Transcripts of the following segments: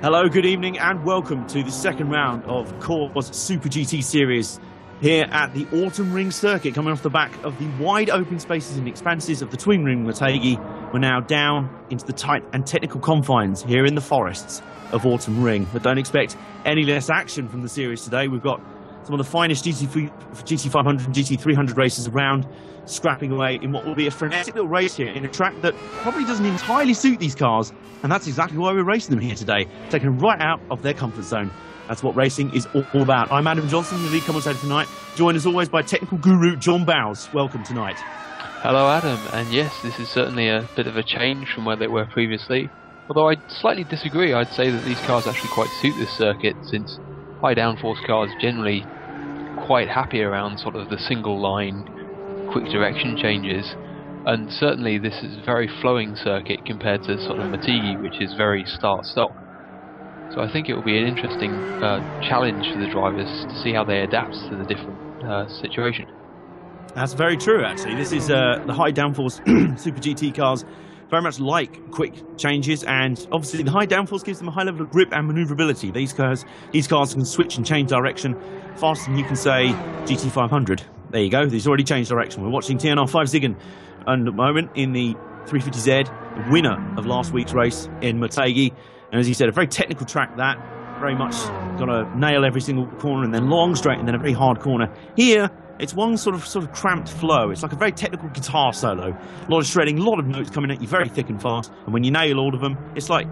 Hello, good evening, and welcome to the second round of Core's Super GT Series here at the Autumn Ring Circuit, coming off the back of the wide open spaces and expanses of the Twin Ring Motegi. We're now down into the tight and technical confines here in the forests of Autumn Ring. But don't expect any less action from the series today. We've got some of the finest GT500 and GT300 races around, scrapping away in what will be a frenetic little race here in a track that probably doesn't entirely suit these cars, and that's exactly why we're racing them here today, taking them right out of their comfort zone. That's what racing is all about. I'm Adam Johnson, the lead commentator tonight, joined as always by technical guru John Bowes. Welcome tonight. Hello Adam, and yes, this is certainly a bit of a change from where they were previously, although I slightly disagree. I'd say that these cars actually quite suit this circuit, since high downforce cars generally quite happy around sort of the single line quick direction changes, and certainly this is a very flowing circuit compared to sort of Motegi, which is very start-stop. So I think it will be an interesting challenge for the drivers to see how they adapt to the different situation. That's very true, actually. This is the high downforce Super GT cars very much like quick changes, and obviously the high downforce gives them a high level of grip and manoeuvrability. These cars can switch and change direction faster than you can say GT500. There you go, he's already changed direction. We're watching TNR5 Ziggin at the moment in the 350Z, the winner of last week's race in Motegi. And as he said, a very technical track that, very much got to nail every single corner, and then long straight and then a very hard corner. Here, it's one sort of cramped flow. It's like a very technical guitar solo. A lot of shredding, a lot of notes coming at you very thick and fast. And when you nail all of them, it's like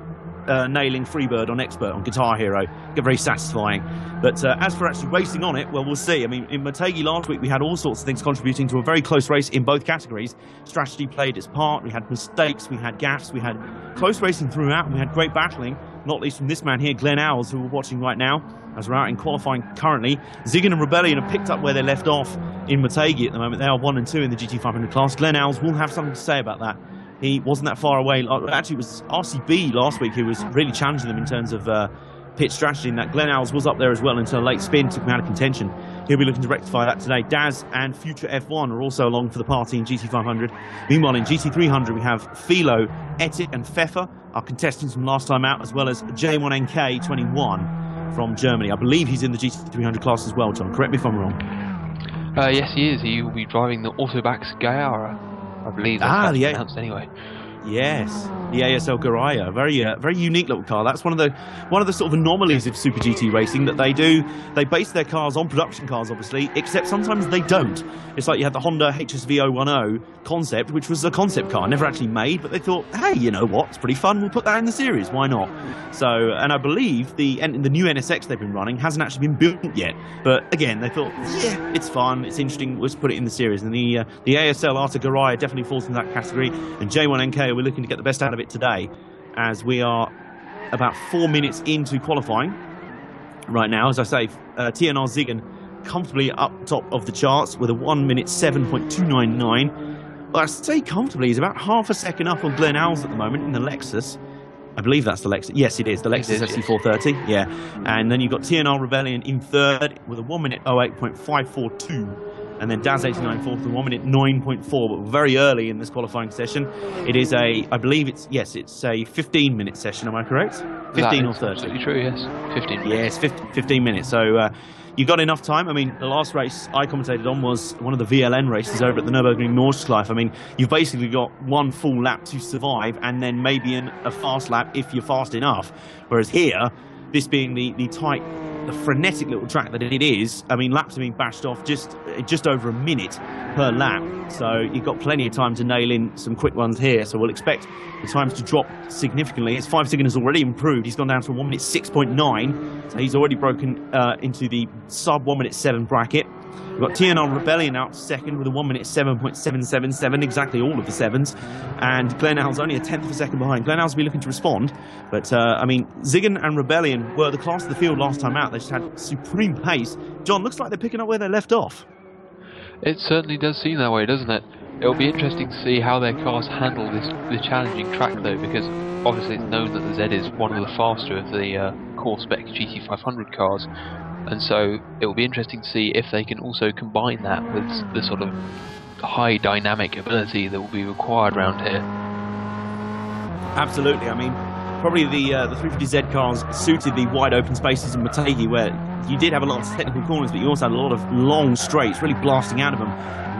nailing Freebird on Expert on Guitar Hero. Get very satisfying. But as for actually racing on it, well, we'll see. I mean, in Motegi last week, we had all sorts of things contributing to a very close race in both categories. Strategy played its part. We had mistakes, we had gaffes, we had close racing throughout, and we had great battling, not least from this man here, Glenn Owls, who we're watching right now, as we're out in qualifying currently. Ziggin and Rebellion have picked up where they left off in Motegi at the moment. They are 1 and 2 in the GT500 class. Glenn Owls will have something to say about that. He wasn't that far away. Actually, it was RCB last week who was really challenging them in terms of pit strategy, and that Glenn Owls was up there as well until a late spin took him out of contention. He'll be looking to rectify that today. Daz and Future F1 are also along for the party in GT500. Meanwhile, in GT300, we have Philo, Etik, and Pfeffer, our contestants from last time out, as well as J1NK21 from Germany. I believe he's in the GT300 class as well, John. Correct me if I'm wrong. Yes, he is. He will be driving the Autobax Gaiara. I believe that's how it's pronounced anyway. Yes, the ASL Garaya, very unique little car. That's one of the sort of anomalies of Super GT racing that they do. They base their cars on production cars, obviously, except sometimes they don't. It's like you had the Honda HSV 010 concept, which was a concept car, never actually made, but they thought, hey, you know what? It's pretty fun. We'll put that in the series. Why not? So, and I believe the new NSX they've been running hasn't actually been built yet. But again, they thought, yeah, it's fun, it's interesting. Let's put it in the series. And the ASL Arta Garaya definitely falls into that category. And J1NK, we're looking to get the best out of it today, as we are about 4 minutes into qualifying right now. As I say, TNR Ziggin comfortably up top of the charts with a 1 minute 7.299. Well, I say comfortably, he's about half a second up on Glenn Owls at the moment in the Lexus. I believe that's the Lexus. Yes, it is. The Lexus SC430. Yeah. And then you've got TNR Rebellion in third with a 1 minute 08.542. And then Daz 89 fourth with 1 minute 9.4, but very early in this qualifying session. It is I believe it's a 15-minute session, am I correct? 15 or 30? Absolutely true, yes. 15 minutes. Yes, 15 minutes. So you've got enough time. I mean, the last race I commentated on was one of the VLN races over at the Nürburgring Nordschleife. I mean, you've basically got one full lap to survive, and then maybe a fast lap if you're fast enough. Whereas here, this being the tight, the frenetic little track that it is, I mean, laps are being bashed off just over a minute per lap. So you've got plenty of time to nail in some quick ones here. So we'll expect the times to drop significantly. His 5 second has already improved. He's gone down to a 1 minute 6.9. So he's already broken into the sub 1 minute 7 bracket. We've got TNR Rebellion out second with a 1 minute 7.777, exactly all of the sevens. And Glenn Owls only a tenth of a second behind. Glenn Owls will be looking to respond. But, I mean, Ziggin and Rebellion were the class of the field last time out. They just had supreme pace. John, looks like they're picking up where they left off. It certainly does seem that way, doesn't it? It'll be interesting to see how their cars handle the challenging track, though, because obviously it's known that the Z is one of the faster of the core spec GT500 cars. And so it will be interesting to see if they can also combine that with the sort of high dynamic ability that will be required around here. Absolutely. I mean, probably the 350Z cars suited the wide open spaces in Motegi, where you did have a lot of technical corners, but you also had a lot of long straights, really blasting out of them.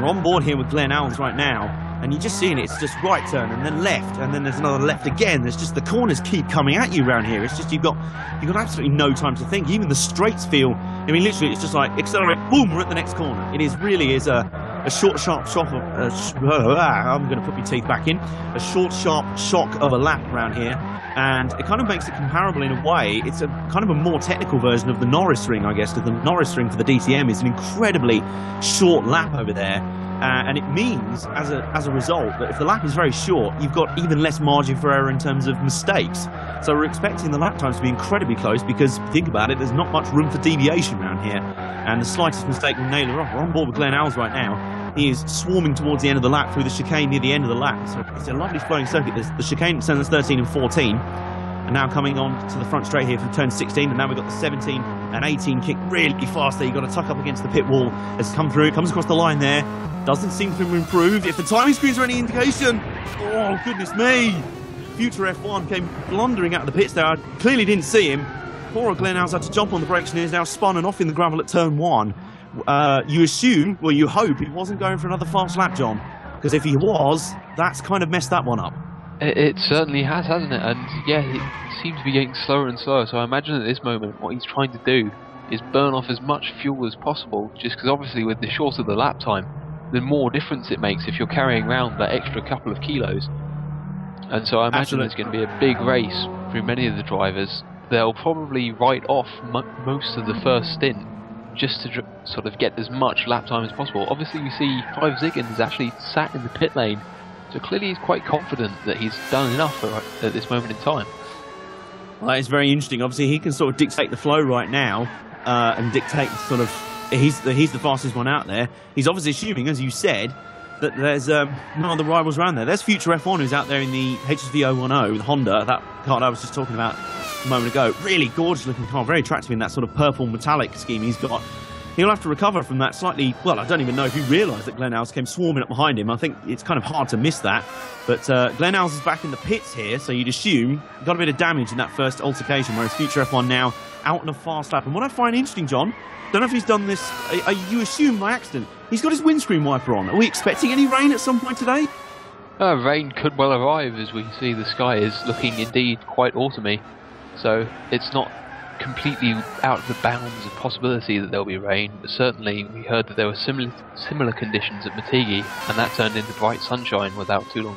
We're on board here with Glen Alves right now, and you're just seeing it's just right turn and then left, and then there's another left again. There's just the corners keep coming at you around here. It's just you've got absolutely no time to think. Even the straights feel, I mean, literally, it's just like accelerate, boom, we're at the next corner. It really is a short, sharp shock of, I'm going to put my teeth back in, a short, sharp shock of a lap around here, and it kind of makes it comparable in a way. It's a kind of a more technical version of the Norris ring, I guess, because the Norris ring for the DTM is an incredibly short lap over there, and it means, as a result, that if the lap is very short, you've got even less margin for error in terms of mistakes. So we're expecting the lap times to be incredibly close, because if you think about it, there's not much room for deviation around here, and the slightest mistake will nail her off. We're on board with Glen Alves right now. He is swarming towards the end of the lap through the chicane near the end of the lap. So it's a lovely flowing circuit. There's the chicane turns 13 and 14. And now coming on to the front straight here from turn 16. And now we've got the 17 and 18 kick really fast there. You've got to tuck up against the pit wall. It's come through. It comes across the line there. Doesn't seem to improve. If the timing screens are any indication, oh, goodness me. Future F1 came blundering out of the pits there. I clearly didn't see him. Poor Glen Alves had to jump on the brakes and is now spun and off in the gravel at turn 1. You assume, well, you hope he wasn't going for another fast lap, John, because if he was, that's kind of messed that one up. It certainly has, hasn't it? And yeah, it seems to be getting slower and slower. So I imagine at this moment what he's trying to do is burn off as much fuel as possible, just because obviously with the shorter the lap time, the more difference it makes if you're carrying around that extra couple of kilos. And so I imagine there's going to be a big race through many of the drivers. They'll probably write off most of the first stint, just to sort of get as much lap time as possible. Obviously we see Clive Ziggins is actually sat in the pit lane, so clearly he's quite confident that he's done enough at this moment in time. Well, that is very interesting. Obviously he can sort of dictate the flow right now, and dictate sort of, he's the fastest one out there. He's obviously assuming, as you said, that there's no other rivals around there. There's Future F1 who's out there in the HSV 010 with Honda, that car I was just talking about a moment ago. Really gorgeous looking car, very attractive in that sort of purple metallic scheme he's got. He'll have to recover from that slightly, well, I don't even know if he realised that Glen Alves came swarming up behind him. I think it's kind of hard to miss that. But Glen Alves is back in the pits here, so you'd assume got a bit of damage in that first altercation, whereas Future F1 now out in a fast lap. And what I find interesting, John, don't know if he's done this, you assume by accident, he's got his windscreen wiper on. Are we expecting any rain at some point today? Rain could well arrive, as we see the sky is looking indeed quite autumny. So it's not completely out of the bounds of possibility that there'll be rain, but certainly we heard that there were similar conditions at Motegi, and that turned into bright sunshine without too long.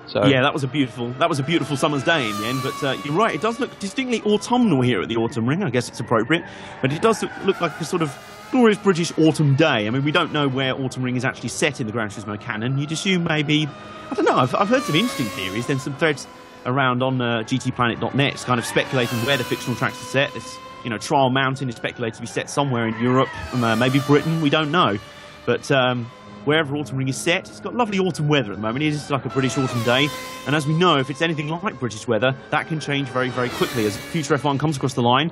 So yeah, that was a beautiful summer's day in the end. But you're right, it does look distinctly autumnal here at the Autumn Ring. I guess it's appropriate, but it does look like a sort of glorious British autumn day. I mean, we don't know where Autumn Ring is actually set in the Gran Turismo canon. You'd assume maybe, I don't know. I've heard some interesting theories. Then some threads around on gtplanet.net kind of speculating where the fictional tracks are set. This, Trial Mountain is speculated to be set somewhere in Europe, maybe Britain, we don't know. But wherever Autumn Ring is set, it's got lovely autumn weather at the moment. It is like a British autumn day. And as we know, if it's anything like British weather, that can change very, very quickly as Future F1 comes across the line.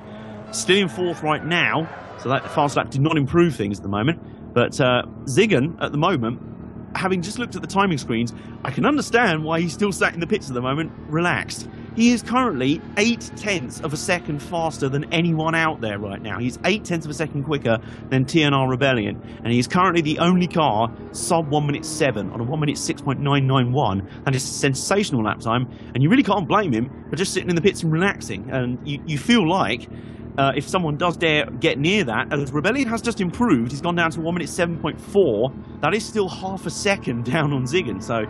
Still in fourth right now, so that fast lap did not improve things at the moment. But Ziggin, at the moment, having just looked at the timing screens, I can understand why he's still sat in the pits at the moment, relaxed. He is currently 0.8 of a second faster than anyone out there right now. He's 0.8 of a second quicker than TNR Rebellion, and he is currently the only car sub 1 minute 7 on a 1 minute 6.991. That is a sensational lap time, and you really can't blame him for just sitting in the pits and relaxing. And you feel like if someone does dare get near that, as Rebellion has just improved, he's gone down to 1 minute 7.4. That is still half a second down on Ziggin, so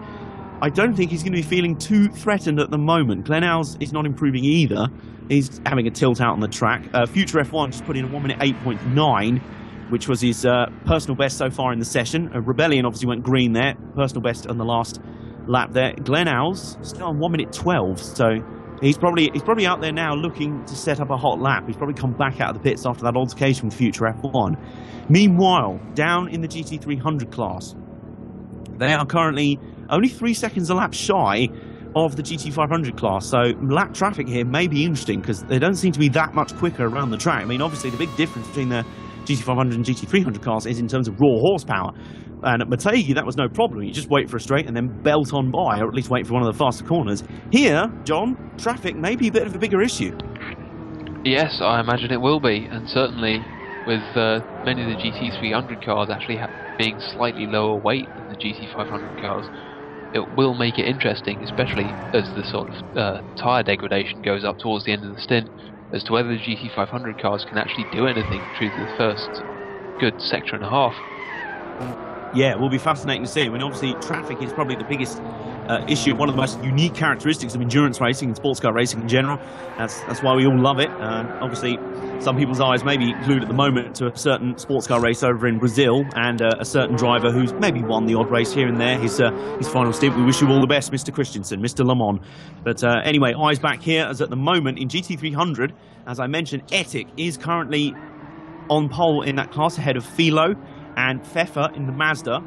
I don't think he's going to be feeling too threatened at the moment. Glen Alves is not improving either. He's having a tilt out on the track. Future F1 just put in a 1 minute 8.9, which was his personal best so far in the session. Rebellion obviously went green there, personal best on the last lap there. Glen Alves still on 1 minute 12, so he's probably out there now looking to set up a hot lap. He's probably come back out of the pits after that altercation with Future F1. Meanwhile, down in the GT300 class, they are currently only 3 seconds a lap shy of the GT500 class. So lap traffic here may be interesting because they don't seem to be that much quicker around the track. I mean, obviously the big difference between the GT500 and GT300 cars is in terms of raw horsepower. And at Motegi, that was no problem. You just wait for a straight and then belt on by, or at least wait for one of the faster corners. Here, John, traffic may be a bit of a bigger issue. Yes, I imagine it will be, and certainly with many of the GT300 cars actually being slightly lower weight than the GT500 cars, it will make it interesting, especially as the sort of tyre degradation goes up towards the end of the stint, as to whether the GT500 cars can actually do anything through the first good sector and a half. Yeah, it will be fascinating to see. I mean, obviously, traffic is probably the biggest issue, one of the most unique characteristics of endurance racing and sports car racing in general. That's why we all love it. Obviously, some people's eyes may be glued at the moment to a certain sports car race over in Brazil and a certain driver who's maybe won the odd race here and there, his final stint. We wish you all the best, Mr. Christensen, Mr. Le Mans. But anyway, eyes back here, as at the moment in GT300, as I mentioned, Etik is currently on pole in that class ahead of Philo and Pfeffer in the Mazda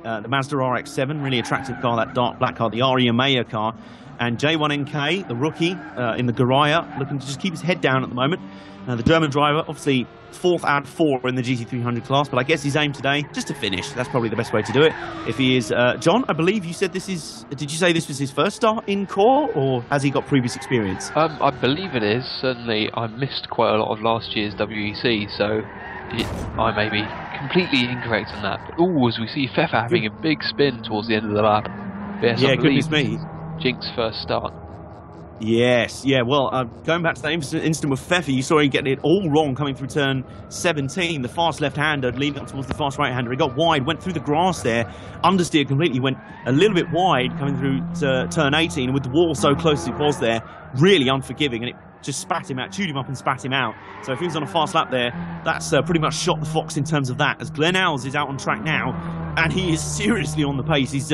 RX-7, really attractive car, that dark black car, the Aria Maya car, and J1NK, the rookie, in the Garaya, looking to just keep his head down at the moment. The German driver, obviously 4th out of 4 in the GT300 class, but I guess his aim today, just to finish. That's probably the best way to do it. If he is, John, I believe you said did you say this was his first start in core, or has he got previous experience? I believe it is. Certainly, I missed quite a lot of last year's WEC, so I may be completely incorrect on that. But as we see Pfeffer having a big spin towards the end of the lap. Yes, yeah, goodness me. Jink's first start. Yes, yeah, well, going back to that instant with Pfeffer, you saw him getting it all wrong coming through turn 17, the fast left-hander leading up towards the fast right-hander. He got wide, went through the grass there, understeered completely, went a little bit wide coming through turn 18, and with the wall so close as it was there, really unforgiving, and it just spat him out, chewed him up and spat him out. So if he was on a fast lap there, that's pretty much shot the fox in terms of that, as Glenn Owls is out on track now, and he is seriously on the pace. He's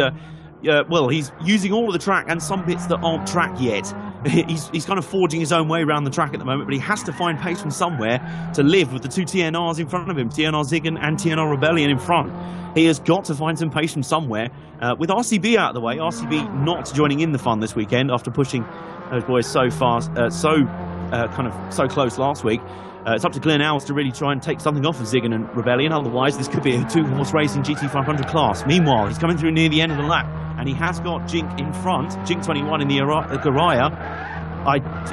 using all of the track and some bits that aren't track yet. He's kind of forging his own way around the track at the moment, but he has to find pace from somewhere to live with the two TNRs in front of him, TNR Ziggin and TNR Rebellion in front. He has got to find some pace from somewhere. With RCB out of the way, RCB not joining in the fun this weekend after pushing those boys so fast, so close last week. It's up to Glenn Owls to really try and take something off of Ziggin and Rebellion, otherwise this could be a two-horse race in GT500 class. Meanwhile, he's coming through near the end of the lap, and he has got Jink in front, Jink 21 in the Garaya.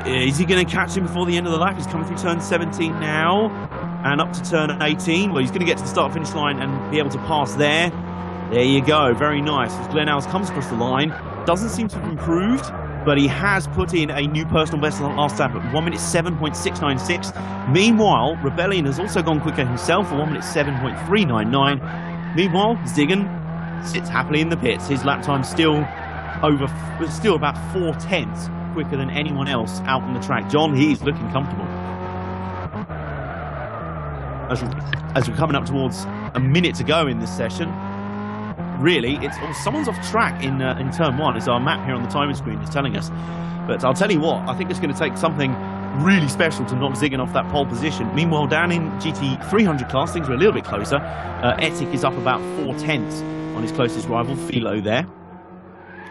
Is he going to catch him before the end of the lap? He's coming through turn 17 now, and up to turn 18. Well, he's going to get to the start-finish line and be able to pass there. There you go, very nice. As Glenn Owls comes across the line, doesn't seem to have improved, but he has put in a new personal best on the last lap at 1 minute 7.696. Meanwhile, Rebellion has also gone quicker himself at 1 minute 7.399. Meanwhile, Ziggin sits happily in the pits. His lap time still about 4/10 quicker than anyone else out on the track. John, he's looking comfortable. As we're coming up towards a minute to go in this session, really, someone's off track in turn 1. It's our map here on the timing screen is telling us. But I'll tell you what, I think it's going to take something really special to knock Ziggin off that pole position. Meanwhile, down in GT300 class, things are a little bit closer. Etik is up about 4/10 on his closest rival, Philo, there.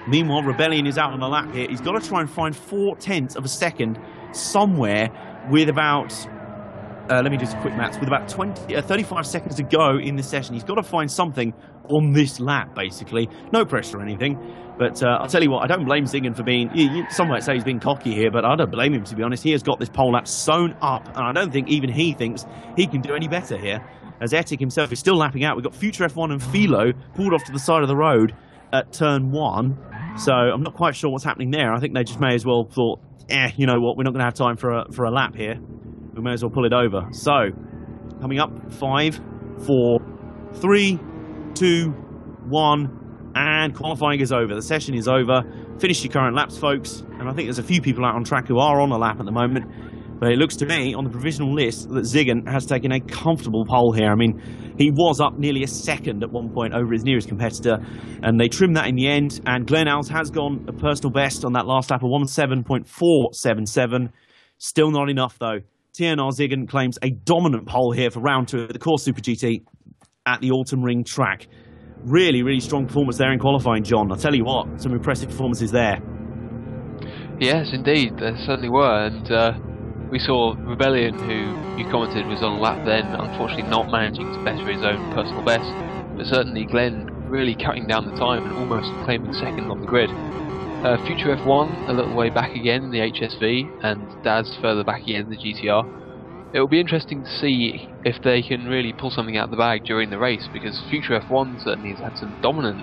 Meanwhile, Rebellion is out on the lap here. He's got to try and find 4/10 of a second somewhere with about... let me do some quick maths. With about 35 seconds to go in this session, he's got to find something on this lap, basically. No pressure or anything. But I'll tell you what, I don't blame Ziggin for being... Some might say he's being cocky here, but I don't blame him, to be honest. He has got this pole lap sewn up, and I don't think even he thinks he can do any better here. As Etik himself is still lapping out. We've got Future F1 and Philo pulled off to the side of the road at turn 1. So I'm not quite sure what's happening there. I think they just may as well thought, you know what, we're not going to have time for a lap here. We may as well pull it over. So, coming up, 5, 4, 3, 2, 1, and qualifying is over. The session is over. Finish your current laps, folks. And I think there's a few people out on track who are on a lap at the moment. But it looks to me, on the provisional list, that Ziggin has taken a comfortable pole here. I mean, he was up nearly a second at one point over his nearest competitor, and they trimmed that in the end. And Glenn Owls has gone a personal best on that last lap of 1:7.477. Still not enough, though. TNR Ziggin claims a dominant pole here for round 2 of the Core Super GT at the Autumn Ring track. Really, really strong performance there in qualifying, John. I'll tell you what, some impressive performances there. Yes, indeed, there certainly were, and We saw Rebellion, who you commented was on lap then, unfortunately not managing to better his own personal best, but certainly Glenn really cutting down the time and almost claiming second on the grid. Future F1 a little way back again in the HSV, and Daz further back again in the GTR. It will be interesting to see if they can really pull something out of the bag during the race, because Future F1 certainly has had some dominant,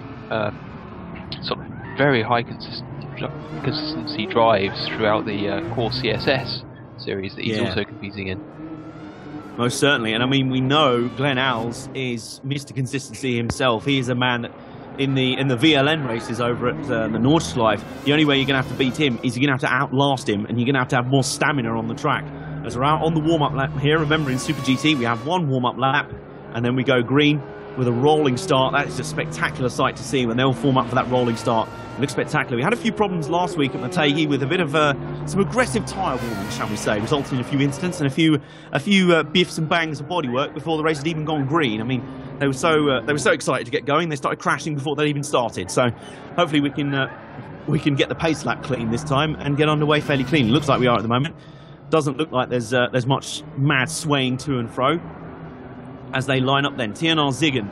sort of very high consistency drives throughout the core CSS series that he's also competing in. Most certainly, and I mean, we know Glenn Alls is Mr. Consistency himself. He is a man in the VLN races over at the Nordschleife. The only way you're going to have to beat him is you're going to have to outlast him, and you're going to have more stamina on the track. As we're out on the warm-up lap here, remember in Super GT we have one warm-up lap, and then we go green with a rolling start. That is a spectacular sight to see when they all form up for that rolling start. It looks spectacular. We had a few problems last week at Motegi with a bit of some aggressive tyre warming, shall we say, resulting in a few incidents and a few biffs and bangs of bodywork before the race had even gone green. I mean, they were so excited to get going, they started crashing before they even started. So hopefully we can get the pace lap clean this time and get underway fairly clean. It looks like we are at the moment. Doesn't look like there's much mad swaying to and fro as they line up then. TNR Ziggin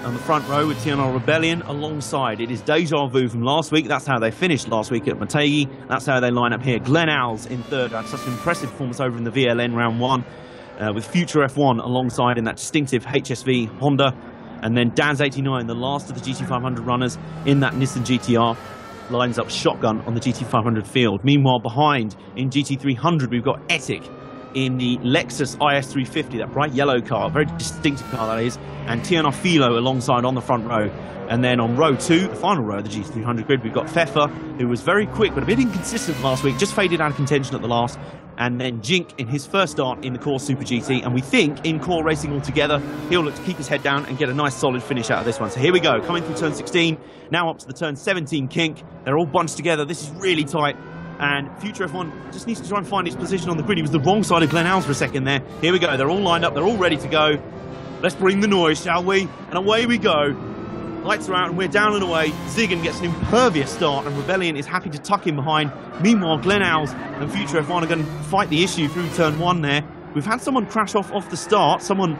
on the front row with TNR Rebellion alongside. It is Deja Vu from last week. That's how they finished last week at Motegi. That's how they line up here. Glenn Alls in third. Had such an impressive performance over in the VLN round one with Future F1 alongside in that distinctive HSV Honda. And then Daz89, the last of the GT500 runners in that Nissan GTR, lines up shotgun on the GT500 field. Meanwhile, behind in GT300, we've got Etik in the Lexus IS350, that bright yellow car, very distinctive car that is, and TNR Philo alongside on the front row. And then on row 2, the final row of the GT300 grid, we've got Pfeffer, who was very quick but a bit inconsistent last week, just faded out of contention at the last. And then Jink in his first start in the core Super GT, and we think in core racing altogether, he'll look to keep his head down and get a nice solid finish out of this one. So here we go, coming through turn 16, now up to the turn 17 kink. They're all bunched together, this is really tight. And Future F1 just needs to try and find his position on the grid. He was the wrong side of Glenn Alls for a second there. Here we go, they're all lined up, they're all ready to go. Let's bring the noise, shall we? And away we go. Lights are out and we're down and away. Ziggin gets an impervious start and Rebellion is happy to tuck him behind. Meanwhile, Glenn Alls and Future F1 are going to fight the issue through turn 1 there. We've had someone crash off the start, someone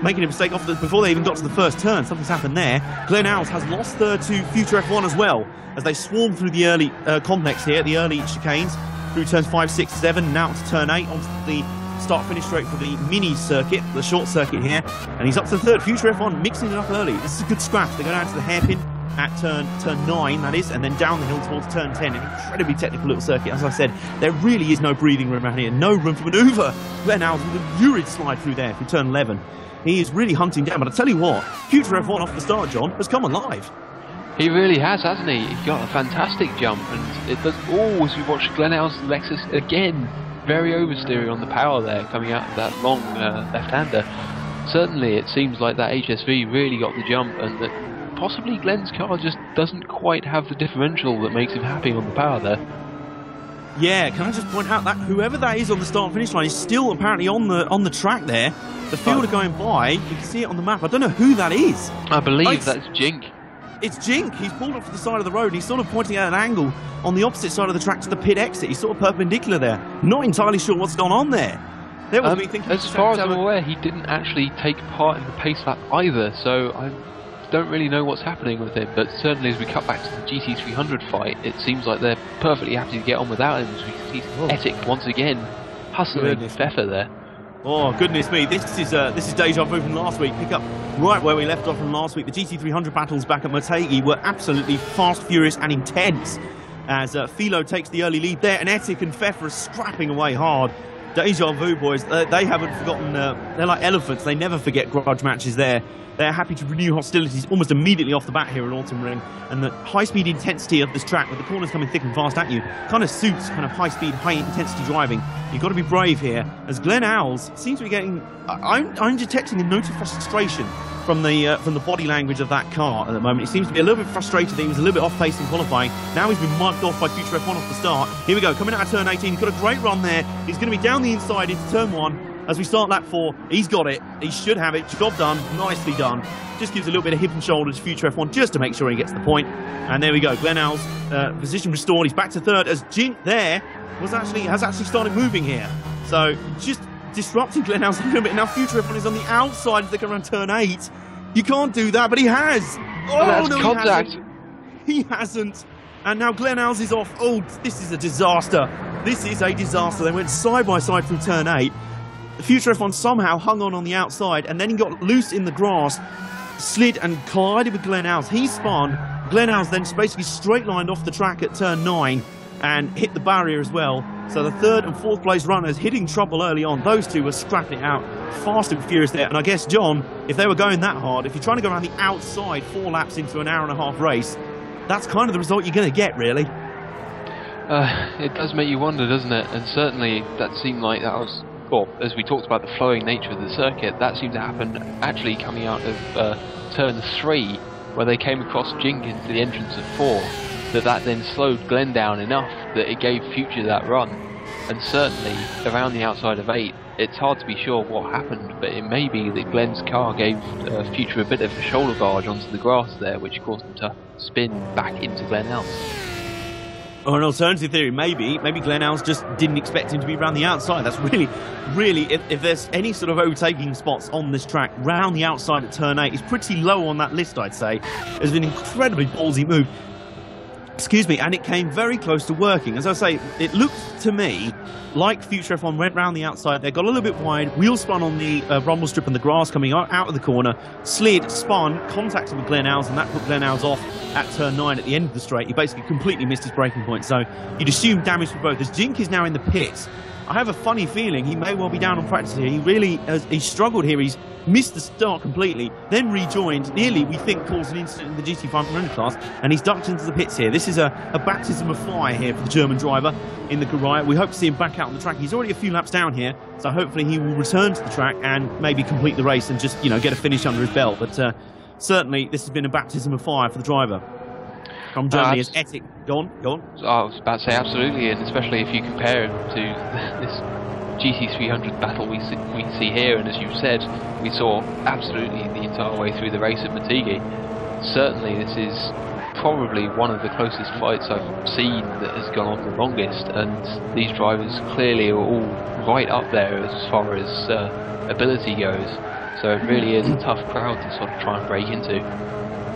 making a mistake before they even got to the first turn. Something's happened there. Glenn Alls has lost third to Future F1 as well, as they swarm through the early complex here, the early chicanes, through turns 5, 6, 7, now to turn 8, onto the start-finish straight for the mini circuit, the short circuit here, and he's up to third. Future F1 mixing it up early. This is a good scrap. They go down to the hairpin at turn 9, that is, and then down the hill towards turn 10. An incredibly technical little circuit. As I said, there really is no breathing room around here, no room for manoeuvre. Glenn Alls with a lurid slide through there, through turn 11. He is really hunting down, but I tell you what, Future F1 off the start, John, has come alive. He really has, hasn't he? He got a fantastic jump, and it does. Oh, as we watch Glenn Alls' Lexus again, very oversteering on the power there, coming out of that long left-hander. Certainly, it seems like that HSV really got the jump, and that possibly Glenn's car just doesn't quite have the differential that makes him happy on the power there. Yeah, can I just point out that whoever that is on the start-finish line is still apparently on the track there. The field are going by. You can see it on the map. I don't know who that is. I believe that's Jink. It's Jink. He's pulled up to the side of the road. He's sort of pointing at an angle on the opposite side of the track to the pit exit. He's sort of perpendicular there. Not entirely sure what's gone on there. There was me thinking. As far as I'm aware, he didn't actually take part in the pace lap either, so I don't really know what's happening with him. But certainly, as we cut back to the GT300 fight, it seems like they're perfectly happy to get on without him. As we see Etik once again hustling Pfeffer there. Oh, goodness me. This is Deja Vu from last week. Pick up right where we left off from last week. The GT300 battles back at Motegi were absolutely fast, furious and intense as Philo takes the early lead there, and Etik and Pfeffer are scrapping away hard. Deja Vu boys, they haven't forgotten, they're like elephants, they never forget grudge matches there. They're happy to renew hostilities almost immediately off the bat here at Autumn Ring, and the high-speed intensity of this track, with the corners coming thick and fast at you, kind of suits kind of high-speed, high-intensity driving. You've got to be brave here, as Glenn Alls seems to be getting... I'm detecting a note of frustration from the body language of that car at the moment. He seems to be a little bit frustrated that he was a little bit off-pace in qualifying. Now he's been marked off by Future F1 off the start. Here we go, coming out of turn 18, he's got a great run there. He's going to be down the inside into turn 1. As we start lap 4, he's got it. He should have it. Job done. Nicely done. Just gives a little bit of hip and shoulder to Future F1 just to make sure he gets the point. And there we go. Glenn Alls, position restored. He's back to third as Jink there has actually started moving here. So just disrupting Glenelg's a little bit. Now Future F1 is on the outside as they come around turn 8. You can't do that, but he has. Oh, that's no, contact. He hasn't. And now Glenelg's is off. Oh, this is a disaster. This is a disaster. They went side by side through turn 8. Future F1 somehow hung on the outside, and then he got loose in the grass, slid and collided with Glenelg's. He spun. Glenelg's then basically straight lined off the track at turn 9 and hit the barrier as well. So the 3rd and 4th place runners hitting trouble early on. Those two were scrapping it out fast and furious there. And I guess, John, if they were going that hard, if you're trying to go around the outside 4 laps into an hour-and-a-half race, that's kind of the result you're going to get, really. It does make you wonder, doesn't it? And certainly that seemed like that was, well, as we talked about the flowing nature of the circuit, that seemed to happen actually coming out of turn 3, where they came across Jink into the entrance of 4. That then slowed Glenn down enough that it gave Future that run. And certainly around the outside of 8, it's hard to be sure what happened, but it may be that Glenn's car gave Future a bit of a shoulder barge onto the grass there, which caused him to spin back into Glenelg's. Or an alternative theory, maybe Glenelg's just didn't expect him to be around the outside. That's really, if there's any sort of overtaking spots on this track, round the outside at turn 8 is pretty low on that list, I'd say. It's an incredibly ballsy move. Excuse me, and it came very close to working. As I say, it looked to me like Future F1 went round the outside. They got a little bit wide, wheel spun on the rumble strip and the grass coming out of the corner, slid, spun, contacted with Glenelg's, and that put Glenelg's off at turn 9 at the end of the straight. He basically completely missed his braking point, so you'd assume damage for both. As Jink is now in the pits, I have a funny feeling he may well be down on practice here. He really he struggled here. He's missed the start completely, then rejoined, nearly, we think, caused an incident in the GT500 class, and he's ducked into the pits here. This is a baptism of fire here for the German driver in the Garai. We hope to see him back out on the track. He's already a few laps down here, so hopefully he will return to the track and maybe complete the race and just, get a finish under his belt. But certainly, this has been a baptism of fire for the driver. From Germany is Ethic. Go on. I was about to say absolutely, and especially if you compare him to this GT300 battle we see here, and as you said, we saw absolutely the entire way through the race at Matigi. Certainly this is probably one of the closest fights I've seen that has gone on the longest, and these drivers clearly are all right up there as far as ability goes, so it really is a tough crowd to sort of try and break into.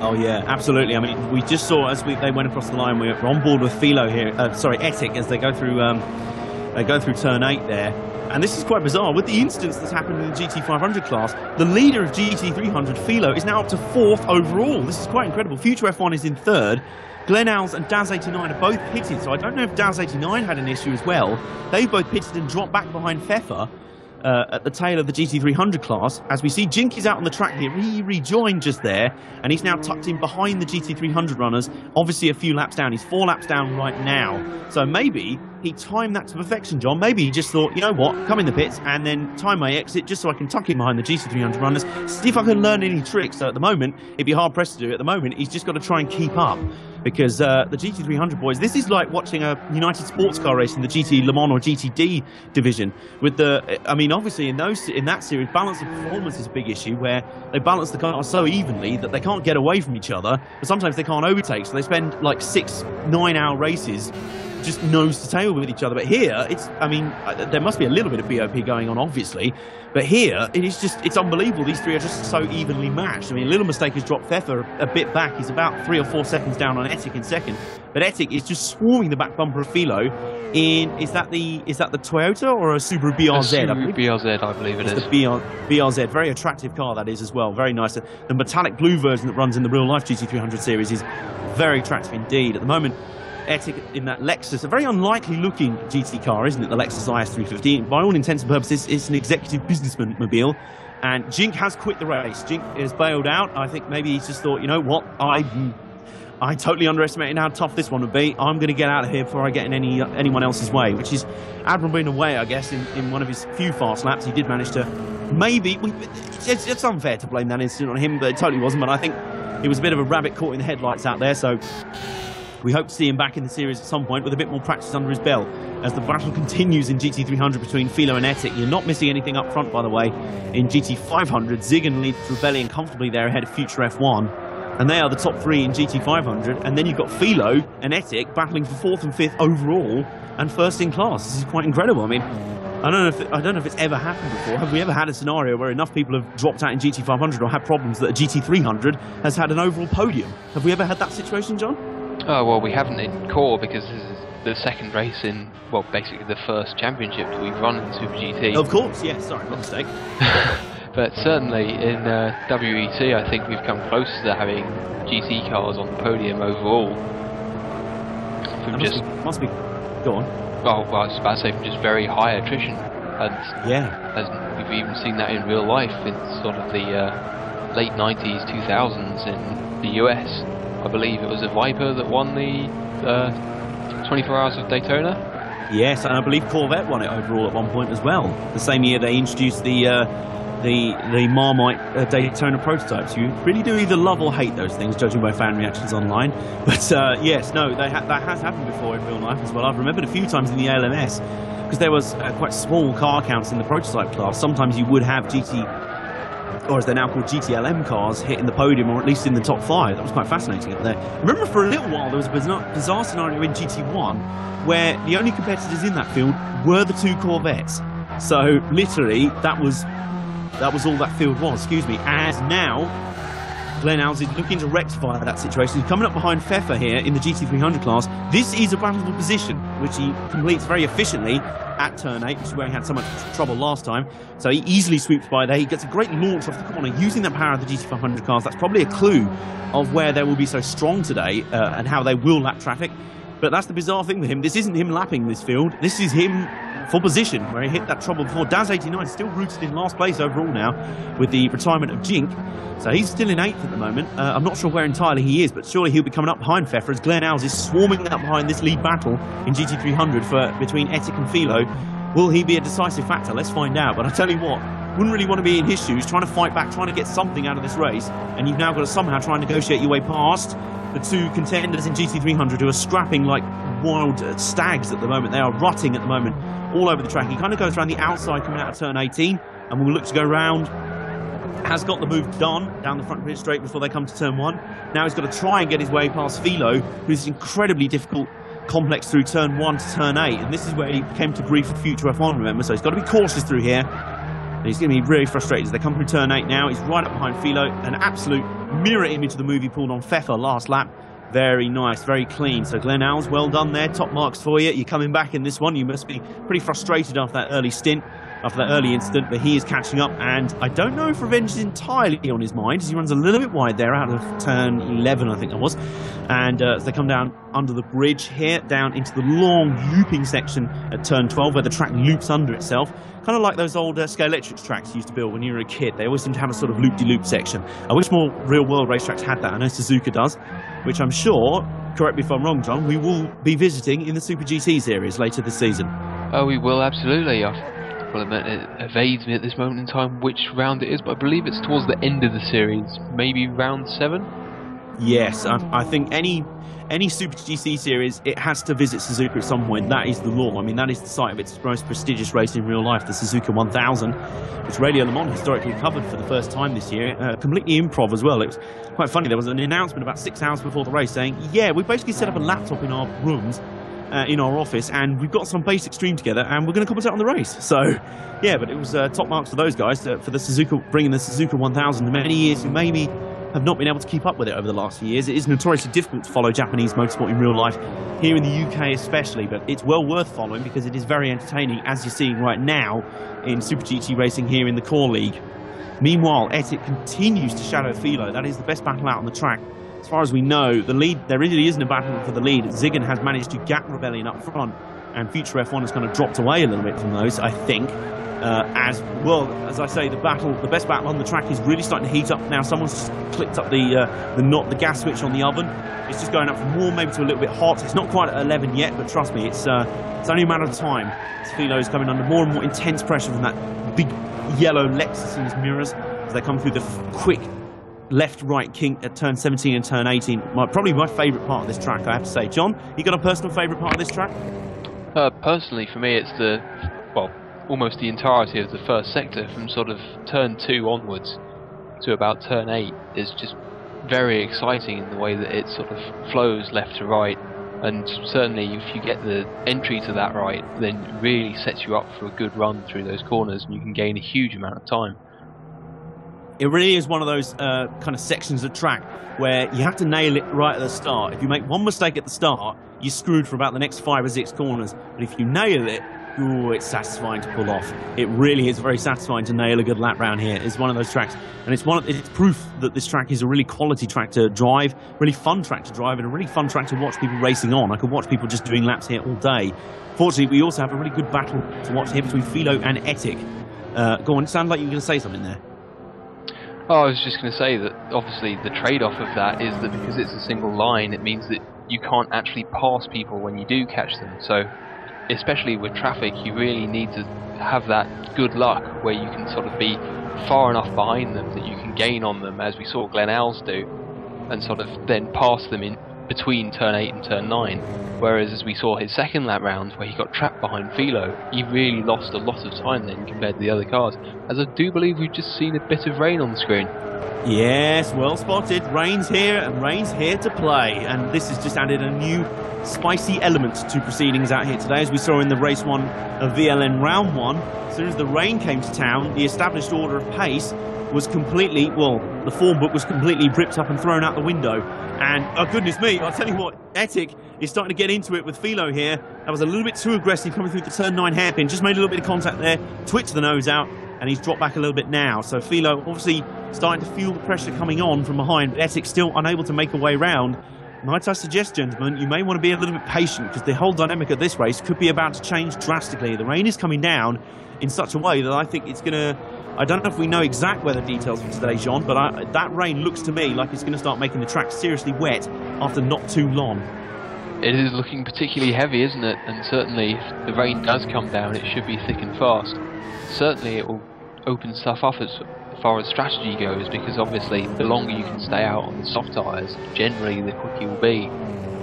Oh yeah, absolutely. I mean, we just saw as they went across the line, we're on board with Philo here. Etic, as they go through turn 8 there. And this is quite bizarre. With the incidents that's happened in the GT500 class, the leader of GT300, Philo, is now up to 4th overall. This is quite incredible. Future F1 is in 3rd. Glenelg's and Daz89 are both pitted, so I don't know if Daz89 had an issue as well. They've both pitted and dropped back behind Pfeffer at the tail of the GT300 class. As we see, Jink is out on the track here. He rejoined just there, and he's now tucked in behind the GT300 runners, obviously a few laps down. He's 4 laps down right now. So maybe he timed that to perfection, John. Maybe he just thought, you know what, come in the pits and then time my exit just so I can tuck in behind the GT300 runners, see if I can learn any tricks. So at the moment, it'd be hard pressed to do it. At the moment, he's just got to try and keep up, because the GT300 boys, this is like watching a United Sports Car race in the GT Le Mans or GTD division. With obviously in that series, balance of performance is a big issue, where they balance the cars so evenly that they can't get away from each other, but sometimes they can't overtake, so they spend like 6-9 hour races just nose to tail with each other. But here, there must be a little bit of BOP going on, obviously, but here it's unbelievable. These three are just so evenly matched. I mean, a little mistake has dropped Pfeffer a bit back. He's about 3 or 4 seconds down on Etic in second, but Etic is just swarming the back bumper of Philo. Is that the Toyota or a Subaru BRZ? Subaru BRZ, I believe it is. The BRZ, very attractive car that is as well, very nice. The metallic blue version that runs in the real life GT300 series is very attractive indeed. At the moment, Etic in that Lexus, a very unlikely looking GT car, isn't it? The Lexus IS350. By all intents and purposes, it's an executive businessman mobile. And Jink has quit the race. Jink is bailed out. I think maybe he's just thought, you know what, I totally underestimated how tough this one would be. I'm going to get out of here before I get in anyone else's way, which is admirable in a way, I guess, in one of his few fast laps. He did manage to it's unfair to blame that incident on him, but it totally wasn't. But I think it was a bit of a rabbit caught in the headlights out there, so we hope to see him back in the series at some point with a bit more practice under his belt as the battle continues in GT300 between Philo and Etic. You're not missing anything up front, by the way. In GT500, Ziggin leads Rebellion comfortably there ahead of Future F1. And they are the top 3 in GT500. And then you've got Philo and Etic battling for 4th and 5th overall and 1st in class. This is quite incredible. I mean, I don't know if it's ever happened before. Have we ever had a scenario where enough people have dropped out in GT500 or had problems that a GT300 has had an overall podium? Have we ever had that situation, John? Oh, well, we haven't in core because this is the second race in, well, basically the first championship that we've run in Super GT. Of course, yes. Sorry, my mistake. But certainly in WEC, I think we've come close to having GT cars on the podium overall. Must be. Go on. Oh, well, I was about to say from just very high attrition, and we've even seen that in real life in sort of the late 90s, 2000s in the US. I believe it was a Viper that won the 24 Hours of Daytona. Yes, and I believe Corvette won it overall at one point as well. The same year they introduced the Marmite Daytona prototypes. You really do either love or hate those things, judging by fan reactions online. But yes, no, that has happened before in real life as well. I've remembered a few times in the ALMS, because there was quite small car counts in the prototype class. Sometimes you would have GT, or as they're now called GTLM cars, hitting the podium, or at least in the top 5. That was quite fascinating up there. I remember for a little while there was a bizarre scenario in GT1 where the only competitors in that field were the 2 Corvettes. So literally, that was all that field was, excuse me. As now, Glenn Alves is looking to rectify that situation. He's coming up behind Pfeffer here in the GT300 class. This is a battleable position, which he completes very efficiently at turn 8, which is where he had so much trouble last time. So he easily sweeps by there. He gets a great launch off the corner using the power of the GT500 cars. That's probably a clue of where they will be so strong today and how they will lap traffic. But that's the bizarre thing with him. This isn't him lapping this field. This is him for position, where he hit that trouble before. Daz89 still rooted in last place overall now with the retirement of Jink. So he's still in 8th at the moment. I'm not sure where entirely he is, but surely he'll be coming up behind Pfeffer as Glenn Alves is swarming up behind this lead battle in GT300 between Etik and Philo. Will he be a decisive factor? Let's find out. But I tell you what, wouldn't really want to be in his shoes, trying to fight back, trying to get something out of this race, and you've now got to somehow try and negotiate your way past the 2 contenders in GT300 who are scrapping like wild stags at the moment. They are rutting at the moment all over the track. He kind of goes around the outside coming out of turn 18 and will look to go round. Has got the move done down the front pit straight before they come to turn 1. Now he's got to try and get his way past Philo, who's incredibly difficult complex through turn 1 to turn 8, and this is where he came to grief with Future F1, remember, so he's got to be cautious through here. And he's going to be really frustrated as they come through turn 8 now. He's right up behind Philo, an absolute mirror image of the move he pulled on Pfeffer last lap. Very nice, very clean. So Glenn Alves, well done there, top marks for you. You're coming back in this one. You must be pretty frustrated after that early stint, after that early incident, but he is catching up, and I don't know if revenge is entirely on his mind, as he runs a little bit wide there out of turn 11, I think that was. And as they come down under the bridge here, down into the long looping section at turn 12, where the track loops under itself, kind of like those old Scalextric tracks you used to build when you were a kid. They always seem to have a sort of loop-de-loop section. I wish more real-world racetracks had that. I know Suzuka does, which I'm sure, correct me if I'm wrong, John, we will be visiting in the Super GT series later this season. Oh, we will, absolutely. Well, it evades me at this moment in time which round it is, but I believe it's towards the end of the series, maybe round 7? Yes, I think any Super GT series, it has to visit Suzuka at some point. That is the law. I mean, that is the site of its most prestigious race in real life, the Suzuka 1000, which Radio Le Mans historically covered for the first time this year, completely improv as well. It was quite funny. There was an announcement about 6 hours before the race saying, yeah, we basically set up a laptop in our rooms, in our office, and we've got some basic stream together, and we're going to commentate on the race. So, yeah, but it was top marks for those guys for the Suzuka, bringing the Suzuka 1000. Many years who maybe have not been able to keep up with it over the last few years. It is notoriously difficult to follow Japanese motorsport in real life, here in the UK especially, but it's well worth following because it is very entertaining, as you're seeing right now in Super GT racing here in the Core League. Meanwhile, Etik continues to shadow Philo. That is the best battle out on the track. As far as we know, the lead, there really isn't a battle for the lead. Ziggin has managed to gap Rebellion up front, and Future F1 has kind of dropped away a little bit from those, I think. As well, as I say, the best battle on the track is really starting to heat up now. Someone's just clicked up the gas switch on the oven. It's just going up from warm maybe to a little bit hot. It's not quite at 11 yet, but trust me, it's only a matter of time. Philo is coming under more and more intense pressure from that big yellow Lexus in his mirrors as they come through the quick left-right kink at turn 17 and turn 18. Probably my favourite part of this track, I have to say. John, you got a personal favourite part of this track? Personally, for me, it's almost the entirety of the first sector from sort of turn 2 onwards to about turn 8 is just very exciting in the way that it sort of flows left to right. And certainly if you get the entry to that right, then it really sets you up for a good run through those corners, and you can gain a huge amount of time. It really is one of those kind of sections of track where you have to nail it right at the start. If you make one mistake at the start, you're screwed for about the next 5 or 6 corners. But if you nail it, ooh, it's satisfying to pull off. It really is very satisfying to nail a good lap round here. It's one of those tracks, and it's proof that this track is a really quality track to drive, really fun track to drive, and a really fun track to watch people racing on. I could watch people just doing laps here all day. Fortunately, we also have a really good battle to watch here between Philo and Etik. Go on, it sounded like you were going to say something there. Oh, I was just going to say that obviously the trade-off of that is that because it's a single line, it means that you can't actually pass people when you do catch them. So, especially with traffic, you really need to have that good luck where you can sort of be far enough behind them that you can gain on them, as we saw Glenn Alls do, and sort of then pass them in between turn 8 and turn 9. Whereas as we saw his second lap round where he got trapped behind Philo, he really lost a lot of time then compared to the other cars, as I do believe we've just seen a bit of rain on the screen. Yes, well spotted. Rain's here, and rain's here to play, and this has just added a new spicy element to proceedings out here today, as we saw in the race 1 of VLN round 1. As soon as the rain came to town, the established order of pace was completely, well, the form book was completely ripped up and thrown out the window. And, oh goodness me, I'll tell you what, Etik is starting to get into it with Philo here. That was a little bit too aggressive coming through the turn 9 hairpin, just made a little bit of contact there, twitched the nose out, and he's dropped back a little bit now. So Philo obviously starting to feel the pressure coming on from behind, but Etik still unable to make a way round. Might I suggest, gentlemen, you may want to be a little bit patient, because the whole dynamic of this race could be about to change drastically. The rain is coming down in such a way that I think it's going to... I don't know if we know exact weather details for today, John, but that rain looks to me like it's going to start making the track seriously wet after not too long. It is looking particularly heavy, isn't it? And certainly if the rain does come down, it should be thick and fast. Certainly it will open stuff up as far as strategy goes, because obviously the longer you can stay out on the soft tyres, generally the quicker you will be.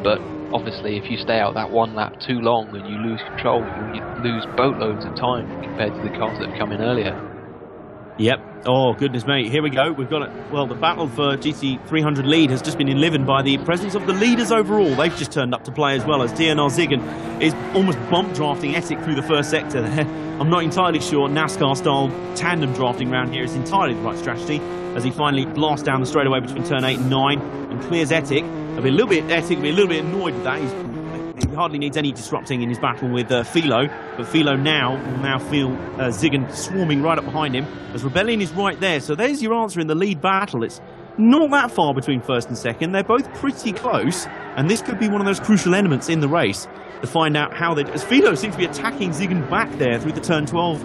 But obviously if you stay out that one lap too long and you lose control, you lose boatloads of time compared to the cars that have come in earlier. Yep. Oh, goodness me. Here we go. We've got it. Well, the battle for GT300 lead has just been enlivened by the presence of the leaders overall. They've just turned up to play as well, as DNR Zigan is almost bump drafting Etik through the first sector there. I'm not entirely sure NASCAR-style tandem drafting around here is entirely the right strategy, as he finally blasts down the straightaway between turn 8 and 9 and clears Etik. Etik will be a little bit annoyed with that. He hardly needs any disrupting in his battle with Philo, but Philo will now feel Zigan swarming right up behind him, as Rebellion is right there. So there's your answer in the lead battle. It's not that far between first and second. They're both pretty close, and this could be one of those crucial elements in the race to find out how they... As Philo seems to be attacking Zigan back there through the turn 12,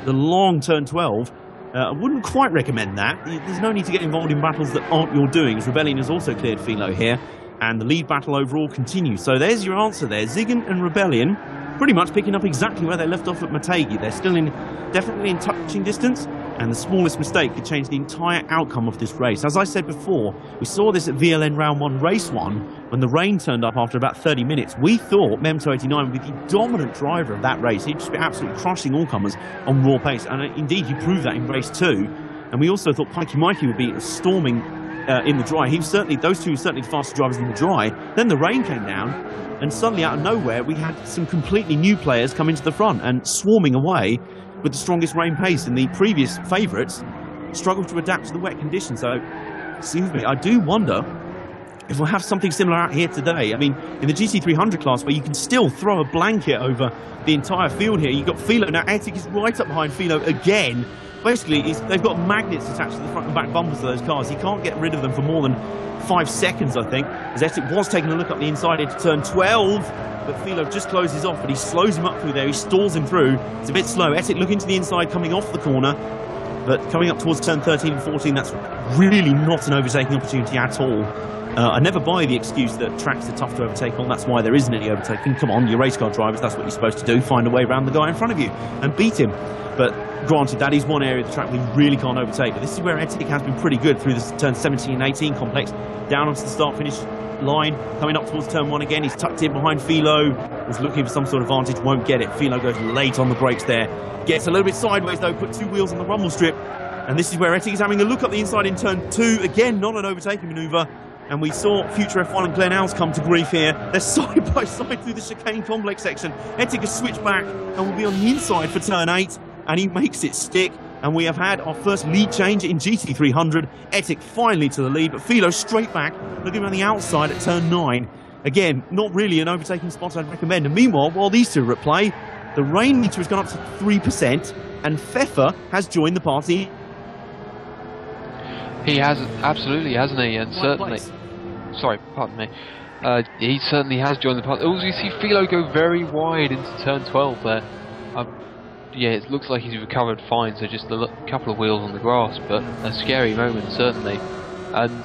the long turn 12. I wouldn't quite recommend that. There's no need to get involved in battles that aren't your doing, as Rebellion has also cleared Philo here. And the lead battle overall continues. So there's your answer there. Zigan and Rebellion pretty much picking up exactly where they left off at Motegi. They're still definitely in touching distance, and the smallest mistake could change the entire outcome of this race. As I said before, we saw this at VLN Round 1, Race 1, when the rain turned up after about 30 minutes. We thought Mem289 would be the dominant driver of that race. He'd just be absolutely crushing all comers on raw pace, and indeed he proved that in Race 2. And we also thought Pikey Mikey would be storming in the dry. Those two were certainly the fastest drivers in the dry. Then the rain came down, and suddenly out of nowhere we had some completely new players come into the front and swarming away with the strongest rain pace. And the previous favourites struggled to adapt to the wet conditions. So, excuse me, I do wonder if we'll have something similar out here today. I mean, in the GT300 class, where you can still throw a blanket over the entire field here, you've got Philo. Now Etik is right up behind Philo again. Basically, they've got magnets attached to the front and back bumpers of those cars. He can't get rid of them for more than 5 seconds, I think, as Etik was taking a look up the inside into turn 12, but Philo just closes off, but he slows him up through there. He stalls him through. It's a bit slow. Etik looking to the inside, coming off the corner, but coming up towards turn 13 and 14, that's really not an overtaking opportunity at all. I never buy the excuse that tracks are tough to overtake on. That's why there isn't any overtaking. Come on, you're race car drivers, that's what you're supposed to do. Find a way around the guy in front of you and beat him. But granted, that is one area of the track we really can't overtake. But this is where Etik has been pretty good through the turn 17 and 18 complex. Down onto the start-finish line, coming up towards turn 1 again. He's tucked in behind Philo. Was looking for some sort of advantage, won't get it. Philo goes late on the brakes there. Gets a little bit sideways though, put 2 wheels on the rumble strip. And this is where Etik is having a look up the inside in turn 2. Again, not an overtaking manoeuvre. And we saw Future F1 and Glenn Alls come to grief here. They're side by side through the chicane complex section. Ettig has switched back and will be on the inside for turn 8. And he makes it stick. And we have had our first lead change in GT300. Ettig finally to the lead, but Philo straight back, looking around the outside at turn 9. Again, not really an overtaking spot I'd recommend. And meanwhile, while these two are at play, the rain meter has gone up to 3%, and Pfeffer has joined the party. He has, absolutely, hasn't he? And certainly... Sorry, pardon me. He certainly has joined the party. Also, you see Philo go very wide into turn 12 there. Yeah, it looks like he's recovered fine, so just a couple of wheels on the grass, but a scary moment, certainly. And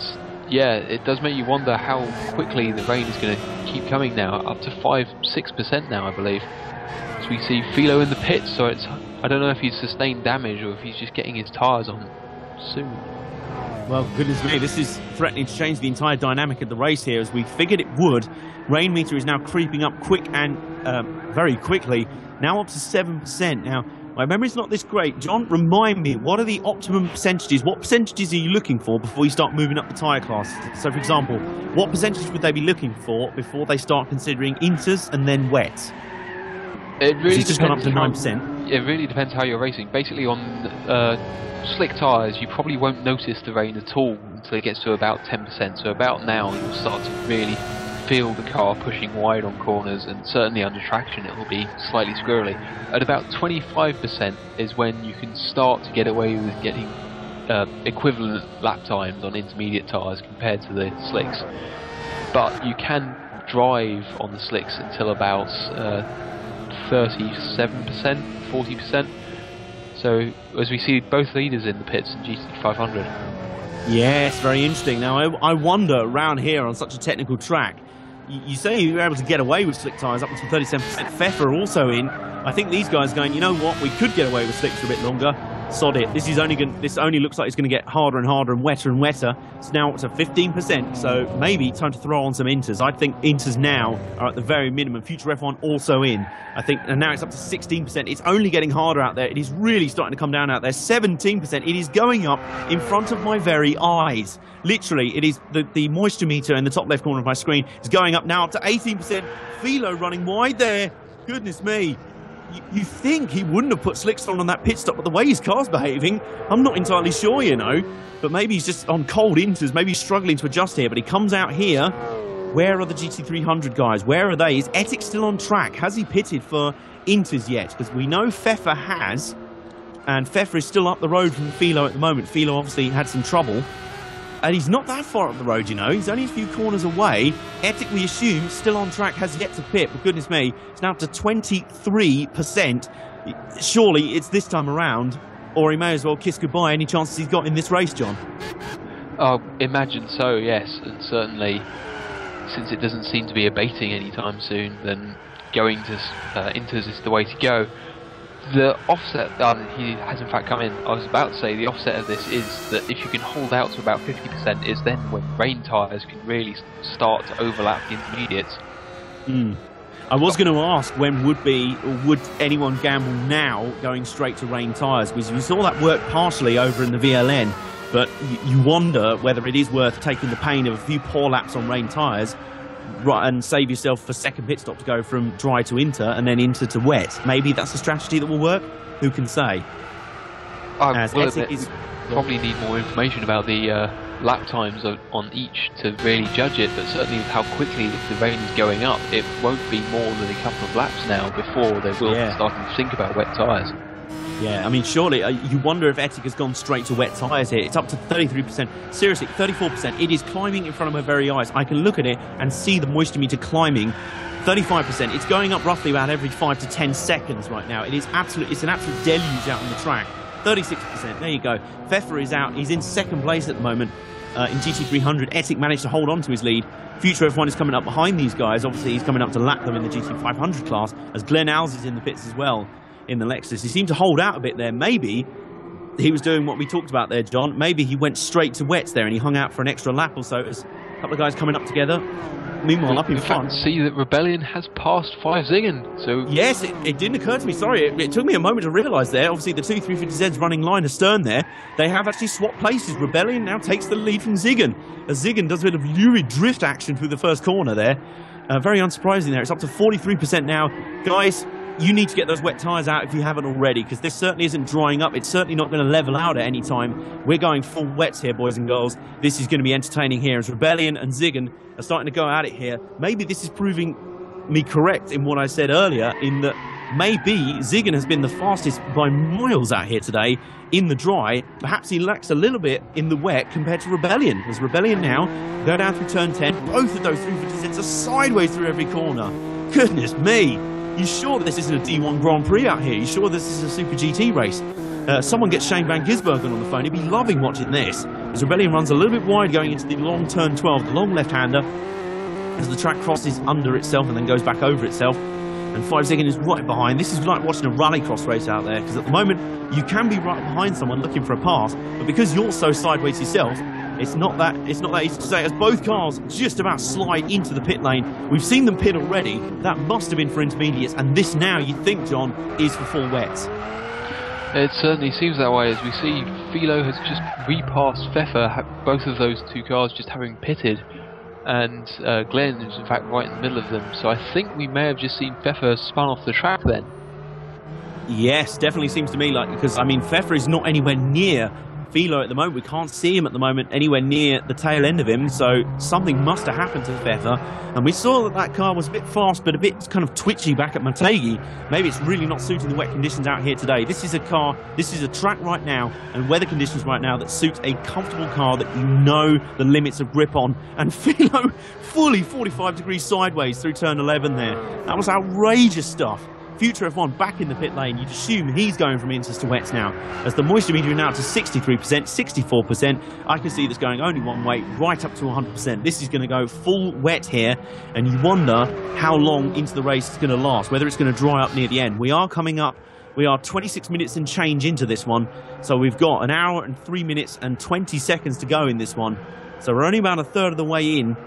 yeah, it does make you wonder how quickly the rain is going to keep coming now, up to 5-6% now, I believe. So we see Philo in the pits, so it's, I don't know if he's sustained damage or if he's just getting his tyres on soon. Well, goodness me, this is threatening to change the entire dynamic of the race here, as we figured it would. Rain meter is now creeping up quick and very quickly, now up to 7%. Now, my memory's not this great. John, remind me, what are the optimum percentages? What percentages are you looking for before you start moving up the tyre classes? So, for example, what percentage would they be looking for before they start considering inters and then wets? It really it's just gone up to 9%. It really depends how you're racing. Basically, on slick tyres, you probably won't notice the rain at all until it gets to about 10%. So about now, you'll start to really feel the car pushing wide on corners, and certainly under traction it will be slightly squirrely. At about 25% is when you can start to get away with getting equivalent lap times on intermediate tyres compared to the slicks. But you can drive on the slicks until about 37%, 40%. So as we see both leaders in the pits in GT500. Yes, very interesting. Now I wonder around here on such a technical track, you say you were able to get away with slick tyres up until 37%. Pfeffer also in. I think these guys going, you know what, we could get away with slicks for a bit longer. Sod it. This only looks like it's going to get harder and harder and wetter. It's now up to 15%, so maybe time to throw on some inters. I think inters now are at the very minimum. Future F1 also in. I think, and now it's up to 16%. It's only getting harder out there. It is really starting to come down out there. 17%. It is going up in front of my very eyes. Literally, it is the moisture meter in the top left corner of my screen is going up now up to 18%. Philo running wide there. Goodness me. You think he wouldn't have put slicks on that pit stop, but the way his car's behaving, I'm not entirely sure, you know. But maybe he's just on cold inters, maybe he's struggling to adjust here, but he comes out here. Where are the GT300 guys? Where are they? Is Ettig still on track? Has he pitted for inters yet? Because we know Pfeffer has, and Pfeffer is still up the road from Philo at the moment. Philo obviously had some trouble. And he's not that far up the road, you know. He's only a few corners away. Ettig, we assume, still on track, has yet to pit. But goodness me, it's now up to 23%. Surely it's this time around, or he may as well kiss goodbye any chances he's got in this race, John. Oh, imagine so, yes. And certainly, since it doesn't seem to be abating anytime soon, then going to inters is the way to go. The offset, he has in fact come in. I was about to say the offset of this is that if you can hold out to about 50% is then when rain tyres can really start to overlap the intermediates. I was going to ask when would anyone gamble now going straight to rain tyres, because we saw that work partially over in the VLN, but you wonder whether it is worth taking the pain of a few poor laps on rain tyres and save yourself a second pit stop to go from dry to inter and then inter to wet. Maybe that's a strategy that will work. Who can say? Probably need more information about the lap times on each to really judge it, but certainly with how quickly the rain is going up, it won't be more than a couple of laps now before they will start to think about wet tyres. Yeah, I mean, surely you wonder if Ettig has gone straight to wet tyres here. It's up to 33%. Seriously, 34%. It is climbing in front of my very eyes. I can look at it and see the moisture meter climbing. 35%. It's going up roughly about every 5 to 10 seconds right now. It's an absolute deluge out on the track. 36%. There you go. Pfeffer is out. He's in second place at the moment in GT300. Ettig managed to hold on to his lead. Future F1 is coming up behind these guys. Obviously, he's coming up to lap them in the GT500 class, as Glenn Alls is in the pits as well in the Lexus. He seemed to hold out a bit there. Maybe he was doing what we talked about there, John. Maybe he went straight to wets there and he hung out for an extra lap or so. There's a couple of guys coming up together. Meanwhile, up in fact, front, see that Rebellion has passed 5 Ziggin. So yes, it didn't occur to me. Sorry, it took me a moment to realise there. Obviously, the two 350Zs running line astern there. They have actually swapped places. Rebellion now takes the lead from Ziggin, as Ziggin does a bit of lurid drift action through the first corner there. Very unsurprising there. It's up to 43% now. Guys, you need to get those wet tyres out if you haven't already, because this certainly isn't drying up. It's certainly not going to level out at any time. We're going full wets here, boys and girls. This is going to be entertaining here as Rebellion and Ziggin are starting to go at it here. Maybe this is proving me correct in what I said earlier, in that maybe Ziggin has been the fastest by miles out here today in the dry. Perhaps he lacks a little bit in the wet compared to Rebellion. As Rebellion now go down through turn 10. Both of those 350Zs are sideways through every corner. Goodness me. You sure that this isn't a D1 Grand Prix out here? You sure this is a Super GT race? Someone gets Shane Van Gisbergen on the phone. He'd be loving watching this. As Rebellion runs a little bit wide going into the long turn 12, the long left-hander, as the track crosses under itself and then goes back over itself. And 5 Ziggin is right behind. This is like watching a rallycross race out there, because at the moment you can be right behind someone looking for a pass, but because you're so sideways yourself, it's not that easy to say, as both cars just about slide into the pit lane. We've seen them pit already. That must have been for intermediates, and this now, you'd think, John, is for full wets. It certainly seems that way, as we see Philo has just repassed Pfeffer, both of those two cars just having pitted, and Glenn is in fact right in the middle of them. So I think we may have just seen Pfeffer spun off the track then. Yes, definitely seems to me like, because I mean Pfeffer is not anywhere near Philo at the moment. We can't see him at the moment anywhere near the tail end of him, so something must have happened to Pfeffer. And we saw that that car was a bit fast but a bit kind of twitchy back at Motegi. Maybe it's really not suiting the wet conditions out here today. This is a car, this is a track right now and weather conditions right now that suit a comfortable car that you know the limits of grip on. And Philo fully 45 degrees sideways through turn 11 there. That was outrageous stuff. Future F1 back in the pit lane. You'd assume he's going from inters to wets now, as the moisture meter now to 63%, 64%. I can see this going only one way, right up to 100%. This is going to go full wet here, and you wonder how long into the race it's going to last, whether it's going to dry up near the end. We are coming up, we are 26 minutes and change into this one, so we've got an hour and 3 minutes and 20 seconds to go in this one. So we're only about a third of the way in,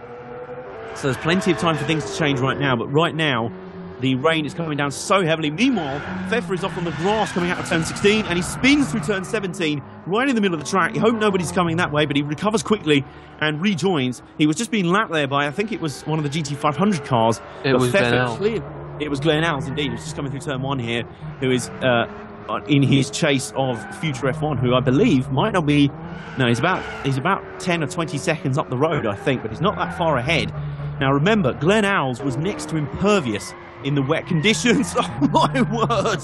so there's plenty of time for things to change right now, but right now, the rain is coming down so heavily. Meanwhile, Pfeffer is off on the grass coming out of turn 16, and he spins through turn 17, right in the middle of the track. You hope nobody's coming that way, but he recovers quickly and rejoins. He was just being lapped there by, I think it was one of the GT500 cars. It was Glenn Els. It was Glenn Els, indeed. He was just coming through turn 1 here, who is in his chase of Future F1, who I believe might not be... No, he's about 10 or 20 seconds up the road, I think, but he's not that far ahead. Now remember, Glenn Els was next to Impervious in the wet conditions. Oh my word!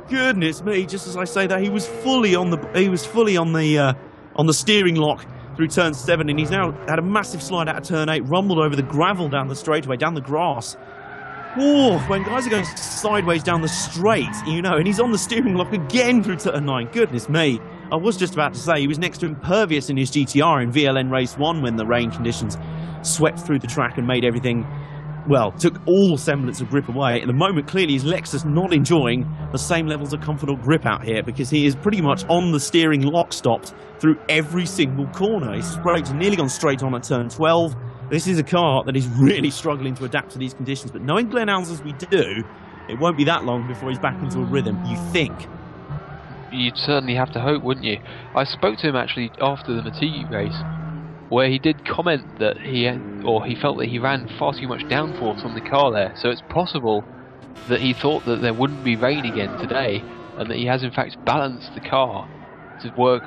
Goodness me! Just as I say that, he was fully on the steering lock through turn 7, and he's now had a massive slide out of turn 8, rumbled over the gravel down the straightaway, down the grass. Oh, when guys are going sideways down the straight, you know, and he's on the steering lock again through turn 9. Goodness me! I was just about to say he was next to Impervious in his GTR in VLN Race 1 when the rain conditions swept through the track and made everything, well, took all semblance of grip away. At the moment, clearly, his Lexus not enjoying the same levels of comfortable grip out here, because he is pretty much on the steering lock stopped through every single corner. His brakes nearly gone straight on at turn 12. This is a car that is really struggling to adapt to these conditions, but knowing Glenn Els as we do, it won't be that long before he's back into a rhythm, you think. You'd certainly have to hope, wouldn't you? I spoke to him actually after the Motegi race, where he did comment that he felt that he ran far too much downforce on the car there. So it's possible that he thought that there wouldn't be rain again today, and that he has in fact balanced the car to work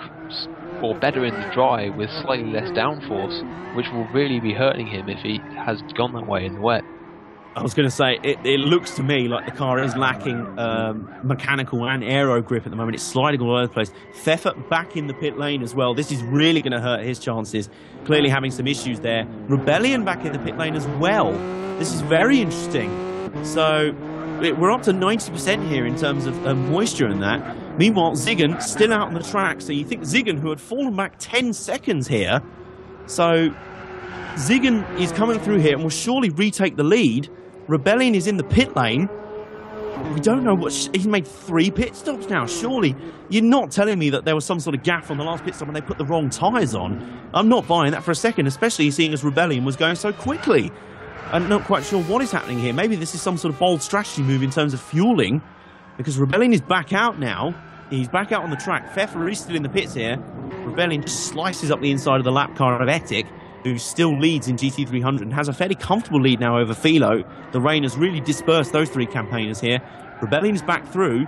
or better in the dry with slightly less downforce, which will really be hurting him if he has gone that way in the wet. I was going to say, it looks to me like the car is lacking mechanical and aero grip at the moment. It's sliding all over the place. Pfeffer back in the pit lane as well. This is really going to hurt his chances. Clearly having some issues there. Rebellion back in the pit lane as well. This is very interesting. So we're up to 90% here in terms of moisture and that. Meanwhile, Ziggin still out on the track. So you think Ziggin, who had fallen back 10 seconds here. So Ziggin is coming through here and will surely retake the lead. Rebellion is in the pit lane. We don't know what... he's made 3 pit stops now. Surely, you're not telling me that there was some sort of gaff on the last pit stop and they put the wrong tyres on. I'm not buying that for a second, especially seeing as Rebellion was going so quickly. I'm not quite sure what is happening here. Maybe this is some sort of bold strategy move in terms of fueling, because Rebellion is back out now. He's back out on the track. Pfeffer is still in the pits here. Rebellion just slices up the inside of the lap car of Etik, who still leads in GT300 and has a fairly comfortable lead now over Philo. The rain has really dispersed those three campaigners here. Rebellion's back through.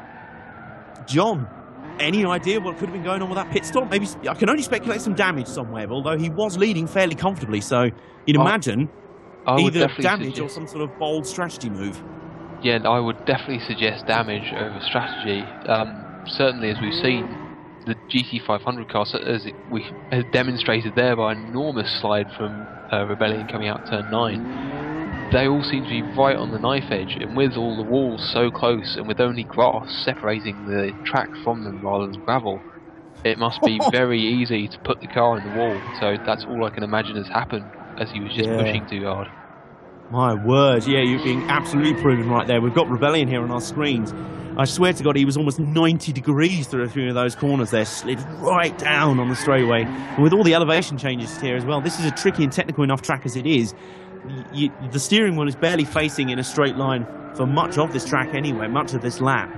John, any idea what could have been going on with that pit stop? Maybe I can only speculate some damage somewhere, although he was leading fairly comfortably, so you'd imagine either damage or some sort of bold strategy move. Yeah, I would definitely suggest damage over strategy. Certainly, as we've seen, the GT500 car, as we have demonstrated there by an enormous slide from Rebellion coming out turn 9, they all seem to be right on the knife edge, and with all the walls so close and with only grass separating the track from them rather than gravel, it must be very easy to put the car in the wall. So that's all I can imagine has happened as he was just pushing too hard. My word, yeah, you're being absolutely proven right there. We've got Rebellion here on our screens. I swear to God, he was almost 90 degrees through a few of those corners there, slid right down on the straightaway. And with all the elevation changes here as well, this is a tricky and technical enough track as it is. The steering wheel is barely facing in a straight line for much of this track anyway, much of this lap.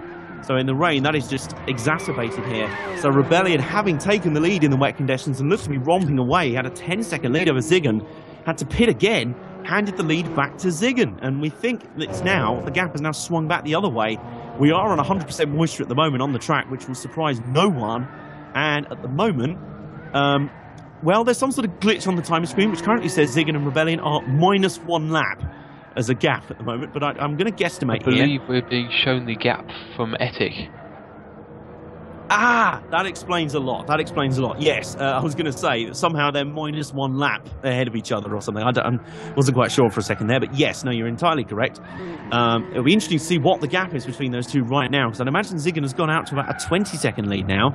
So in the rain, that is just exacerbated here. So Rebellion, having taken the lead in the wet conditions and looks to be romping away, had a 10-second lead over Ziggin, had to pit again, handed the lead back to Ziggin. And we think that it's now, the gap has now swung back the other way. We are on 100% moisture at the moment on the track, which will surprise no one. And at the moment, well, there's some sort of glitch on the timer screen, which currently says Ziggin and Rebellion are -1 lap as a gap at the moment. But I'm going to guesstimate here. I believe we're being shown the gap from Etik. Ah, that explains a lot. That explains a lot. Yes, I was going to say that somehow they're -1 lap ahead of each other or something. I wasn't quite sure for a second there, but yes, no, you're entirely correct. It'll be interesting to see what the gap is between those two right now, because I'd imagine Ziggin has gone out to about a 20-second lead now.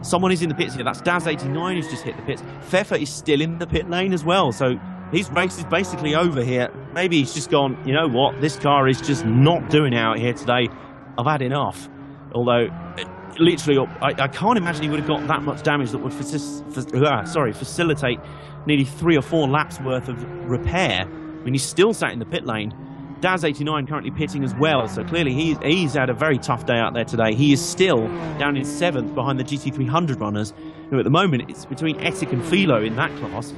Someone is in the pits here. That's Daz89 who's just hit the pits. Pfeffer is still in the pit lane as well, so his race is basically over here. Maybe he's just gone, you know what, this car is just not doing it out here today. I've had enough. Although, literally, I can't imagine he would have got that much damage that would facilitate nearly 3 or 4 laps worth of repair. I mean, he's still sat in the pit lane. Daz89 currently pitting as well, so clearly he's had a very tough day out there today. He is still down in 7th behind the GT300 runners, who at the moment it's between Etik and Philo in that class.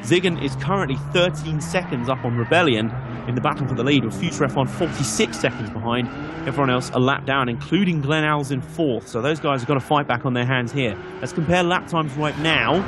Ziggin is currently 13 seconds up on Rebellion in the battle for the lead, with Future F1 46 seconds behind. Everyone else a lap down, including Glenn Alls in 4th. So those guys have got a fight back on their hands here. Let's compare lap times right now.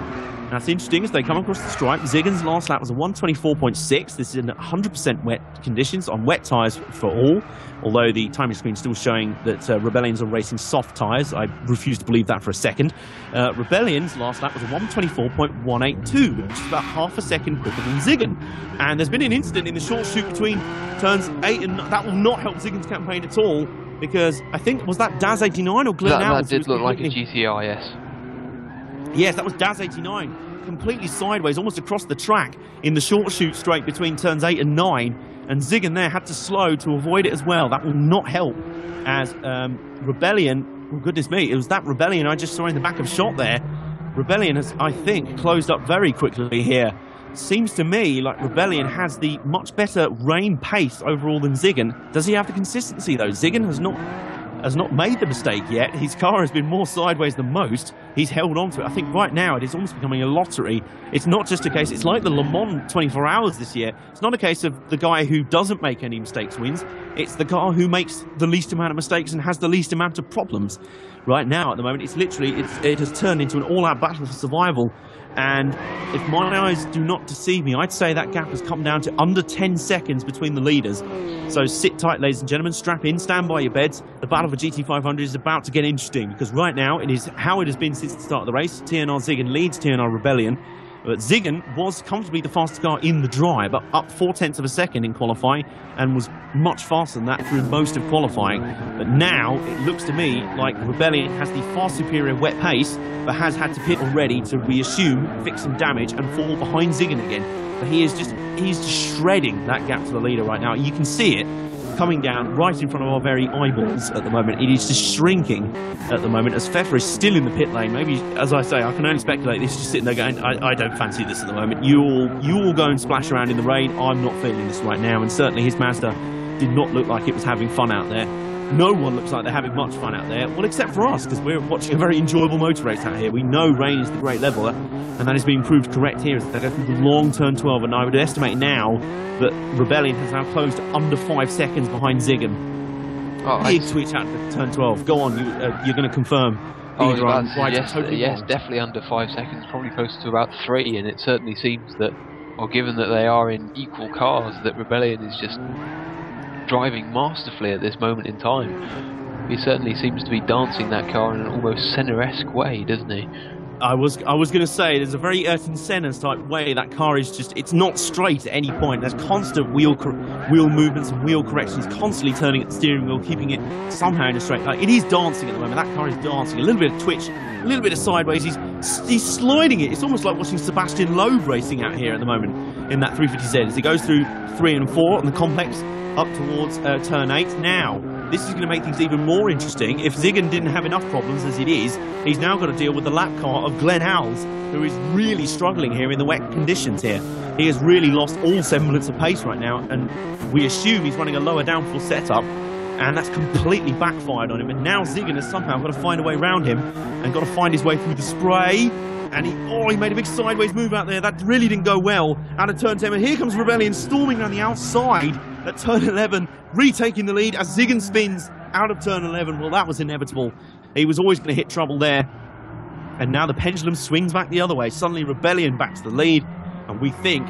That's interesting as they come across the stripe. Ziggin's last lap was a 1:24.6. This is in 100% wet conditions on wet tyres for all, although the timing screen is still showing that Rebellion's are racing soft tyres. I refuse to believe that for a second. Rebellion's last lap was a 1:24.182, which is about half a second quicker than Ziggin. And there's been an incident in the short shoot between turns 8 and 9. That will not help Ziggin's campaign at all, because I think, was that Daz89 or Glenn Alls? That did look like a GTR, yes. Yes, that was Daz89, completely sideways, almost across the track in the short shoot straight between turns 8 and 9, and Ziggin there had to slow to avoid it as well. That will not help, as Rebellion, oh goodness me, it was that Rebellion I just saw in the back of shot there. Rebellion has, I think, closed up very quickly here. Seems to me like Rebellion has the much better rain pace overall than Ziggin. Does he have the consistency though? Ziggin has not made the mistake yet. His car has been more sideways than most. He's held on to it. I think right now it is almost becoming a lottery. It's not just a case, it's like the Le Mans 24 hours this year. It's not a case of the guy who doesn't make any mistakes wins. It's the car who makes the least amount of mistakes and has the least amount of problems. Right now, at the moment, it's literally, it has turned into an all-out battle for survival. And if my eyes do not deceive me, I'd say that gap has come down to under 10 seconds between the leaders. So sit tight, ladies and gentlemen, strap in, stand by your beds. The battle for GT500 is about to get interesting, because right now it is how it has been since the start of the race. TNR Ziggin leads TNR Rebellion. But Ziggin was comfortably the fastest car in the drive, up 0.4 of a second in qualifying, and was much faster than that through most of qualifying. But now it looks to me like Rebellion has the far superior wet pace, but has had to pit already to, we assume, fix some damage and fall behind Ziggin again. But he's just shredding that gap to the leader right now. You can see it. coming down right in front of our very eyeballs at the moment. It is just shrinking at the moment as Pfeffer is still in the pit lane. Maybe, as I say, I can only speculate. This is just sitting there going, I don't fancy this at the moment. You all go and splash around in the rain. I'm not feeling this right now. And certainly his Mazda did not look like it was having fun out there. No one looks like they're having much fun out there, well, except for us, because we're watching a very enjoyable motor race out here. We know rain is the great leveller, and that is being proved correct here as they go through the long turn 12, and I would estimate now that Rebellion has now closed under 5 seconds behind Ziggin. Big switch out to turn 12. Go on, you're going to confirm. Yes, definitely under 5 seconds, probably close to about 3, and it certainly seems that, well, given that they are in equal cars, that Rebellion is just driving masterfully at this moment in time. He certainly seems to be dancing that car in an almost Senna-esque way, doesn't he? I was going to say, there's a very Ayrton Senna type way. That car is just, it's not straight at any point. There's constant wheel movements and wheel corrections, constantly turning at the steering wheel, keeping it somehow in a straight line. It is dancing at the moment. That car is dancing. A little bit of twitch, a little bit of sideways. He's sliding it. It's almost like watching Sebastian Loeb racing out here at the moment in that 350Z as he goes through 3 and 4 on the complex up towards turn 8. Now, this is going to make things even more interesting. If Ziggin didn't have enough problems as it is, he's now got to deal with the lap car of Glenn Howells, who is really struggling here in the wet conditions here. He has really lost all semblance of pace right now, and we assume he's running a lower downforce setup, and that's completely backfired on him. And now Ziggin has somehow got to find a way around him and got to find his way through the spray. And he made a big sideways move out there. That really didn't go well out of turn 10. And here comes Rebellion storming down the outside at turn 11, retaking the lead as Ziggin spins out of turn 11. Well, that was inevitable. He was always going to hit trouble there. And now the pendulum swings back the other way. Suddenly Rebellion back to the lead. And we think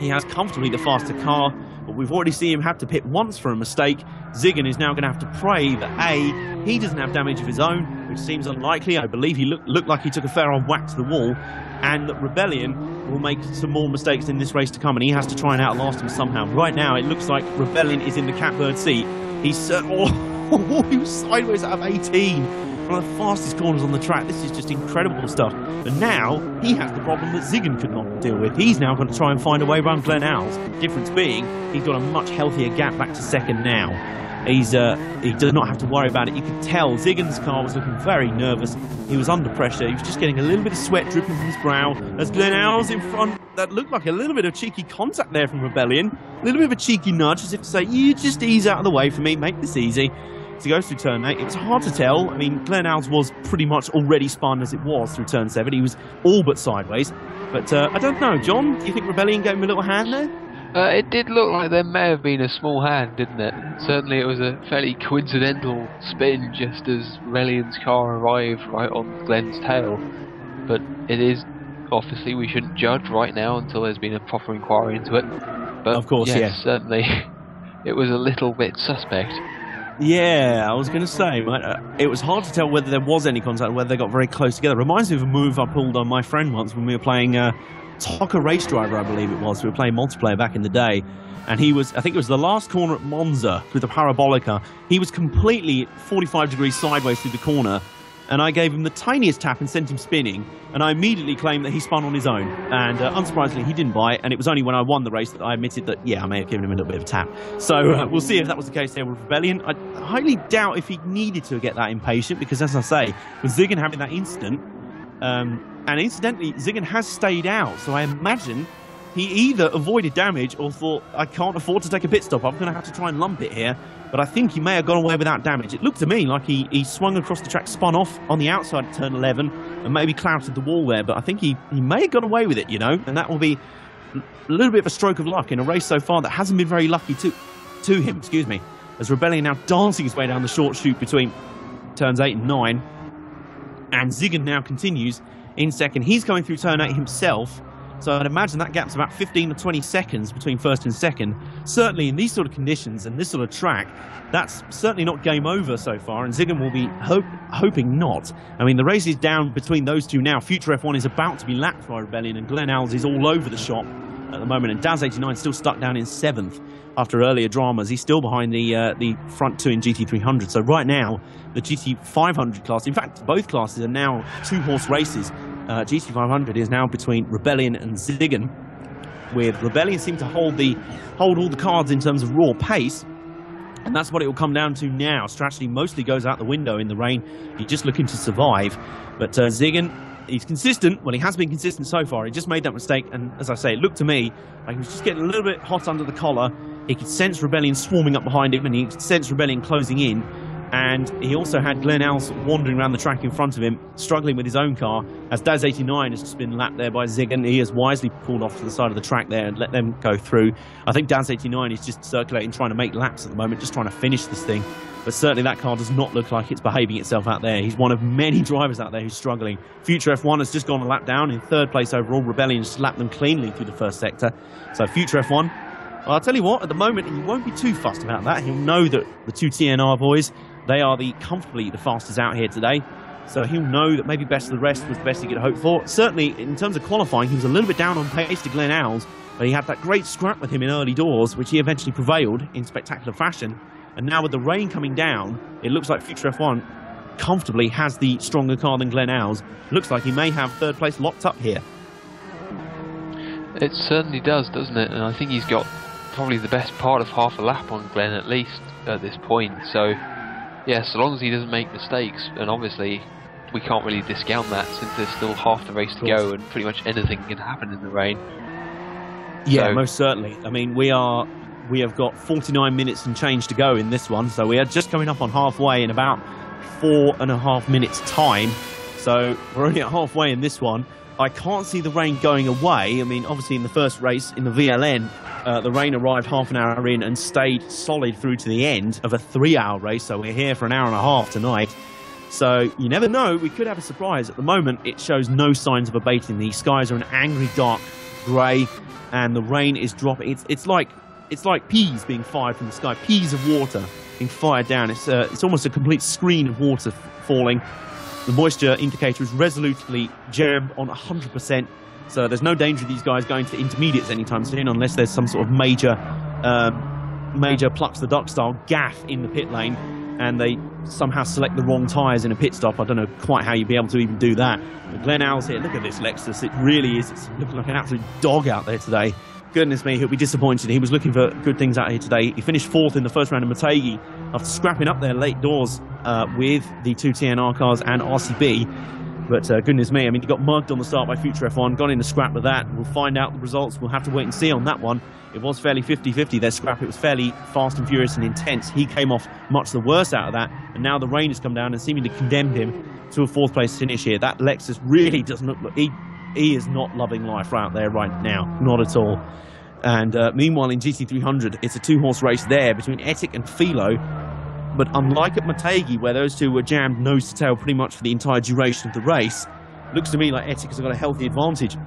he has comfortably the faster car. But we've already seen him have to pit once for a mistake. Ziggin is now going to have to pray that A, he doesn't have damage of his own, which seems unlikely. I believe he looked like he took a fair old whack to the wall, and that Rebellion will make some more mistakes in this race to come, and he has to try and outlast him somehow. Right now, it looks like Rebellion is in the catbird seat. He was sideways out of 18. One of the fastest corners on the track. This is just incredible stuff. But now, he has the problem that Ziggin could not deal with. He's now going to try and find a way around Glenn Howells. Difference being, he's got a much healthier gap back to second now. He does not have to worry about it. You could tell Ziggin's car was looking very nervous. He was under pressure. He was just getting a little bit of sweat dripping from his brow. As Glenn Howells in front, that looked like a little bit of cheeky contact there from Rebellion. A little bit of a cheeky nudge, as if to say, you just ease out of the way for me, make this easy. So he goes through turn 8. It was hard to tell. I mean, Glenn Howells was pretty much already spun as it was through turn 7. He was all but sideways. But I don't know, John, do you think Rebellion gave him a little hand there? It did look like there may have been a small hand, didn't it? Certainly it was a fairly coincidental spin just as Rebellion's car arrived right on Glenn's tail. But it is, obviously we shouldn't judge right now until there's been a proper inquiry into it. But of course, yes, certainly it was a little bit suspect. Yeah, I was going to say, it was hard to tell whether there was any contact, whether they got very close together. Reminds me of a move I pulled on my friend once when we were playing Tocker Race Driver, I believe it was. We were playing multiplayer back in the day, and he was, I think it was the last corner at Monza with the Parabolica. He was completely 45 degrees sideways through the corner, and I gave him the tiniest tap and sent him spinning, and I immediately claimed that he spun on his own. And unsurprisingly, he didn't buy it, and it was only when I won the race that I admitted that, yeah, I may have given him a little bit of a tap. So we'll see if that was the case there with Rebellion. I highly doubt if he needed to get that impatient, because as I say, with Ziggin having that incident, and incidentally, Ziggin has stayed out, so I imagine he either avoided damage or thought, I can't afford to take a pit stop, I'm going to have to try and lump it here. But I think he may have gone away without damage. It looked to me like he swung across the track, spun off on the outside of turn 11, and maybe clouted the wall there. But I think he may have got away with it, you know, and that will be a little bit of a stroke of luck in a race so far that hasn't been very lucky to him, excuse me, as Rebellion now dancing his way down the short chute between turns 8 and 9. And Ziggin now continues in second. He's going through turn 8 himself, so I'd imagine that gap's about 15 or 20 seconds between first and second. Certainly in these sort of conditions and this sort of track, that's certainly not game over so far, and Ziggin will be hoping not. I mean, the race is down between those two now. Future F1 is about to be lapped by Rebellion, and Glenn Howells is all over the shop at the moment, and Daz89 still stuck down in 7th after earlier dramas. He's still behind the front two in GT300. So right now, the GT500 class, in fact, both classes are now 2-horse races. GT500 is now between Rebellion and Ziggin, with Rebellion seem to hold all the cards in terms of raw pace, And that's what it will come down to now. Strategy mostly goes out the window in the rain. You're just looking to survive. But Ziggin, he's consistent. Well, he has been consistent so far. He just made that mistake. And as I say, it looked to me like he was just getting a little bit hot under the collar. He could sense Rebellion swarming up behind him, and he could sense Rebellion closing in. And he also had Glenn Owls wandering around the track in front of him, struggling with his own car, as Daz89 has just been lapped there by Ziggin. He has wisely pulled off to the side of the track there and let them go through. I think Daz89 is just circulating, trying to make laps at the moment, just trying to finish this thing. But certainly that car does not look like it's behaving itself out there. He's one of many drivers out there who's struggling. Future F1 has just gone a lap down in third place overall. Rebellion just lapped them cleanly through the first sector. So Future F1, well, I'll tell you what, at the moment, he won't be too fussed about that. He'll know that the two TNR boys, they are comfortably the fastest out here today. So he'll know that maybe best of the rest was the best he could hope for. Certainly, in terms of qualifying, he was a little bit down on pace to Glenn Owls, but he had that great scrap with him in early doors, which he eventually prevailed in spectacular fashion. And now with the rain coming down, it looks like Future F1 comfortably has the stronger car than Glenn Owls. Looks like he may have third place locked up here. It certainly does, doesn't it? And I think he's got probably the best part of half a lap on Glenn at least at this point. So, yeah, so long as he doesn't make mistakes, and obviously we can't really discount that since there's still half the race to go and pretty much anything can happen in the rain. Yeah, so, most certainly. I mean, we have got 49 minutes and change to go in this one, so we are just coming up on halfway in about 4.5 minutes time. So we're only at halfway in this one. I can't see the rain going away. I mean, obviously in the first race in the VLN, the rain arrived half an hour in and stayed solid through to the end of a 3-hour race, so we're here for an hour and a half tonight. So you never know, we could have a surprise. At the moment, it shows no signs of abating. The skies are an angry dark grey, and the rain is dropping. It's like peas being fired from the sky, peas of water being fired down. It's almost a complete screen of water falling. The moisture indicator is resolutely jammed on 100%, so there's no danger of these guys going to intermediates anytime soon unless there's some sort of major plucks the duck style gaff in the pit lane and they somehow select the wrong tyres in a pit stop. I don't know quite how you'd be able to even do that. But Glenn Owls here, look at this Lexus, it really is, it's looking like an absolute dog out there today. Goodness me, he'll be disappointed. He was looking for good things out here today. He finished 4th in the first round of Motegi after scrapping up there late doors with the two TNR cars and RCB. But goodness me, I mean, he got mugged on the start by Future F1, got in a scrap with that. We'll find out the results. We'll have to wait and see on that one. It was fairly 50-50, their scrap. It was fairly fast and furious and intense. He came off much the worse out of that. And now the rain has come down and seemingly condemned him to a 4th place finish here. That Lexus really doesn't look... He is not loving life right there right now. Not at all. And meanwhile in GT300, it's a 2-horse race there between Etik and Philo. But unlike at Motegi, where those two were jammed nose to tail pretty much for the entire duration of the race, looks to me like Etik has got a healthy advantage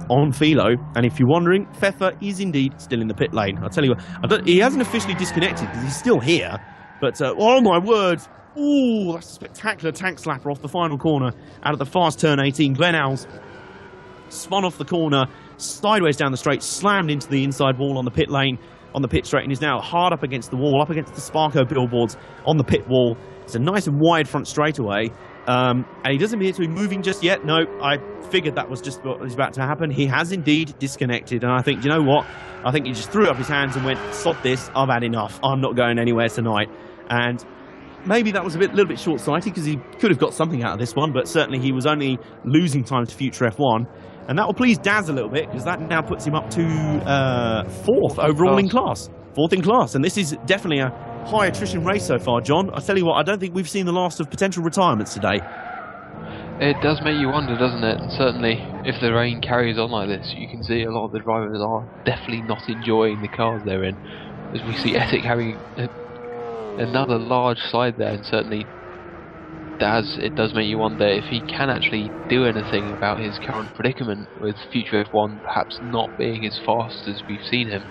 on Philo. And if you're wondering, Pfeffer is indeed still in the pit lane. I'll tell you what, he hasn't officially disconnected because he's still here. But, oh my word, ooh, that's a spectacular tank slapper off the final corner out of the fast turn 18. Glenn Owls spun off the corner, sideways down the straight, slammed into the inside wall on the pit lane, on the pit straight, and is now hard up against the wall, up against the Sparco billboards on the pit wall. It's a nice and wide front straightaway, and he doesn't appear to be moving just yet. No, I figured that was just what was about to happen. He has indeed disconnected, and I think, you know what? I think he just threw up his hands and went, sod this, I've had enough. I'm not going anywhere tonight. And maybe that was a little bit short-sighted because he could have got something out of this one, but certainly he was only losing time to Future F1. And that will please Daz a little bit, because that now puts him up to 4th overall in class. 4th in class. And this is definitely a high attrition race so far, John. I tell you what, I don't think we've seen the last of potential retirements today. It does make you wonder, doesn't it? And certainly, if the rain carries on like this, you can see a lot of the drivers are definitely not enjoying the cars they're in. As we see Etik having another large slide there, and certainly Daz, it does make you wonder if he can actually do anything about his current predicament with Future F1 perhaps not being as fast as we've seen him.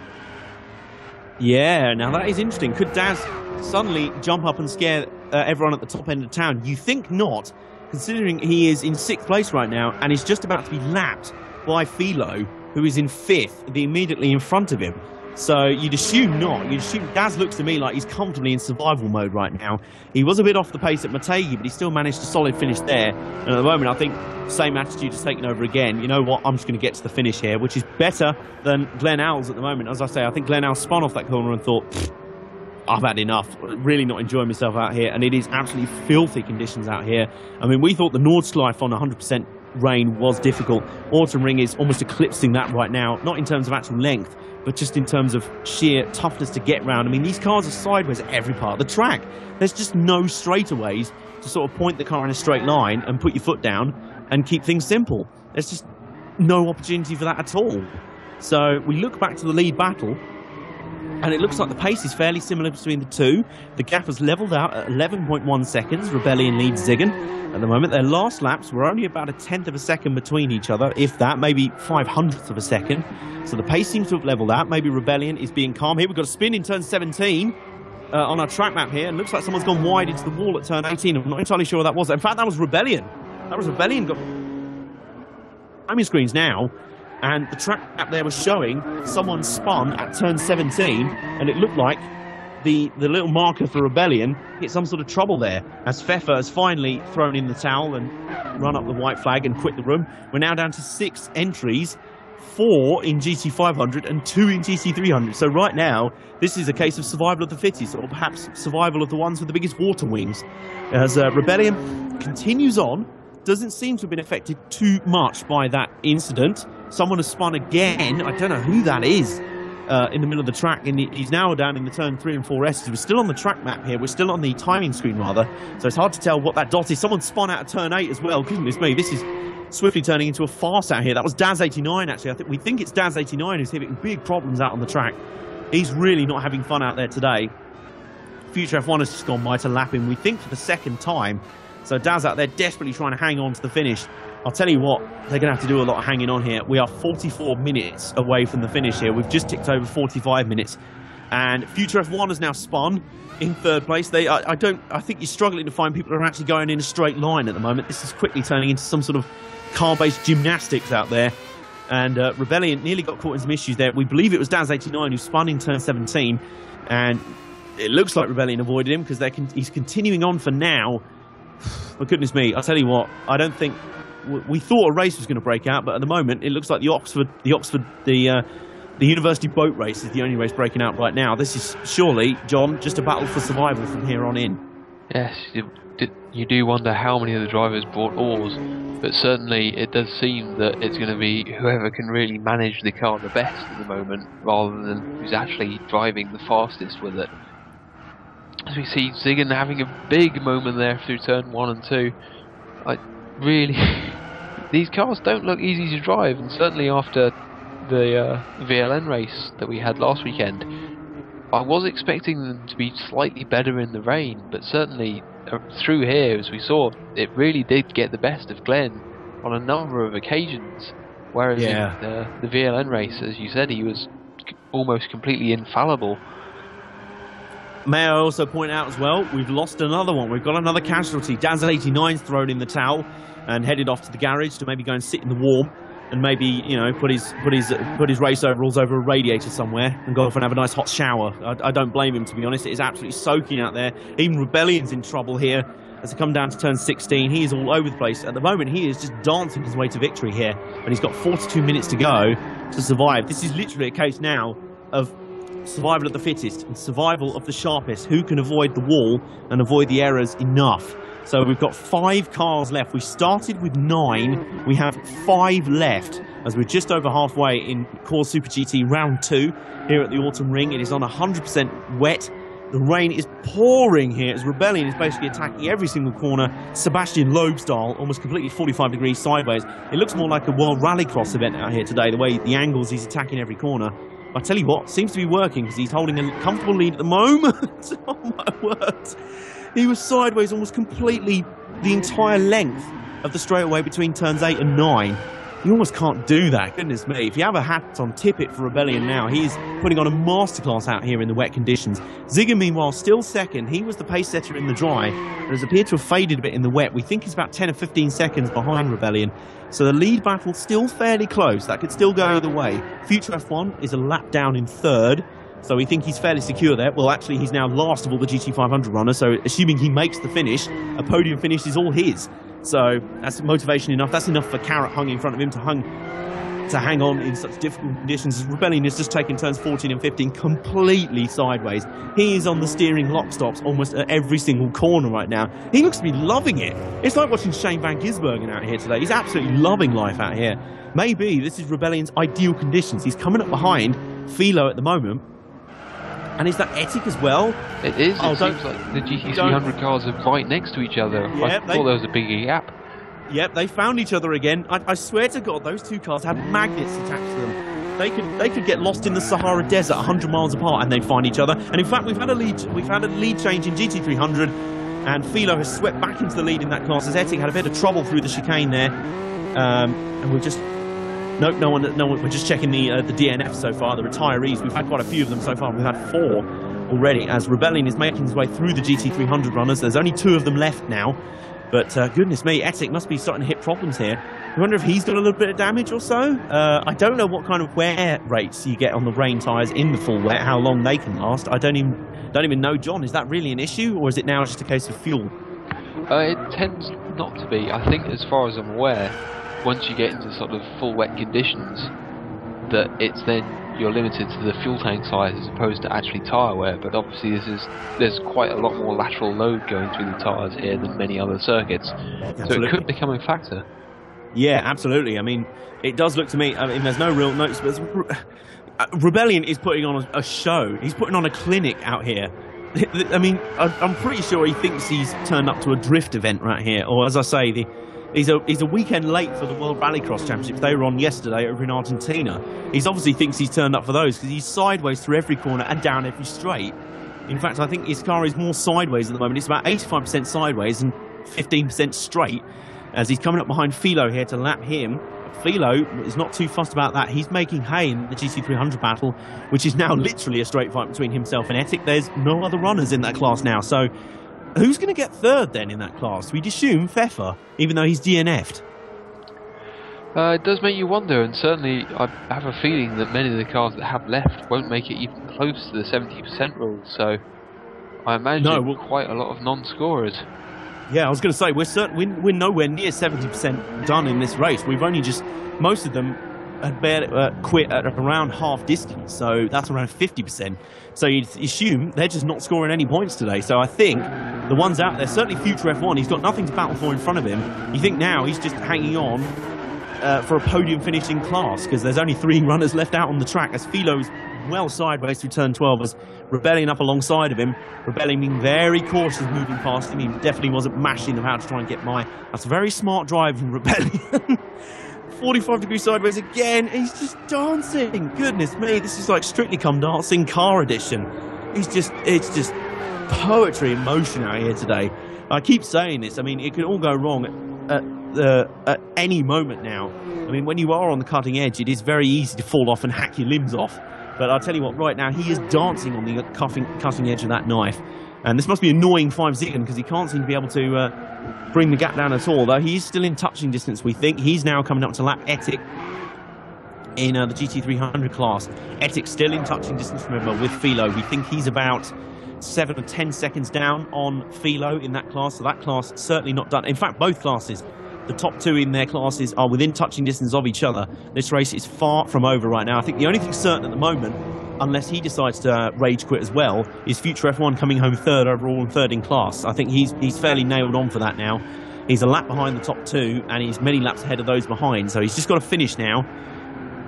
Yeah, now that is interesting. Could Daz suddenly jump up and scare everyone at the top end of town? You think not, considering he is in 6th place right now and is just about to be lapped by Philo, who is in 5th, immediately in front of him. So you'd assume not. You'd assume Daz looks to me like he's comfortably in survival mode right now. He was a bit off the pace at Motegi, but he still managed a solid finish there. And at the moment, I think the same attitude is taken over again. You know what? I'm just going to get to the finish here, which is better than Glenn Owls at the moment. As I say, I think Glenn Owls spun off that corner and thought, I've had enough. Really not enjoying myself out here, and it is absolutely filthy conditions out here. I mean, we thought the Nordschleife on 100% rain was difficult. Autumn Ring is almost eclipsing that right now, not in terms of actual length, but just in terms of sheer toughness to get round. I mean, these cars are sideways at every part of the track. There's just no straightaways to sort of point the car in a straight line and put your foot down and keep things simple. There's just no opportunity for that at all. So we look back to the lead battle, and it looks like the pace is fairly similar between the two. The gap has levelled out at 11.1 seconds. Rebellion leads Ziggin. At the moment, their last laps were only about a tenth of a second between each other, if that, maybe 500ths of a second. So the pace seems to have levelled out. Maybe Rebellion is being calm here. We've got a spin in turn 17 on our track map here, and looks like someone's gone wide into the wall at turn 18. I'm not entirely sure what that was. In fact, that was Rebellion. That was Rebellion. Got timing screens now. And the track map there was showing someone spun at turn 17, and it looked like the little marker for Rebellion hit some sort of trouble there, as Pfeffer has finally thrown in the towel and run up the white flag and quit the room. We're now down to 6 entries, 4 in GT500 and 2 in GT300. So right now, this is a case of survival of the fittest, or perhaps survival of the ones with the biggest water wings. As Rebellion continues on, doesn't seem to have been affected too much by that incident. Someone has spun again. I don't know who that is in the middle of the track, and he's now down in the turn 3 and 4 S's. We're still on the track map here. We're still on the timing screen, rather. So it's hard to tell what that dot is. Someone spun out of turn 8 as well. Goodness me, this is swiftly turning into a farce out here. That was Daz89, actually. We think it's Daz89 who's having big problems out on the track. He's really not having fun out there today. Future F1 has just gone by to lap him, we think, for the second time. So Daz out there desperately trying to hang on to the finish. I'll tell you what, they're going to have to do a lot of hanging on here. We are 44 minutes away from the finish here. We've just ticked over 45 minutes. And Future F1 has now spun in third place. I think you're struggling to find people who are actually going in a straight line at the moment. This is quickly turning into some sort of car-based gymnastics out there. And Rebellion nearly got caught in some issues there. We believe it was Daz89 who spun in turn 17. And it looks like Rebellion avoided him because he's continuing on for now. But goodness me, I'll tell you what, I don't think... We thought a race was going to break out, but at the moment it looks like the University Boat Race is the only race breaking out right now. This is surely, John, just a battle for survival from here on in. Yes, you do wonder how many of the drivers brought oars, but certainly it does seem that it's going to be whoever can really manage the car the best at the moment, rather than who's actually driving the fastest with it. As we see Ziggin having a big moment there through turn 1 and 2. Really, these cars don't look easy to drive, and certainly after the VLN race that we had last weekend, I was expecting them to be slightly better in the rain, but certainly through here, as we saw, it really did get the best of Glenn on a number of occasions, whereas in the VLN race, as you said, he was almost completely infallible. May I also point out as well, we've lost another one. We've got another casualty. Daz89's thrown in the towel and headed off to the garage to maybe go and sit in the warm and maybe, you know, put his race overalls over a radiator somewhere and go off and have a nice hot shower. I don't blame him, to be honest. It is absolutely soaking out there. Even Rebellion's in trouble here as they come down to turn 16. He is all over the place. At the moment, he is just dancing his way to victory here, and he's got 42 minutes to go to survive. This is literally a case now of survival of the fittest and survival of the sharpest. Who can avoid the wall and avoid the errors enough? So we've got 5 cars left. We started with 9. We have 5 left as we're just over halfway in Core Super GT Round 2 here at the Autumn Ring. It is on 100% wet. The rain is pouring here as Rebellion is basically attacking every single corner, Sebastian Loeb style, almost completely 45 degrees sideways. It looks more like a World Rallycross event out here today, the way the angles he's attacking every corner. I tell you what, seems to be working because he's holding a comfortable lead at the moment. Oh my word. He was sideways almost completely the entire length of the straightaway between turns 8 and 9. You almost can't do that, goodness me. If you have a hat on, tip it for Rebellion now. He's putting on a masterclass out here in the wet conditions. Ziggin, meanwhile, still second. He was the pace setter in the dry, but has appeared to have faded a bit in the wet. We think he's about 10 or 15 seconds behind Rebellion. So the lead battle still fairly close. That could still go either way. Future F1 is a lap down in third, so we think he's fairly secure there. Well, actually, he's now last of all the GT500 runners, so assuming he makes the finish, a podium finish is all his. So that's motivation enough. That's enough for Carrot hung in front of him to to hang on in such difficult conditions. Rebellion is just taking turns 14 and 15 completely sideways. He is on the steering lock stops almost at every single corner right now. He looks to be loving it. It's like watching Shane Van Gisbergen out here today. He's absolutely loving life out here. Maybe this is Rebellion's ideal conditions. He's coming up behind Philo at the moment. And is that Etic as well? It is. It seems like the GT300 cars are right next to each other. I thought there was a big gap. Yep, they found each other again. I swear to God, those two cars had magnets attached to them. They could get lost in the Sahara Desert 100 miles apart and they'd find each other. And in fact, we've had a lead change in GT300, and Philo has swept back into the lead in that class as Etic had a bit of trouble through the chicane there. And we're just no one. We're just checking the DNF so far, the retirees. We've had quite a few of them so far. We've had 4 already as Rebellion is making his way through the GT300 runners. There's only 2 of them left now. But goodness me, Etic must be starting to hit problems here. I wonder if he's got a little bit of damage or so. I don't know what kind of wear rates you get on the rain tyres in the full wet, how long they can last. I don't even know, John. Is that really an issue, or is it now just a case of fuel? It tends not to be. I think, as far as I'm aware, once you get into sort of full wet conditions, that it's then you're limited to the fuel tank size as opposed to actually tyre wear. But obviously there's quite a lot more lateral load going through the tyres here than many other circuits. Absolutely. So it could become a factor. Yeah, absolutely. I mean, it does look to me, I mean, there's no real notes, but Rebellion is putting on a show. He's putting on a clinic out here. I mean, I'm pretty sure he thinks he's turned up to a drift event right here. Or as I say, he's a weekend late for the World Rallycross Championships. They were on yesterday over in Argentina. He obviously thinks he's turned up for those because he's sideways through every corner and down every straight. In fact, I think his car is more sideways at the moment. It's about 85% sideways and 15% straight as he's coming up behind Philo here to lap him. Philo is not too fussed about that. He's making hay in the GT300 battle, which is now literally a straight fight between himself and Etic. There's no other runners in that class now. So who's going to get third then in that class? We'd assume Pfeffer, even though he's DNF'd. It does make you wonder, and certainly I have a feeling that many of the cars that have left won't make it even close to the 70% rule. So I imagine quite a lot of non-scorers. Yeah, I was going to say, we're nowhere near 70% done in this race. We've only just, most of them had quit at around half distance, so that's around 50%. So you'd assume they're just not scoring any points today. So I think the ones out there, certainly Future F1, he's got nothing to battle for in front of him. You think now he's just hanging on for a podium finishing class because there's only 3 runners left out on the track as Philo's well sideways through turn 12 as Rebellion up alongside of him. Rebellion being very cautious moving past him. He definitely wasn't mashing about to try and get by. That's a very smart drive from Rebellion. 45 degrees sideways again. He's just dancing. Goodness me, this is like Strictly Come Dancing car edition. It's just poetry in motion out here today. I keep saying this. I mean, it can all go wrong at any moment now. I mean, when you are on the cutting edge, it is very easy to fall off and hack your limbs off. But I'll tell you what, right now, he is dancing on the cutting edge of that knife. And this must be annoying 5 Ziggin because he can't seem to be able to bring the gap down at all. Though he is still in touching distance, we think. He's now coming up to lap Etic in the GT300 class. Etic still in touching distance, remember, with Philo. We think he's about 7 or 10 seconds down on Philo in that class. So that class certainly not done. In fact, both classes, the top 2 in their classes are within touching distance of each other. This race is far from over right now. I think the only thing certain at the moment, unless he decides to rage quit as well, is Future F1 coming home 3rd overall and 3rd in class. I think he's fairly nailed on for that now. He's a lap behind the top 2 and he's many laps ahead of those behind. So he's just got to finish now.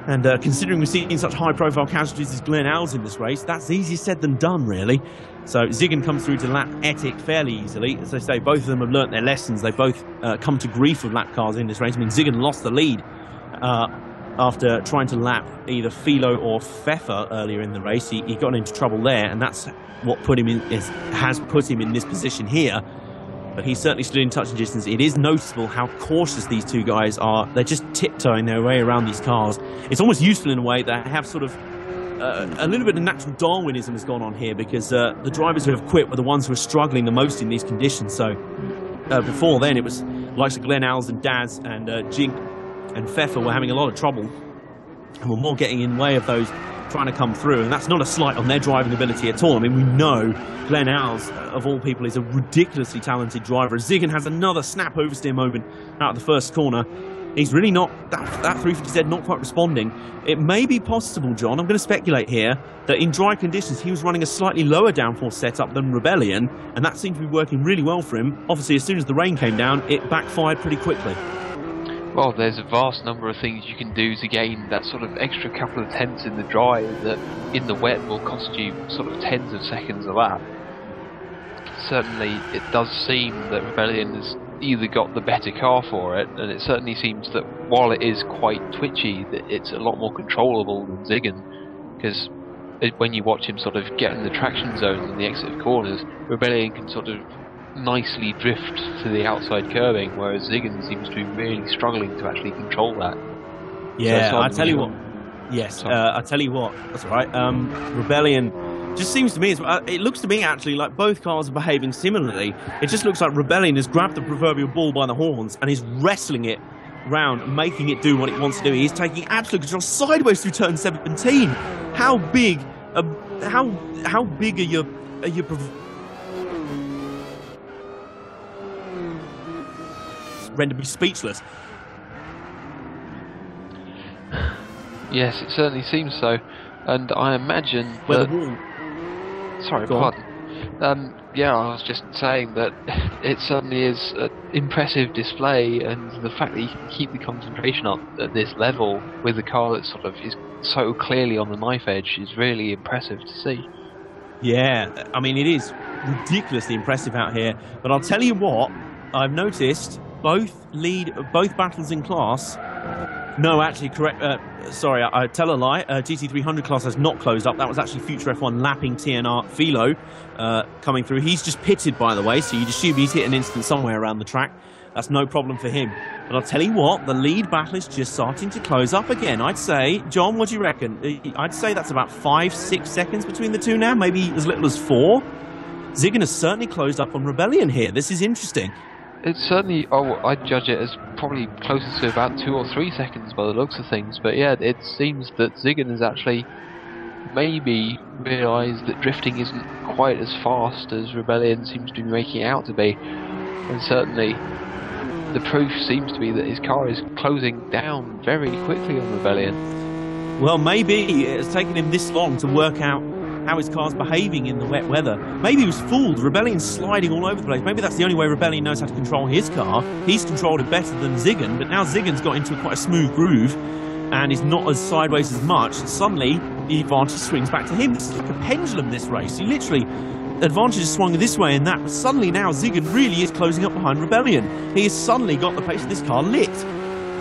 And considering we've seen such high-profile casualties as Glenn Al's in this race, that's easier said than done, really. So Ziggin comes through to lap Etic fairly easily. As I say, both of them have learnt their lessons. They've both come to grief with lap cars in this race. I mean, Ziggin lost the lead after trying to lap either Philo or Pfeffer earlier in the race. He got into trouble there, and that's what has put him in this position here. But he's certainly still in touching distance. It is noticeable how cautious these two guys are. They're just tiptoeing their way around these cars. It's almost useful in a way that have sort of a little bit of natural Darwinism has gone on here because the drivers who have quit were the ones who are struggling the most in these conditions. So before then, it was likes of Glenn Al's and Daz and Jink and Pfeffer were having a lot of trouble and were more getting in the way of those trying to come through, and that's not a slight on their driving ability at all. I mean, we know Glenn Al's, of all people, is a ridiculously talented driver. Ziggin has another snap oversteer moment out of the first corner. He's really not, that 350Z not quite responding. It may be possible, John, I'm going to speculate here, that in dry conditions he was running a slightly lower downforce setup than Rebellion, and that seemed to be working really well for him. Obviously, as soon as the rain came down, it backfired pretty quickly. Well, there's a vast number of things you can do to gain that sort of extra couple of tenths in the dry that in the wet will cost you sort of tens of seconds a lap. Certainly, it does seem that Rebellion has either got the better car for it, and it certainly seems that while it is quite twitchy, that it's a lot more controllable than Ziggin, because when you watch him sort of get in the traction zones and the exit of corners, Rebellion can sort of nicely drift to the outside curbing, whereas Ziggin seems to be really struggling to actually control that. Yeah, I tell you what. Yes, I tell you what. That's all right. Rebellion just seems to me, it looks to me actually like both cars are behaving similarly. It just looks like Rebellion has grabbed the proverbial bull by the horns and is wrestling it round, making it do what it wants to do. He's taking absolute control sideways through turn 17. How big? How big are your render me speechless. Yes, it certainly seems so, and I imagine Sorry, pardon. Yeah, I was just saying that it certainly is an impressive display, and the fact that you can keep the concentration up at this level with a car that sort of is so clearly on the knife edge is really impressive to see. Yeah, I mean, it is ridiculously impressive out here, but I'll tell you what, I've noticed both battles in class. No, actually, correct. Sorry, I tell a lie. GT300 class has not closed up. That was actually Future F1 lapping TNR Philo coming through. He's just pitted, by the way, so you'd assume he's hit an instant somewhere around the track. That's no problem for him. But I'll tell you what, the lead battle is just starting to close up again. I'd say, John, what do you reckon? I'd say that's about 5-6 seconds between the two now, maybe as little as 4. Ziggin has certainly closed up on Rebellion here. This is interesting. It's certainly, I'd judge it as probably closer to about 2 or 3 seconds by the looks of things, but yeah, it seems that Ziggin has actually maybe realised that drifting isn't quite as fast as Rebellion seems to be making it out to be, and certainly the proof seems to be that his car is closing down very quickly on Rebellion. Well, maybe it's taken him this long to work out how his car's behaving in the wet weather. Maybe he was fooled. Rebellion's sliding all over the place. Maybe that's the only way Rebellion knows how to control his car. He's controlled it better than Ziggin, but now Ziggin's got into quite a smooth groove and is not as sideways as much. And suddenly, the advantage swings back to him. This is like a pendulum, this race. You literally, advantage is swung this way and that, but suddenly now Ziggin really is closing up behind Rebellion. He has suddenly got the pace of this car lit.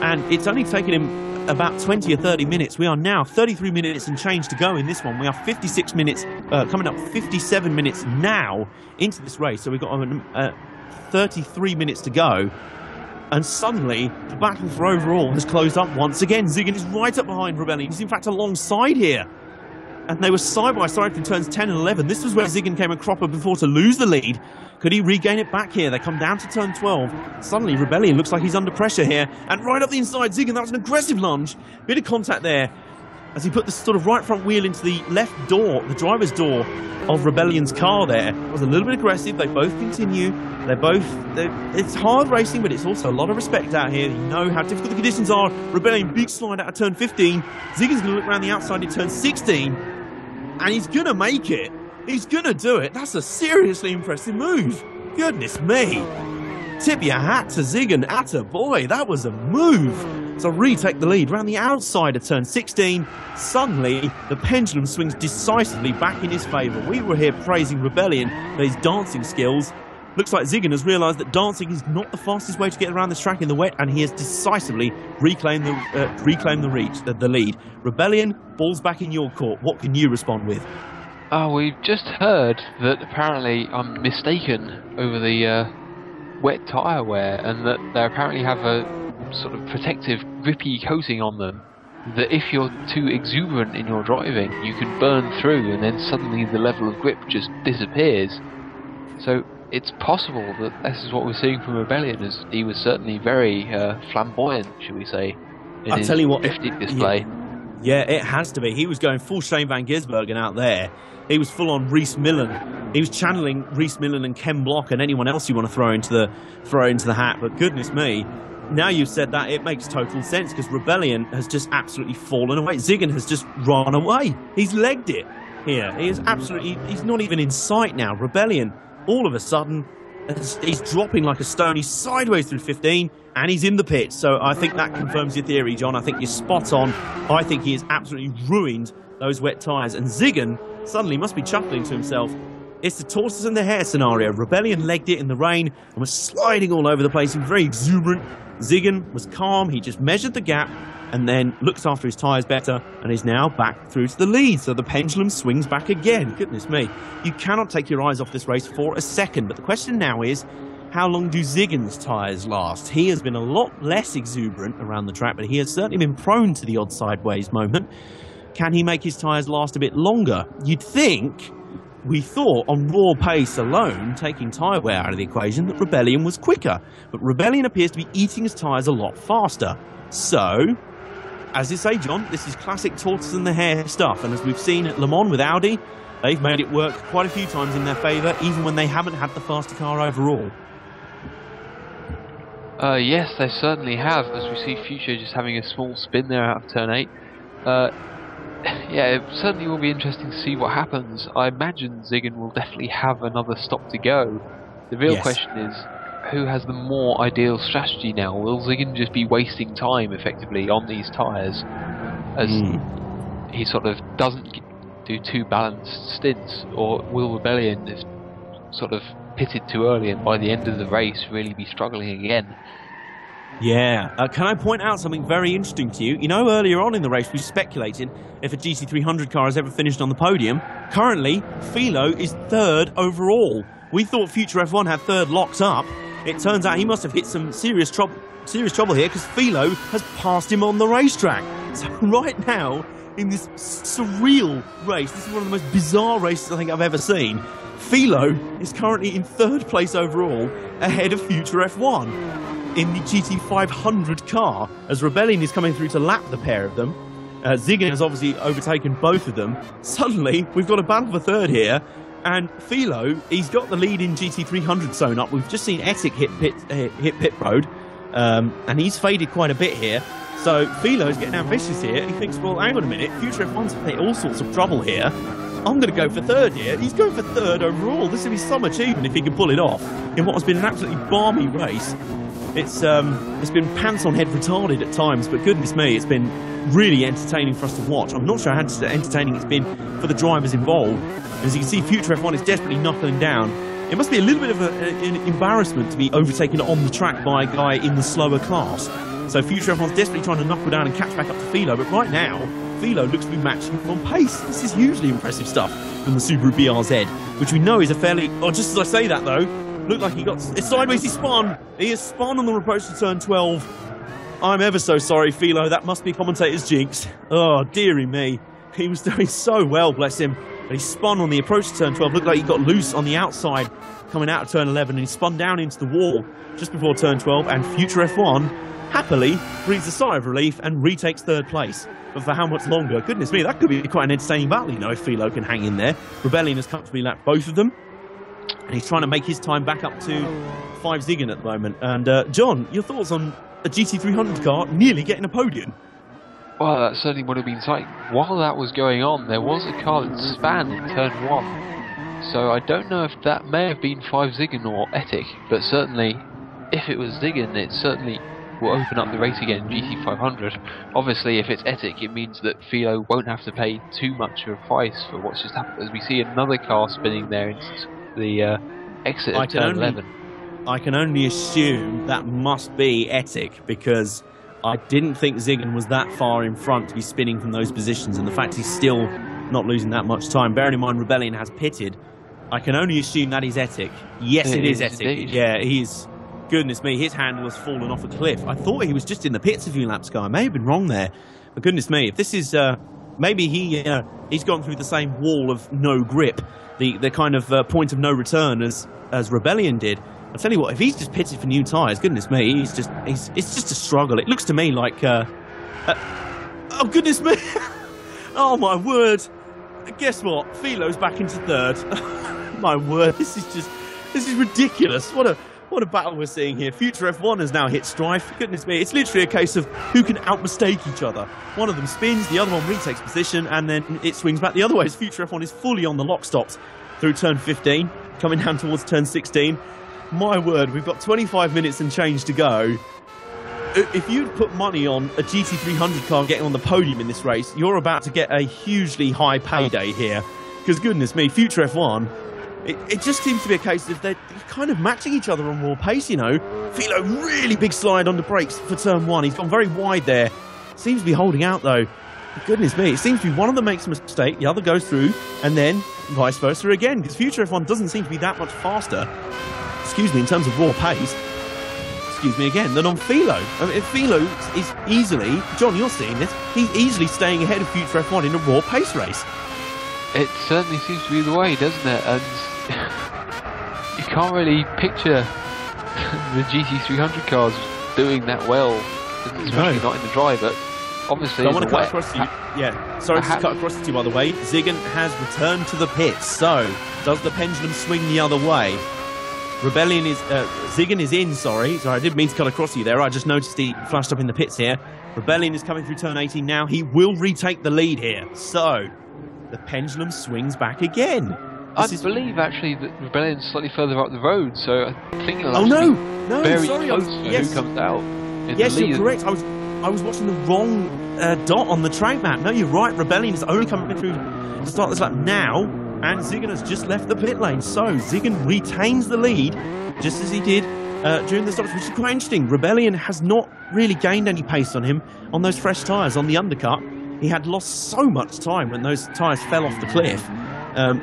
And it's only taken him about 20 or 30 minutes. We are now 33 minutes and change to go in this one. We are 56 minutes, coming up 57 minutes now into this race. So we've got 33 minutes to go. And suddenly, the battle for overall has closed up once again. Ziggin is right up behind Rebellion. He's in fact alongside here. And they were side by side from turns 10 and 11. This was where Ziggin came a cropper before to lose the lead. Could he regain it back here? They come down to turn 12. Suddenly, Rebellion looks like he's under pressure here. And right up the inside, Ziggin, that was an aggressive lunge. Bit of contact there as he put the sort of right front wheel into the left door, the driver's door of Rebellion's car there. It was a little bit aggressive. They both continue. It's hard racing, but it's also a lot of respect out here. You know how difficult the conditions are. Rebellion, big slide out of turn 15. Ziggin's going to look around the outside at turn 16. And he's going to make it. He's going to do it. That's a seriously impressive move. Goodness me. Tip your hat to Ziggin. Atta boy, that was a move. So retake the lead round the outside of turn 16. Suddenly, the pendulum swings decisively back in his favour. We were here praising Rebellion for his dancing skills. Looks like Ziggin has realised that dancing is not the fastest way to get around this track in the wet, and he has decisively reclaimed the lead. Rebellion, ball's back in your court. What can you respond with? Oh, we've just heard that apparently I'm mistaken over the wet tyre wear, and that they apparently have a sort of protective grippy coating on them, that if you're too exuberant in your driving, you can burn through and then suddenly the level of grip just disappears. So it's possible that this is what we're seeing from Rebellion, as he was certainly very flamboyant, should we say, in his drifting display. Yeah, it has to be. He was going full Shane Van Gisbergen out there. He was full on Reese Millen. He was channeling Reese Millen and Ken Block and anyone else you want to throw into the hat. But goodness me, now you've said that, it makes total sense, because Rebellion has just absolutely fallen away. Ziggin has just run away. He's legged it here. He is absolutely, he's not even in sight now. Rebellion, all of a sudden, he's dropping like a stone. He's sideways through 15, and he's in the pit. So I think that confirms your theory, John. I think you're spot on. I think he has absolutely ruined those wet tyres. And Ziggin suddenly must be chuckling to himself. It's the tortoise and the hare scenario. Rebellion legged it in the rain and was sliding all over the place. He was very exuberant. Ziggin was calm. He just measured the gap and then looks after his tyres better and is now back through to the lead. So the pendulum swings back again. Goodness me. You cannot take your eyes off this race for a second. But the question now is, how long do Ziggin's tyres last? He has been a lot less exuberant around the track, but he has certainly been prone to the odd sideways moment. Can he make his tyres last a bit longer? You'd think, we thought on raw pace alone, taking tyre wear out of the equation, that Rebellion was quicker. But Rebellion appears to be eating his tyres a lot faster. So, as you say, John, this is classic tortoise and the hare stuff. And as we've seen at Le Mans with Audi, they've made it work quite a few times in their favour, even when they haven't had the faster car overall. Yes, they certainly have, as we see Future just having a small spin there out of turn 8. Yeah, it certainly will be interesting to see what happens. I imagine Ziggin will definitely have another stop to go. The real question is, who has the more ideal strategy now? Will Ziggin just be wasting time, effectively, on these tyres, as he sort of doesn't do two balanced stints? Or will Rebellion, if sort of pitted too early and by the end of the race, really be struggling again? Yeah. Can I point out something very interesting to you? You know, earlier on in the race, we speculated if a GT300 car has ever finished on the podium. Currently, Philo is third overall. We thought Future F1 had third locked up. It turns out he must have hit some serious trouble here, because Philo has passed him on the racetrack. So right now, in this surreal race, this is one of the most bizarre races I think I've ever seen, Philo is currently in third place overall, ahead of Future F1 in the GT500 car, as Rebellion is coming through to lap the pair of them. Ziggin has obviously overtaken both of them. Suddenly, we've got a battle for third here, and Philo, he's got the lead in GT300 sewn up. We've just seen Ettic hit pit road, and he's faded quite a bit here. So Philo's getting ambitious here. He thinks, well, hang on a minute, Future F1's in all sorts of trouble here. I'm going to go for third here. He's going for third overall. This will be some achievement if he can pull it off in what has been an absolutely balmy race. It's been pants on head retarded at times, but goodness me, it's been really entertaining for us to watch. I'm not sure how entertaining it's been for the drivers involved. As you can see, Future F1 is desperately knuckling down. It must be a little bit of an embarrassment to be overtaken on the track by a guy in the slower class. So Future F1's desperately trying to knuckle down and catch back up to Philo, but right now, Philo looks to be matching him on pace. This is hugely impressive stuff from the Subaru BRZ, which we know is a fairly... Oh, just as I say that, though, looked like he got... It's sideways, he spun! He has spun on the approach to turn 12. I'm ever so sorry, Philo. That must be commentator's jinx. Oh, dearie me. He was doing so well, bless him. But he spun on the approach to turn 12. Looked like he got loose on the outside coming out of turn 11, and he spun down into the wall just before turn 12, and Future F1 happily breathes a sigh of relief and retakes third place. But for how much longer? Goodness me, that could be quite an entertaining battle, you know, if Philo can hang in there. Rebellion has comfortably lapped both of them, and he's trying to make his time back up to 5 Ziggin at the moment. And John, your thoughts on a GT300 car nearly getting a podium? Well, that certainly would have been exciting. While that was going on, there was a car that span in turn 1. So I don't know if that may have been 5 Ziggin or Ettic, but certainly, if it was Ziggin, it certainly will open up the race again in GT500. Obviously, if it's Ettic, it means that Philo won't have to pay too much of a price for what's just happened, as we see another car spinning there into the exit of turn 11. I can only assume that must be Ettic, because I didn't think Ziggin was that far in front to be spinning from those positions, and the fact he's still not losing that much time. Bearing in mind Rebellion has pitted, I can only assume that is Ettic. Yes, it is Ettic. Indeed. Yeah, he's... Goodness me, his handle has fallen off a cliff. I thought he was just in the pits a few laps ago. I may have been wrong there. But goodness me, if this is... maybe he's gone through the same wall of no grip, the kind of point of no return as Rebellion did. I'll tell you what, if he's just pitted for new tyres, goodness me, it's just a struggle. It looks to me like... oh, goodness me! Oh, my word! Guess what? Philo's back into third. My word, this is ridiculous. What a battle we're seeing here. Future F1 has now hit strife. Goodness me, it's literally a case of who can out-mistake each other. One of them spins, the other one retakes position, and then it swings back the other way as Future F1 is fully on the lock stops through turn 15, coming down towards turn 16. My word, we've got 25 minutes and change to go. If you'd put money on a GT300 car getting on the podium in this race, you're about to get a hugely high payday here. Because goodness me, Future F1, it just seems to be a case of they're kind of matching each other on raw pace, you know. Philo, really big slide on the brakes for turn 1. He's gone very wide there. Seems to be holding out, though. But goodness me, it seems to be one of them makes a mistake, the other goes through, and then vice versa again. Because Future F1 doesn't seem to be that much faster, excuse me, in terms of raw pace, excuse me again, than on Philo. I mean, Philo is easily, John, you're seeing this, he's easily staying ahead of Future F1 in a raw pace race. It certainly seems to be the way, doesn't it? And you can't really picture the GT300 cars doing that well, especially not in the dry, but obviously... I want to cut across to you. Yeah, sorry to cut across to you, by the way. Ziggin has returned to the pits, so does the pendulum swing the other way? Rebellion is... Ziggin is in, sorry, I didn't mean to cut across to you there. I just noticed he flashed up in the pits here. Rebellion is coming through turn 18 now. He will retake the lead here, so... the pendulum swings back again. I believe actually that Rebellion's slightly further up the road, so I think it'll very sorry, close to who comes out. Yes, you're correct. I was watching the wrong dot on the track map. No, you're right. Rebellion is only coming through to start this lap now, and Ziggin has just left the pit lane. So Ziggin retains the lead, just as he did during the stops, which is quite interesting. Rebellion has not really gained any pace on him on those fresh tyres on the undercut. He had lost so much time when those tyres fell off the cliff.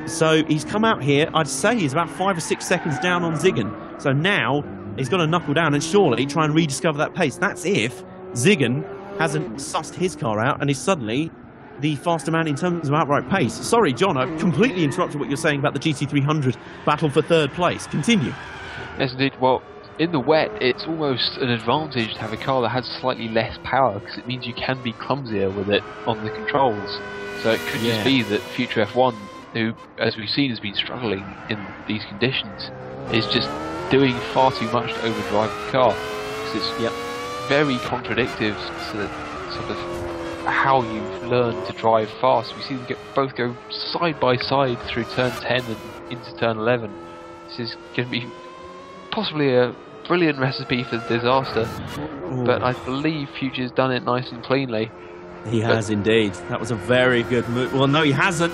So he's come out here, I'd say he's about 5 or 6 seconds down on Ziggin. So now he's got to knuckle down and surely try and rediscover that pace. That's if Ziggin hasn't sussed his car out and is suddenly the faster man in terms of outright pace. Sorry, John, I've completely interrupted what you're saying about the GT300 battle for third place. Continue. Yes, indeed. Well, in the wet, it's almost an advantage to have a car that has slightly less power, because it means you can be clumsier with it on the controls. So it could just be that Future F1, who, as we've seen, has been struggling in these conditions, is just doing far too much to overdrive the car. Because it's very contradictory to the sort of how you've learned to drive fast. We see them both go side by side through turn 10 and into turn 11. This is going to be possibly a brilliant recipe for disaster, but I believe Future's done it nice and cleanly. He has indeed. That was a very good move. Well, no, he hasn't.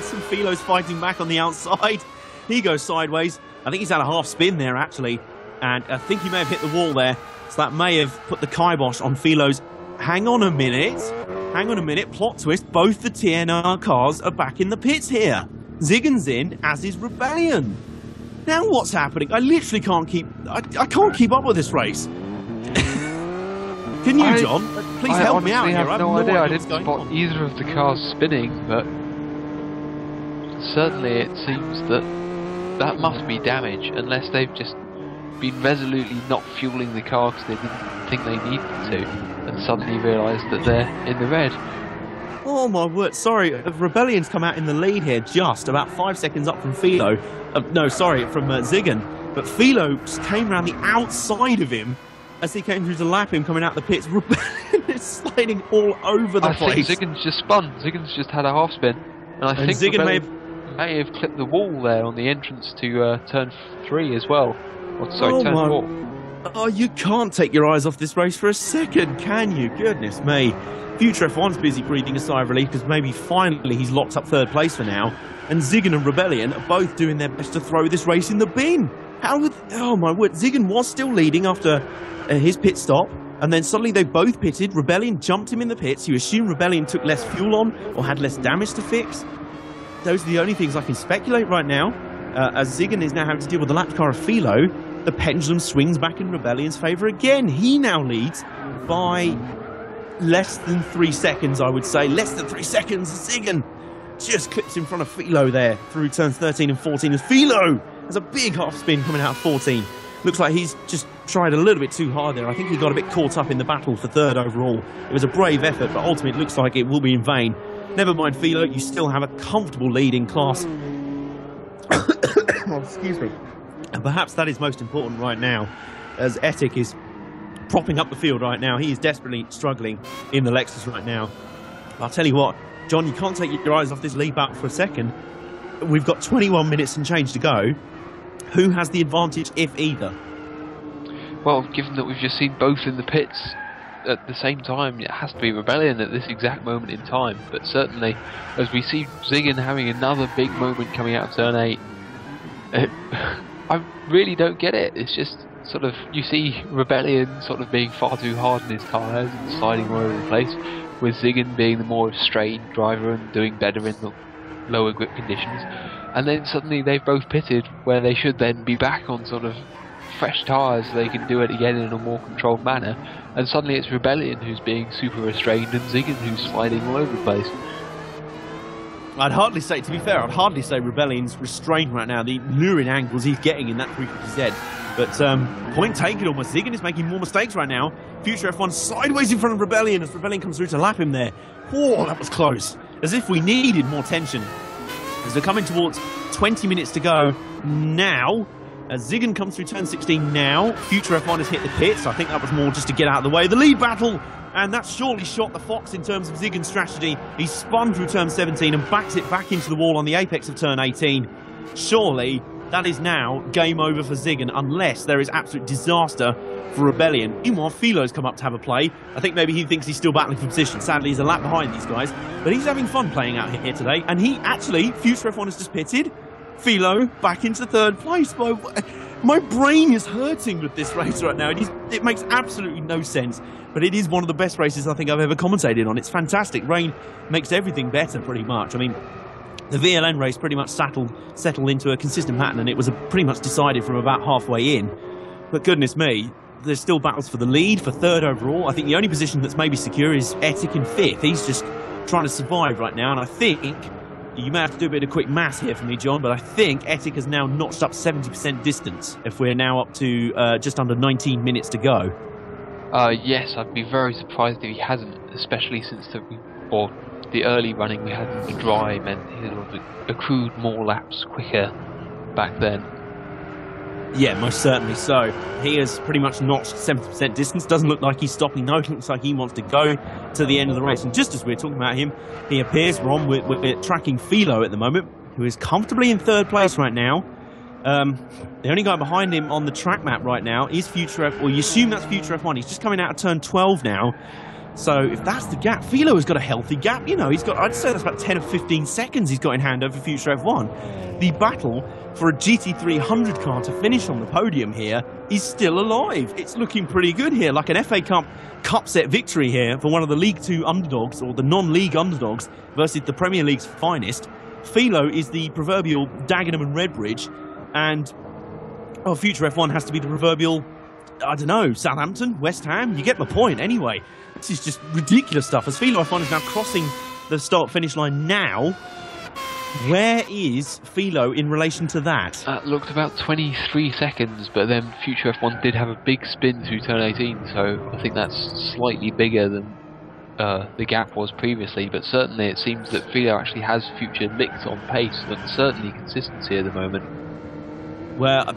Some Philo's fighting back on the outside. He goes sideways. I think he's had a half spin there, actually, and I think he may have hit the wall there, so that may have put the kibosh on Philo's. Hang on a minute, plot twist, both the TNR cars are back in the pits here. Ziggin's in, as is Rebellion. Now what's happening? I literally can't keep... I can't keep up with this race. Can you, John? Please help me out here. I have no idea. I didn't spot either of the cars spinning, but certainly it seems that must be damage, unless they've just been resolutely not fueling the car because they didn't think they needed to, and suddenly realised that they're in the red. Oh my word, sorry, Rebellion's come out in the lead here, just about 5 seconds up from Philo. No, sorry, from Ziggin. But Philo just came around the outside of him as he came through to lap him coming out the pits. Rebellion is sliding all over the place. I think Ziggin's just spun. Ziggin's just had a half spin. And I think Ziggin may have clipped the wall there on the entrance to turn 3 as well. Or, sorry, turn 4. Oh, you can't take your eyes off this race for a second, can you? Goodness me. Future F1's busy breathing a sigh of relief because maybe finally he's locked up third place for now. And Ziggin and Rebellion are both doing their best to throw this race in the bin. Oh my word, Ziggin was still leading after his pit stop, and then suddenly they both pitted. Rebellion jumped him in the pits. You assume Rebellion took less fuel on or had less damage to fix. Those are the only things I can speculate right now. As Ziggin is now having to deal with the lapped car of Philo, the pendulum swings back in Rebellion's favour again. He now leads by less than 3 seconds, I would say. Less than 3 seconds. Ziggin just clips in front of Philo there through turns 13 and 14 as Philo has a big half spin coming out of 14. Looks like he's just tried a little bit too hard there. I think he got a bit caught up in the battle for third overall. It was a brave effort, but ultimately it looks like it will be in vain. Never mind, Philo, you still have a comfortable lead in class. Oh, excuse me. And perhaps that is most important right now, as Etik is propping up the field right now. He is desperately struggling in the Lexus right now. I'll tell you what, John, you can't take your eyes off this lead battle for a second. We've got 21 minutes and change to go. Who has the advantage, if either? Well, given that we've just seen both in the pits at the same time, it has to be Rebellion at this exact moment in time. But certainly, as we see Ziggin having another big moment coming out of turn 8, I really don't get it. It's just sort of, you see Rebellion sort of being far too hard on his tyres and sliding all over the place, with Ziggin being the more restrained driver and doing better in the lower grip conditions. And then suddenly they've both pitted where they should then be back on sort of fresh tyres so they can do it again in a more controlled manner, and suddenly it's Rebellion who's being super restrained and Ziggin who's sliding all over the place. I'd hardly say, to be fair, I'd hardly say Rebellion's restrained right now, the lurid angles he's getting in that 350Z. But point taken almost. Ziggin is making more mistakes right now. Future F1 sideways in front of Rebellion as Rebellion comes through to lap him there. Oh, that was close. As if we needed more tension. As we're coming towards 20 minutes to go now. As Ziggin comes through turn 16 now, Future F1 has hit the pits. I think that was more just to get out of the way. The lead battle, and that surely shot the fox in terms of Ziggin's strategy. He spun through turn 17 and backs it back into the wall on the apex of turn 18. Surely that is now game over for Ziggin, unless there is absolute disaster for Rebellion. Meanwhile, Philo's come up to have a play. I think maybe he thinks he's still battling for position. Sadly, he's a lap behind these guys, but he's having fun playing out here today. And he actually, Future F1 has just pitted. Philo back into third place. My brain is hurting with this race right now. It makes absolutely no sense, but it is one of the best races I think I've ever commentated on. It's fantastic. Rain makes everything better pretty much. I mean, the VLN race pretty much settled into a consistent pattern, and it was pretty much decided from about halfway in. But goodness me, there's still battles for the lead, for third overall. I think the only position that's maybe secure is Etik in fifth. He's just trying to survive right now, and I think you may have to do a bit of quick maths here for me, John, but I think Etik has now notched up 70% distance if we're now up to just under 19 minutes to go. Yes, I'd be very surprised if he hasn't, especially since the early running we had in the dry meant he would have accrued more laps quicker back then. Yeah, most certainly so. He has pretty much notched 70% distance. Doesn't look like he's stopping. No, it looks like he wants to go to the end of the race. And just as we're talking about him, he appears, we're tracking Philo at the moment, who is comfortably in third place right now. The only guy behind him on the track map right now is Future F1. Well, you assume that's Future F1. He's just coming out of turn 12 now. So if that's the gap, Philo has got a healthy gap. You know, he's got, I'd say that's about 10 or 15 seconds he's got in hand over Future F1. The battle for a GT300 car to finish on the podium here is still alive. It's looking pretty good here, like an FA Cup set victory here for one of the League 2 underdogs, or the non-league underdogs, versus the Premier League's finest. Philo is the proverbial Dagenham and Redbridge, and Future F1 has to be the proverbial, I don't know, Southampton, West Ham. You get my point anyway. This is just ridiculous stuff. As Philo F1 is now crossing the start-finish line now, where is Philo in relation to that? That looked about 23 seconds, but then Future F1 did have a big spin through turn 18, so I think that's slightly bigger than the gap was previously, but certainly it seems that Philo actually has Future licked on pace and certainly consistency at the moment. Well,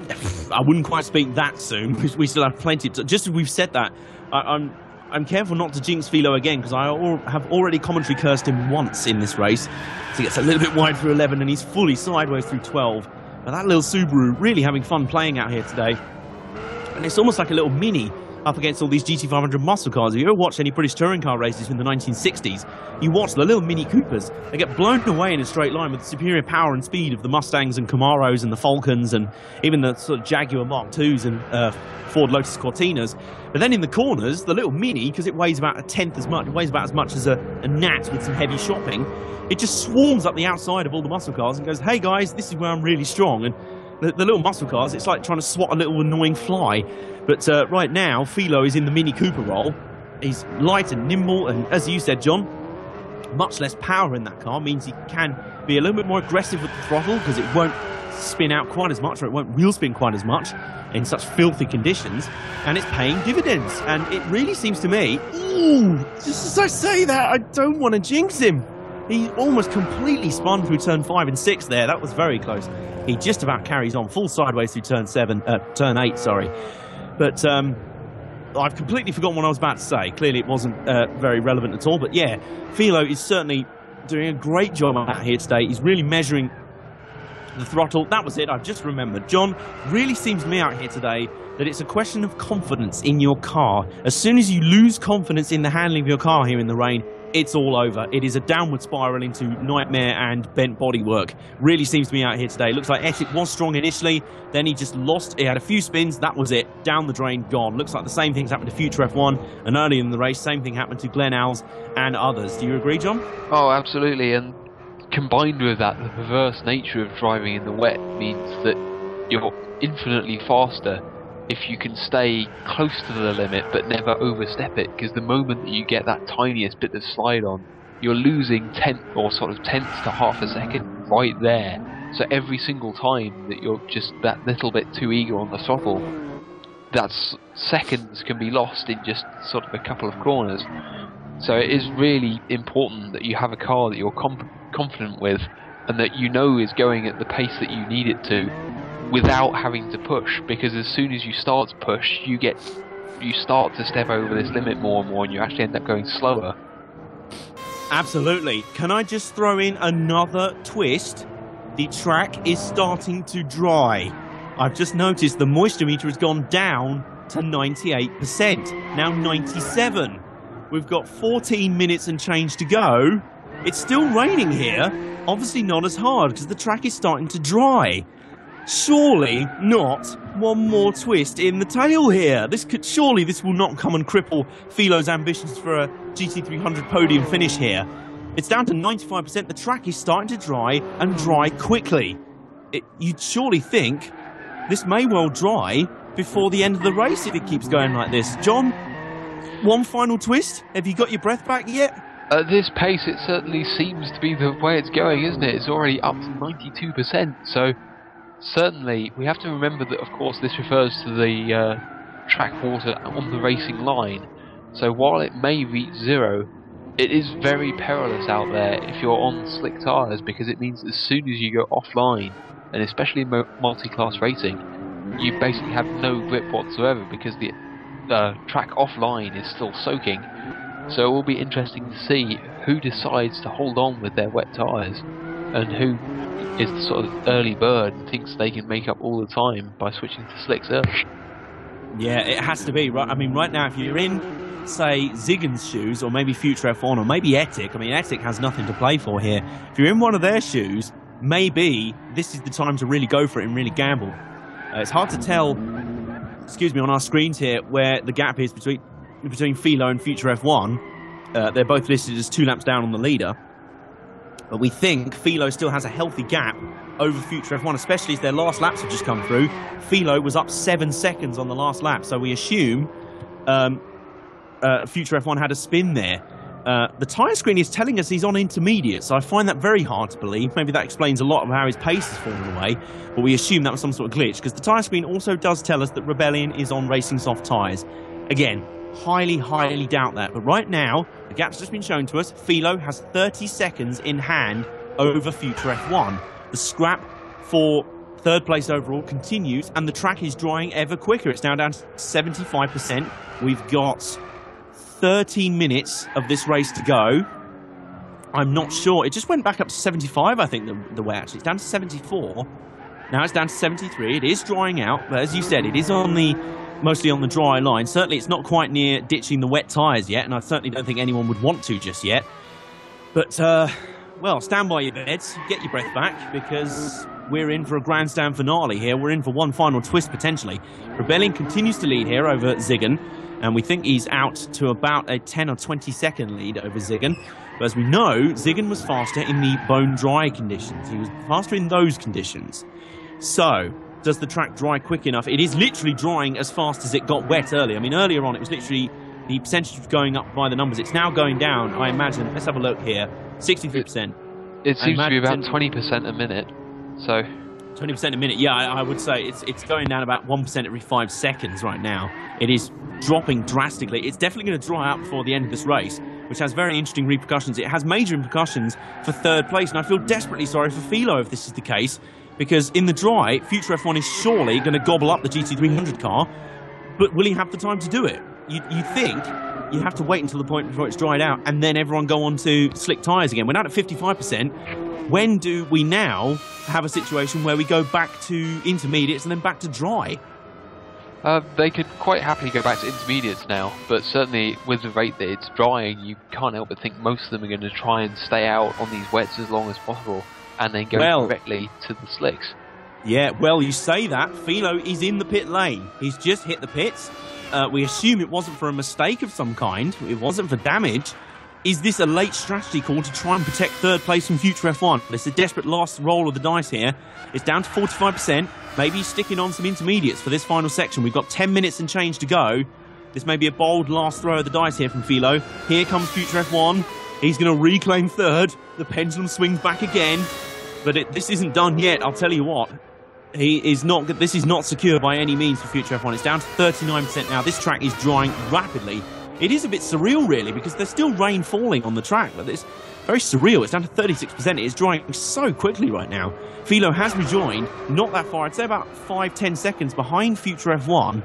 I wouldn't quite speak that soon. We still have plenty. Just as we've said that, I'm careful not to jinx Philo again, because I have already commentary cursed him once in this race. So he gets a little bit wide through 11 and he's fully sideways through 12. But that little Subaru really having fun playing out here today. And it's almost like a little mini up against all these GT500 muscle cars. If you ever watched any British touring car races in the 1960s, you watch the little Mini Coopers. They get blown away in a straight line with the superior power and speed of the Mustangs and Camaros and the Falcons and even the sort of Jaguar Mark IIs and Ford Lotus Cortinas. But then in the corners, the little Mini, because it weighs about a tenth as much, it weighs about as much as a gnat with some heavy shopping, it just swarms up the outside of all the muscle cars and goes, hey guys, this is where I'm really strong. And the little muscle cars, it's like trying to swat a little annoying fly. But right now, Philo is in the Mini Cooper role. He's light and nimble, and as you said, John, much less power in that car means he can be a little bit more aggressive with the throttle, because it won't spin out quite as much, or it won't wheel spin quite as much in such filthy conditions, and it's paying dividends. And it really seems to me, just as I say that, I don't want to jinx him, He almost completely spun through turn 5 and 6 there. That was very close. He just about carries on full sideways through turn 8, sorry. But I've completely forgotten what I was about to say. Clearly it wasn't very relevant at all. But yeah, Philo is certainly doing a great job out here today. He's really measuring the throttle. That was it, I've just remembered. John, really seems to me out here today that it's a question of confidence in your car. As soon as you lose confidence in the handling of your car here in the rain, it's all over. It is a downward spiral into nightmare and bent bodywork. Really seems to me out here today. Looks like Ethic was strong initially, then he just lost. He had a few spins, that was it. Down the drain, gone. Looks like the same thing's happened to Future F1, and earlier in the race, same thing happened to Glenn Owls and others. Do you agree, John? Oh, absolutely. And combined with that, the perverse nature of driving in the wet means that you're infinitely faster if you can stay close to the limit but never overstep it, because the moment that you get that tiniest bit of slide on, you're losing tenths to half a second right there. So every single time that you're just that little bit too eager on the throttle, that's seconds can be lost in just sort of a couple of corners. So it is really important that you have a car that you're confident with and that you know is going at the pace that you need it to, without having to push, because as soon as you start to push, you start to step over this limit more and more, and you actually end up going slower. Absolutely. Can I just throw in another twist? The track is starting to dry. I've just noticed the moisture meter has gone down to 98%, now 97. We've got 14 minutes and change to go. It's still raining here, obviously not as hard because the track is starting to dry. Surely not one more twist in the tail here. Surely this will not come and cripple Philo's ambitions for a GT300 podium finish here. It's down to 95%. The track is starting to dry and dry quickly. You'd surely think this may well dry before the end of the race if it keeps going like this. John, one final twist? Have you got your breath back yet? At this pace, it certainly seems to be the way it's going, isn't it? It's already up to 92%, so certainly, we have to remember that, of course, this refers to the track water on the racing line. So while it may reach zero, it is very perilous out there if you're on slick tyres, because it means as soon as you go offline, and especially in multi-class racing, you basically have no grip whatsoever because the track offline is still soaking. So it will be interesting to see who decides to hold on with their wet tyres and who is the sort of early bird and thinks they can make up all the time by switching to slicks early. Yeah, it has to be, right? I mean, right now, if you're in, say, Ziggen's shoes, or maybe Future F1, or maybe Etic, I mean, Etic has nothing to play for here. If you're in one of their shoes, maybe this is the time to really go for it and really gamble. It's hard to tell, on our screens here, where the gap is between Philo and Future F1. They're both listed as 2 laps down on the leader. But we think Philo still has a healthy gap over Future F1, especially as their last laps have just come through. Philo was up 7 seconds on the last lap, so we assume Future F1 had a spin there. The tyre screen is telling us he's on intermediate, so I find that very hard to believe. Maybe that explains a lot of how his pace has fallen away, but we assume that was some sort of glitch, because the tyre screen also does tell us that Rebellion is on racing soft tyres. Again, highly doubt that, but right now, the gap's just been shown to us. Philo has 30 seconds in hand over Future F1. The scrap for third place overall continues, and the track is drying ever quicker. It's now down to 75%. We've got 13 minutes of this race to go. I'm not sure. It just went back up to 75, I think, the way actually. It's down to 74. Now it's down to 73. It is drying out, but as you said, it is mostly on the dry line. Certainly it's not quite near ditching the wet tyres yet, and I certainly don't think anyone would want to just yet. But, well, stand by your beds, get your breath back, because we're in for a grandstand finale here. We're in for one final twist, potentially. Rebellion continues to lead here over Ziggen, and we think he's out to about a 10 or 20 second lead over Ziggen. But as we know, Ziggen was faster in the bone dry conditions. He was faster in those conditions. So, does the track dry quick enough? It is literally drying as fast as it got wet earlier. I mean, earlier on, it was literally, the percentage was going up by the numbers. It's now going down, I imagine. Let's have a look here. 63%. It seems to be about 20% a minute. So 20% a minute, yeah, I would say it's going down about 1% every 5 seconds right now. It is dropping drastically. It's definitely going to dry out before the end of this race. which has very interesting repercussions. It has major repercussions for third place, and I feel desperately sorry for Philo if this is the case, because in the dry, Future F1 is surely going to gobble up the GT300 car, but will he have the time to do it? You think you have to wait until the point before it's dried out and then everyone go on to slick tyres again. We're now at 55%. When do we now have a situation where we go back to intermediates and then back to dry? They could quite happily go back to intermediates now, but certainly with the rate that it's drying, you can't help but think most of them are going to try and stay out on these wets as long as possible and then go directly to the slicks. Yeah, well, you say that. Philo is in the pit lane. He's just hit the pits. We assume it wasn't for a mistake of some kind. It wasn't for damage. Is this a late strategy call to try and protect third place from Future F1? It's a desperate last roll of the dice here. It's down to 45%. Maybe he's sticking on some intermediates for this final section. We've got 10 minutes and change to go. This may be a bold last throw of the dice here from Philo. Here comes Future F1. He's going to reclaim third. The pendulum swings back again. But this isn't done yet, I'll tell you what. This is not secure by any means for Future F1. It's down to 39% now. This track is drying rapidly. It is a bit surreal, really, because there's still rain falling on the track, but it's very surreal. It's down to 36%. It is drying so quickly right now. Philo has rejoined, not that far. I'd say about 5-10 seconds behind Future F1.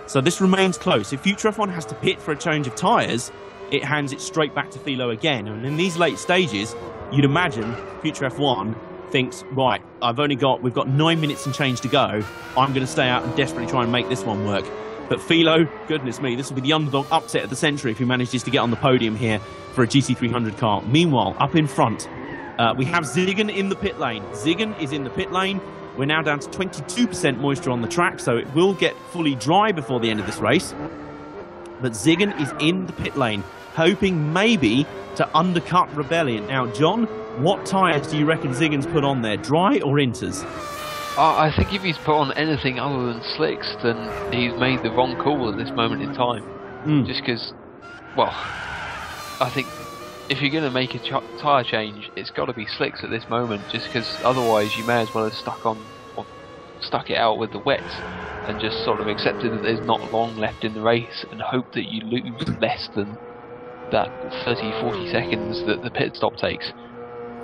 So this remains close. If Future F1 has to pit for a change of tyres, it hands it straight back to Philo again. And in these late stages, you'd imagine Future F1 thinks, right, we've got 9 minutes and change to go. I'm going to stay out and desperately try and make this one work. But Philo, goodness me, this will be the underdog upset of the century if he manages to get on the podium here for a GT300 car. Meanwhile, up in front, we have Ziggin in the pit lane. Ziggin is in the pit lane. We're now down to 22% moisture on the track, so it will get fully dry before the end of this race. But Ziggin is in the pit lane, hoping maybe to undercut Rebellion. Now, John, what tyres do you reckon Ziggin's put on there, dry or inters? I think if he's put on anything other than slicks, then he's made the wrong call at this moment in time. Just because, well, I think if you're going to make a tyre change, it's got to be slicks at this moment, just because otherwise you may as well have stuck it out with the wets and just sort of accepted that there's not long left in the race and hope that you lose less than that 30-40 seconds that the pit stop takes.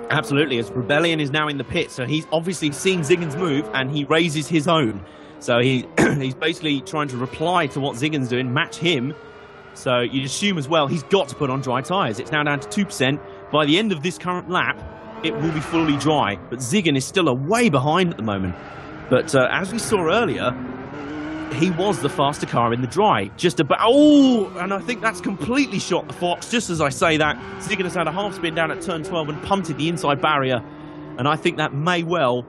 Absolutely, as Rebellion is now in the pit, so he's obviously seen Ziggin's move and he raises his own. So he's basically trying to reply to what Ziggin's doing, match him. So you'd assume as well he's got to put on dry tyres. It's now down to 2%. By the end of this current lap, it will be fully dry. But Ziggin is still way behind at the moment. But as we saw earlier, he was the faster car in the dry. Just about. Oh, and I think that's completely shot the fox. Just as I say that, Ziggin has had a half spin down at turn 12 and punted the inside barrier. And I think that may well,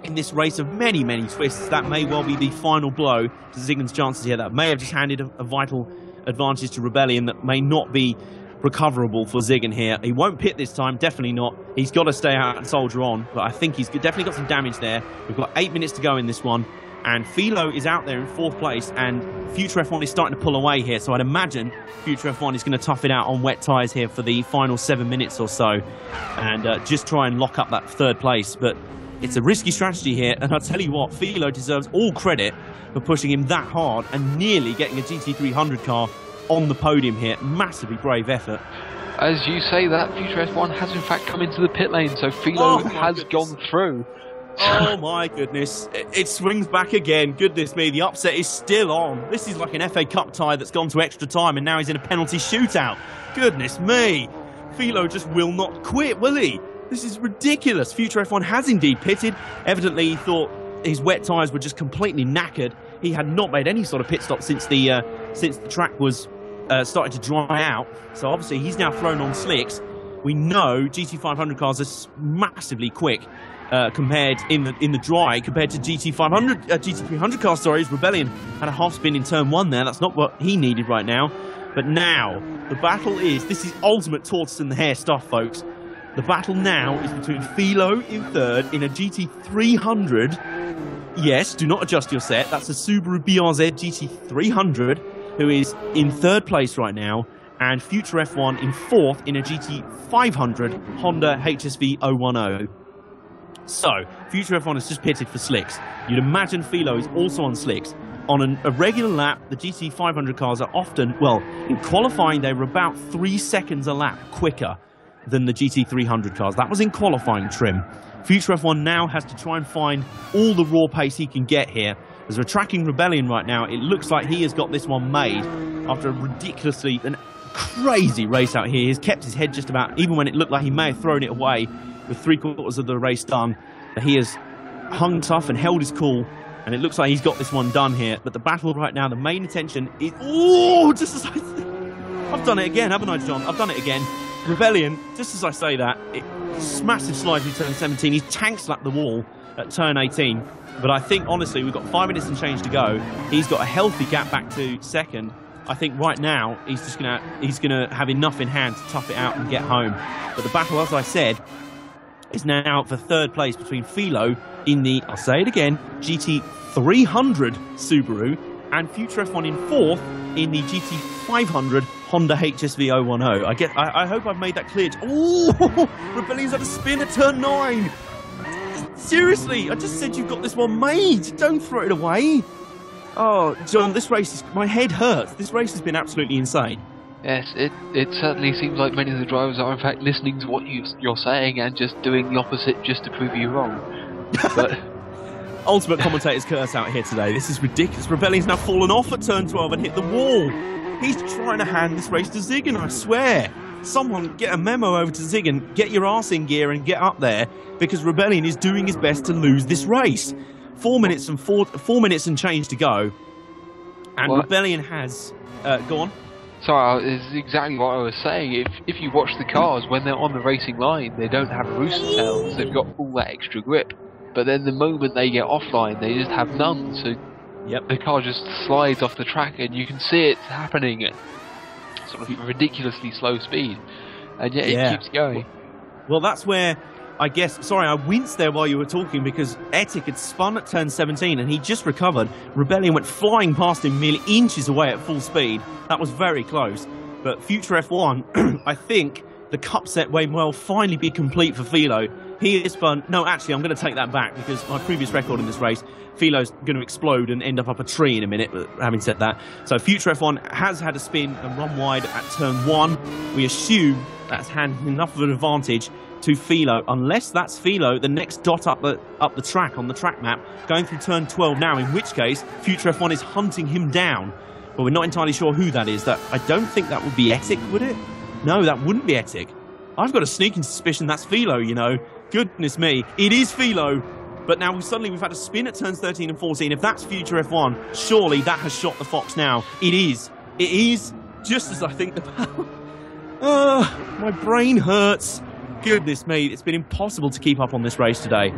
in this race of many, many twists, that may well be the final blow to Ziggin's chances here. That may have just handed a vital advantage to Rebellion that may not be recoverable for Ziggin here. He won't pit this time, definitely not. He's got to stay out and soldier on, but I think he's definitely got some damage there. We've got 8 minutes to go in this one. And Philo is out there in 4th place, and Future F1 is starting to pull away here. So I'd imagine Future F1 is going to tough it out on wet tyres here for the final 7 minutes or so, and just try and lock up that 3rd place. But it's a risky strategy here, and I'll tell you what, Philo deserves all credit for pushing him that hard and nearly getting a GT300 car on the podium here. Massively brave effort. As you say that, Future F1 has in fact come into the pit lane, so Philo has gone through. Oh my goodness, it swings back again. Goodness me, the upset is still on. This is like an FA Cup tie that's gone to extra time and now he's in a penalty shootout. Goodness me, Philo just will not quit, will he? This is ridiculous. Future F1 has indeed pitted. Evidently he thought his wet tyres were just completely knackered. He had not made any sort of pit stop since the track was starting to dry out. So obviously he's now thrown on slicks. We know GT500 cars are massively quick. Compared in the dry, compared to GT300 cars. Sorry, Rebellion had a half spin in turn 1 there. That's not what he needed right now. But now the battle this is ultimate tortoise and the hare stuff, folks. The battle now is between Philo in 3rd in a GT300. Yes, do not adjust your set. That's a Subaru BRZ GT300, who is in 3rd place right now, and Future F1 in 4th in a GT500 Honda HSV 010. So, Future F1 has just pitted for slicks. You'd imagine Philo is also on slicks. On a regular lap, the GT 500 cars are often, well, in qualifying, they were about 3 seconds a lap quicker than the GT 300 cars. That was in qualifying trim. Future F1 now has to try and find all the raw pace he can get here. As we're tracking Rebellion right now, it looks like he has got this one made after a ridiculously and crazy race out here. He's kept his head just about, even when it looked like he may have thrown it away with 3/4 of the race done. He has hung tough and held his cool, and it looks like he's got this one done here. But the battle right now, the main attention is... Oh, just as I've done it again, haven't I, John? I've done it again. Rebellion, just as I say that, massive slide through turn 17. He's tank slapped the wall at turn 18. But I think, honestly, we've got 5 minutes and change to go. He's got a healthy gap back to second. I think right now he's just gonna have enough in hand to tough it out and get home. But the battle, as I said, is now for third place between Philo in the, I'll say it again, GT 300 Subaru and Future F1 in fourth in the GT 500 Honda HSV 010. I hope I've made that clear. Oh, Rebellion's had a spin at turn 9. Seriously, I just said you've got this one made. Don't throw it away. Oh, John, this race is... My head hurts. This race has been absolutely insane. Yes, it certainly seems like many of the drivers are in fact listening to what you're saying and just doing the opposite just to prove you wrong. But ultimate commentator's curse out here today. This is ridiculous. Rebellion's now fallen off at turn 12 and hit the wall. He's trying to hand this race to Ziggin, I swear. Someone get a memo over to Ziggin, get your arse in gear and get up there, because Rebellion is doing his best to lose this race. 4 minutes and change to go, and what? Rebellion has go on. Sorry, it's exactly what I was saying. If you watch the cars when they're on the racing line, they don't have rooster tails. They've got all that extra grip. But then the moment they get offline, they just have none. So the car just slides off the track, and you can see it happening at sort of ridiculously slow speed, and yet it keeps going. Well, that's where I guess, sorry, I winced there while you were talking because Etik had spun at turn 17 and he just recovered. Rebellion went flying past him merely inches away at full speed. That was very close. But Future F1, I think the cup set may well finally be complete for Philo. He is fun. No, actually, I'm going to take that back because my previous record in this race, Philo's going to explode and end up a tree in a minute, having said that. So Future F1 has had a spin and run wide at turn 1. We assume that's handed enough of an advantage to Philo, unless that's Philo, the next dot up the track on the track map, going through turn 12 now, in which case Future F1 is hunting him down. But we're not entirely sure who that is. I don't think that would be Etik, would it? No, that wouldn't be Etik. I've got a sneaking suspicion that's Philo, you know. Goodness me. It is Philo. But now we've had a spin at turns 13 and 14. If that's Future F1, surely that has shot the fox now. It is. It is, just as I think my brain hurts. Goodness me, it's been impossible to keep up on this race today.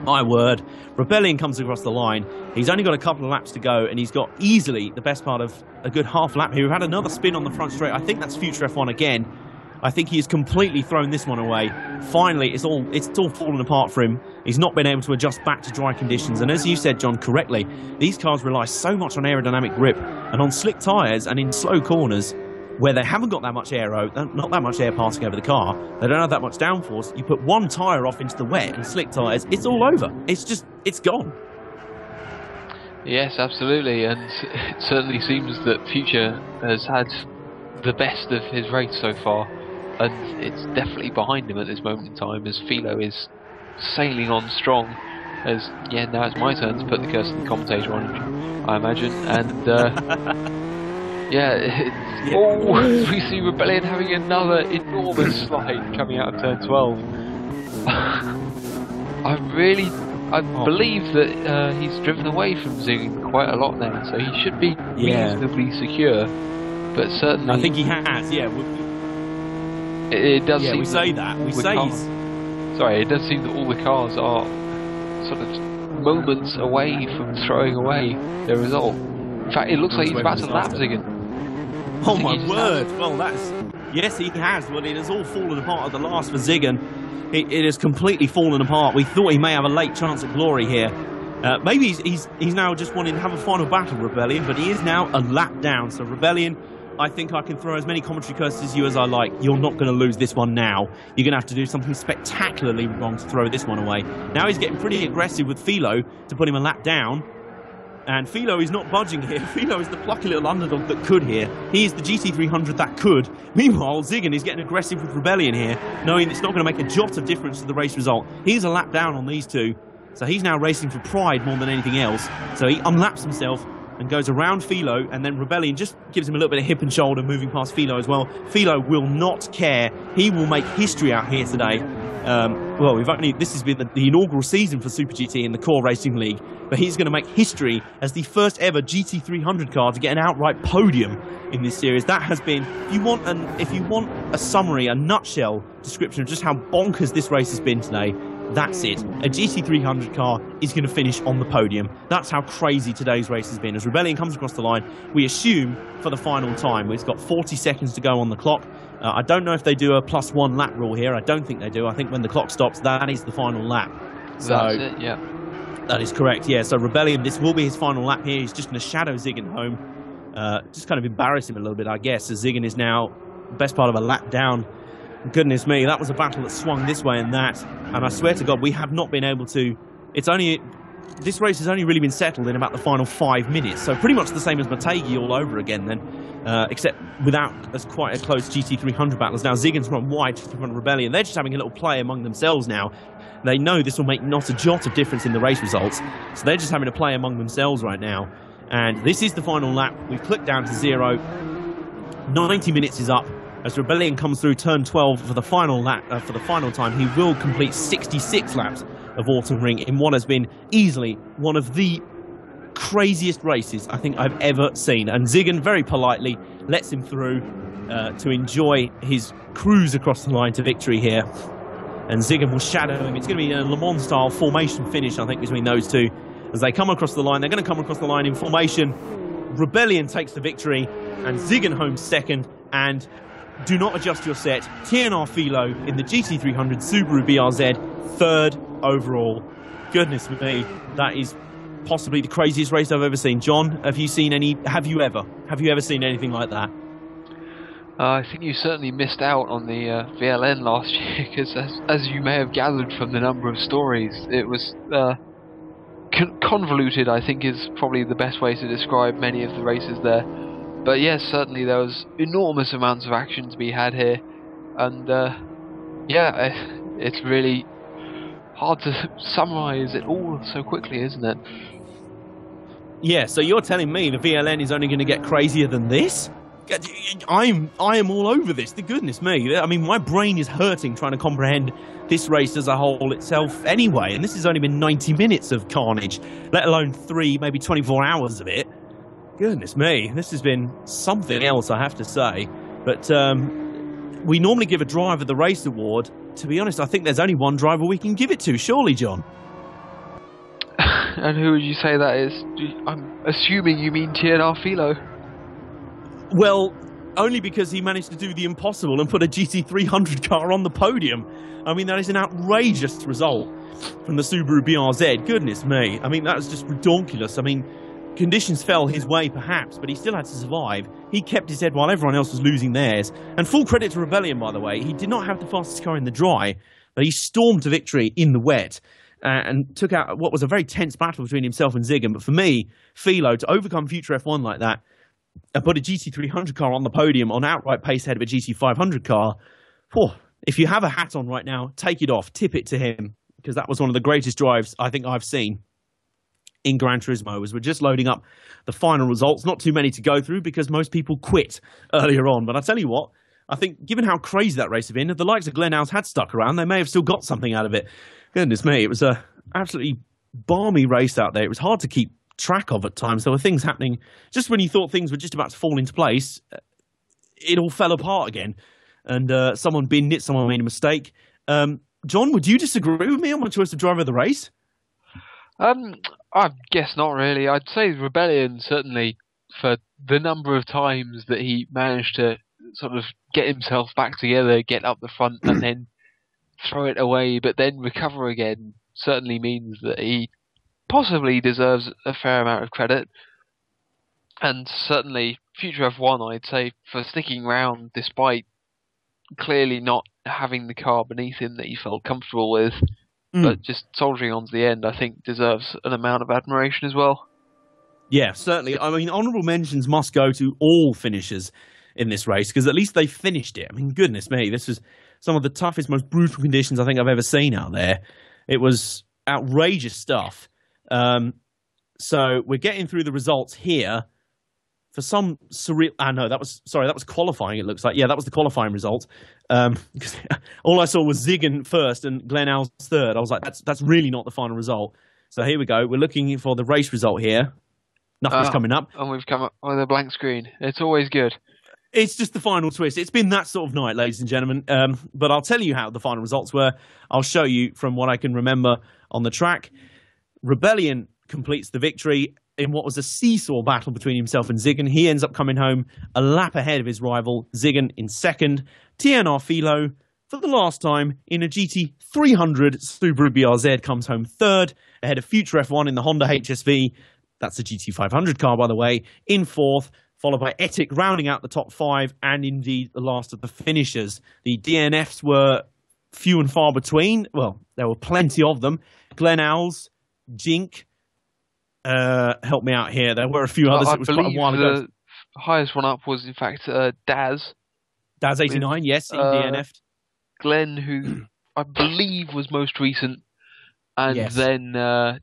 My word. Rebellion comes across the line. He's only got a couple of laps to go, and he's got easily the best part of a good half lap here. We've had another spin on the front straight. I think that's Future F1 again. I think he has completely thrown this one away. Finally, it's all fallen apart for him. He's not been able to adjust back to dry conditions. And as you said, John, correctly, these cars rely so much on aerodynamic grip. And on slick tyres and in slow corners, where they haven't got that much aero, not that much air passing over the car, they don't have that much downforce, you put one tyre off into the wet and slick tyres, it's all over. It's gone. Yes, absolutely, and it certainly seems that Future has had the best of his race so far, and it's definitely behind him at this moment in time, as Philo is sailing on strong, as, now it's my turn to put the curse of the commentator on, I imagine, and we see Rebellion having another enormous slide coming out of turn 12. I believe that he's driven away from Ziggin quite a lot now, so he should be reasonably secure. But certainly, I think he has. It does. Yeah, seem we say that. We say. Sorry, it does seem that all the cars are sort of moments away from throwing away their result. In fact, it looks like he's about to lap Ziggin. Oh my word! Well, yes, he has. Well, it has all fallen apart at the last for Ziggin. It has completely fallen apart. We thought he may have a late chance at glory here. Maybe he's now just wanting to have a final battle, Rebellion, but he is now a lap down. So Rebellion I think I can throw as many commentary curses at you as I like. You're not going to lose this one now. You're going to have to do something spectacularly wrong to throw this one away. Now he's getting pretty aggressive with Philo to put him a lap down. And Philo is not budging here. Philo is the plucky little underdog that could here. He is the GT300 that could. Meanwhile, Ziggin is getting aggressive with Rebellion here, knowing it's not going to make a jot of difference to the race result. He's a lap down on these two. So he's now racing for pride more than anything else. So he unlaps himself and goes around Philo, and then Rebellion just gives him a little bit of hip and shoulder moving past Philo as well. Philo will not care. He will make history out here today. Well, this has been the inaugural season for Super GT in the Core Racing League, but he's going to make history as the first ever GT300 car to get an outright podium in this series. That has been, if you want a summary, a nutshell description of just how bonkers this race has been today, that's it. A GT300 car is going to finish on the podium. That's how crazy today's race has been. As Rebellion comes across the line, we assume for the final time. We've got 40 seconds to go on the clock. I don't know if they do a +1 lap rule here. I don't think they do. I think when the clock stops, that is the final lap. So, that's it, yeah. That is correct, yeah. So Rebellion, this will be his final lap here. He's just going to shadow Ziggin home. Just kind of embarrass him a little bit, I guess, as Ziggin is now the best part of a lap down. Goodness me, that was a battle that swung this way and that. And I swear to God, we have not been able to... This race has only really been settled in about the final 5 minutes. So pretty much the same as Motegi all over again then. Except without as quite a close GT300 battle. Now Ziggin's run wide to the front of Rebellion. They're just having a little play among themselves now. They know this will make not a jot of difference in the race results. So they're just having a play among themselves right now. And this is the final lap. We've clicked down to 0. 90 minutes is up. As Rebellion comes through turn 12 for the final lap, for the final time, he will complete 66 laps of Autumn Ring in what has been easily one of the craziest races I think I've ever seen. And Ziggin very politely lets him through to enjoy his cruise across the line to victory here. And Ziggin will shadow him. It's going to be a Le Mans style formation finish, I think, between those two. As they come across the line, they're going to come across the line in formation. Rebellion takes the victory, and Ziggin home second. And do not adjust your set. TNR Philo in the GT300 Subaru BRZ, third overall. Goodness me, that is possibly the craziest race I've ever seen. John, have you ever seen anything like that? I think you certainly missed out on the VLN last year, because as you may have gathered from the number of stories, it was convoluted, I think is probably the best way to describe many of the races there. But yes, certainly there was enormous amounts of action to be had here, and it's really hard to summarise it all so quickly, isn't it? Yeah, so you're telling me the VLN is only going to get crazier than this? I am all over this, the goodness me. I mean, my brain is hurting trying to comprehend this race as a whole itself anyway, and this has only been 90 minutes of carnage, let alone 3, maybe 24 hours of it. Goodness me, this has been something else, I have to say. But we normally give a driver the race award. To be honest, I think there's only one driver we can give it to, surely, John? And who would you say that is? I'm assuming you mean TNR Philo. Well, only because he managed to do the impossible and put a GT300 car on the podium. I mean, that is an outrageous result from the Subaru BRZ. Goodness me. I mean, that was just ridiculous. I mean, conditions fell his way, perhaps, but he still had to survive. He kept his head while everyone else was losing theirs. And full credit to Rebellion, by the way. He did not have the fastest car in the dry, but he stormed to victory in the wet and took out what was a very tense battle between himself and Ziggin. But for me, Philo, to overcome Future F1 like that and put a GT300 car on the podium on outright pace ahead of a GT500 car, if you have a hat on right now, take it off, tip it to him, because that was one of the greatest drives I think I've seen in Gran Turismo. As we're just loading up the final results. Not too many to go through because most people quit earlier on. But I tell you what, I think given how crazy that race had been, if the likes of Glenn Howes had stuck around, they may have still got something out of it. Goodness me, it was a absolutely balmy race out there. It was hard to keep track of at times. There were things happening just when you thought things were just about to fall into place. It all fell apart again, and someone binned it, someone made a mistake. John, would you disagree with me on my choice of driver of the race? I guess not really. I'd say Rebellion, certainly, for the number of times that he managed to sort of get himself back together, get up the front, and then throw it away, but then recover again, certainly means that he possibly deserves a fair amount of credit. And certainly, Future F1, I'd say, for sticking around despite clearly not having the car beneath him that he felt comfortable with, but just soldiering on to the end, I think deserves an amount of admiration as well. Yeah, certainly. I mean, honourable mentions must go to all finishers in this race, because at least they finished it. I mean, goodness me, this was some of the toughest, most brutal conditions I think I've ever seen out there. It was outrageous stuff. So we're getting through the results here. For some surreal... no, that was qualifying, it looks like. Yeah, that was the qualifying result. Because all I saw was Ziggin first and Glenn Al's third. I was like, that's really not the final result. So here we go. We're looking for the race result here. Nothing's coming up. And we've come up with a blank screen. It's always good. It's just the final twist. It's been that sort of night, ladies and gentlemen. But I'll tell you how the final results were. I'll show you from what I can remember on the track. Rebellion completes the victory in what was a seesaw battle between himself and Ziggin. He ends up coming home a lap ahead of his rival, Ziggin, in second. TNR Philo, for the last time, in a GT300 Subaru BRZ, comes home third, ahead of Future F1 in the Honda HSV. That's the GT500 car, by the way, in fourth, followed by Etic rounding out the top five, and indeed the last of the finishers. The DNFs were few and far between. Well, there were plenty of them. Glenn Al's, Jink, help me out here. There were a few others. I it was quite a while ago. The highest one up was, in fact, Daz. Daz 89, yes, he DNF'd. Glenn, who I believe was most recent, and then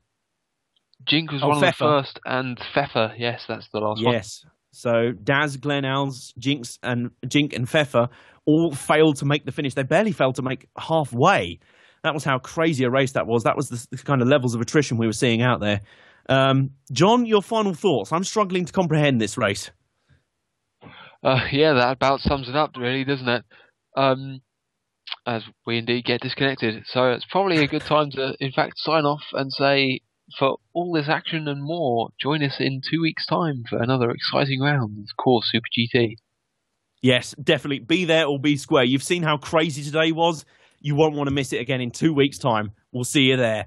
Jink was one of the first, and Pfeffer, yes, that's the last one. Yes, so Daz, Glenn Al's, Jink and Pfeffer all failed to make the finish. They barely failed to make halfway. That was how crazy a race that was. That was the kind of levels of attrition we were seeing out there. John, your final thoughts? I'm struggling to comprehend this race. Yeah, that about sums it up, really, doesn't it? As we indeed get disconnected. So it's probably a good time to, in fact, sign off and say, for all this action and more, join us in 2 weeks' time for another exciting round of Course Super GT. Yes, definitely. Be there or be square. You've seen how crazy today was. You won't want to miss it again in 2 weeks' time. We'll see you there.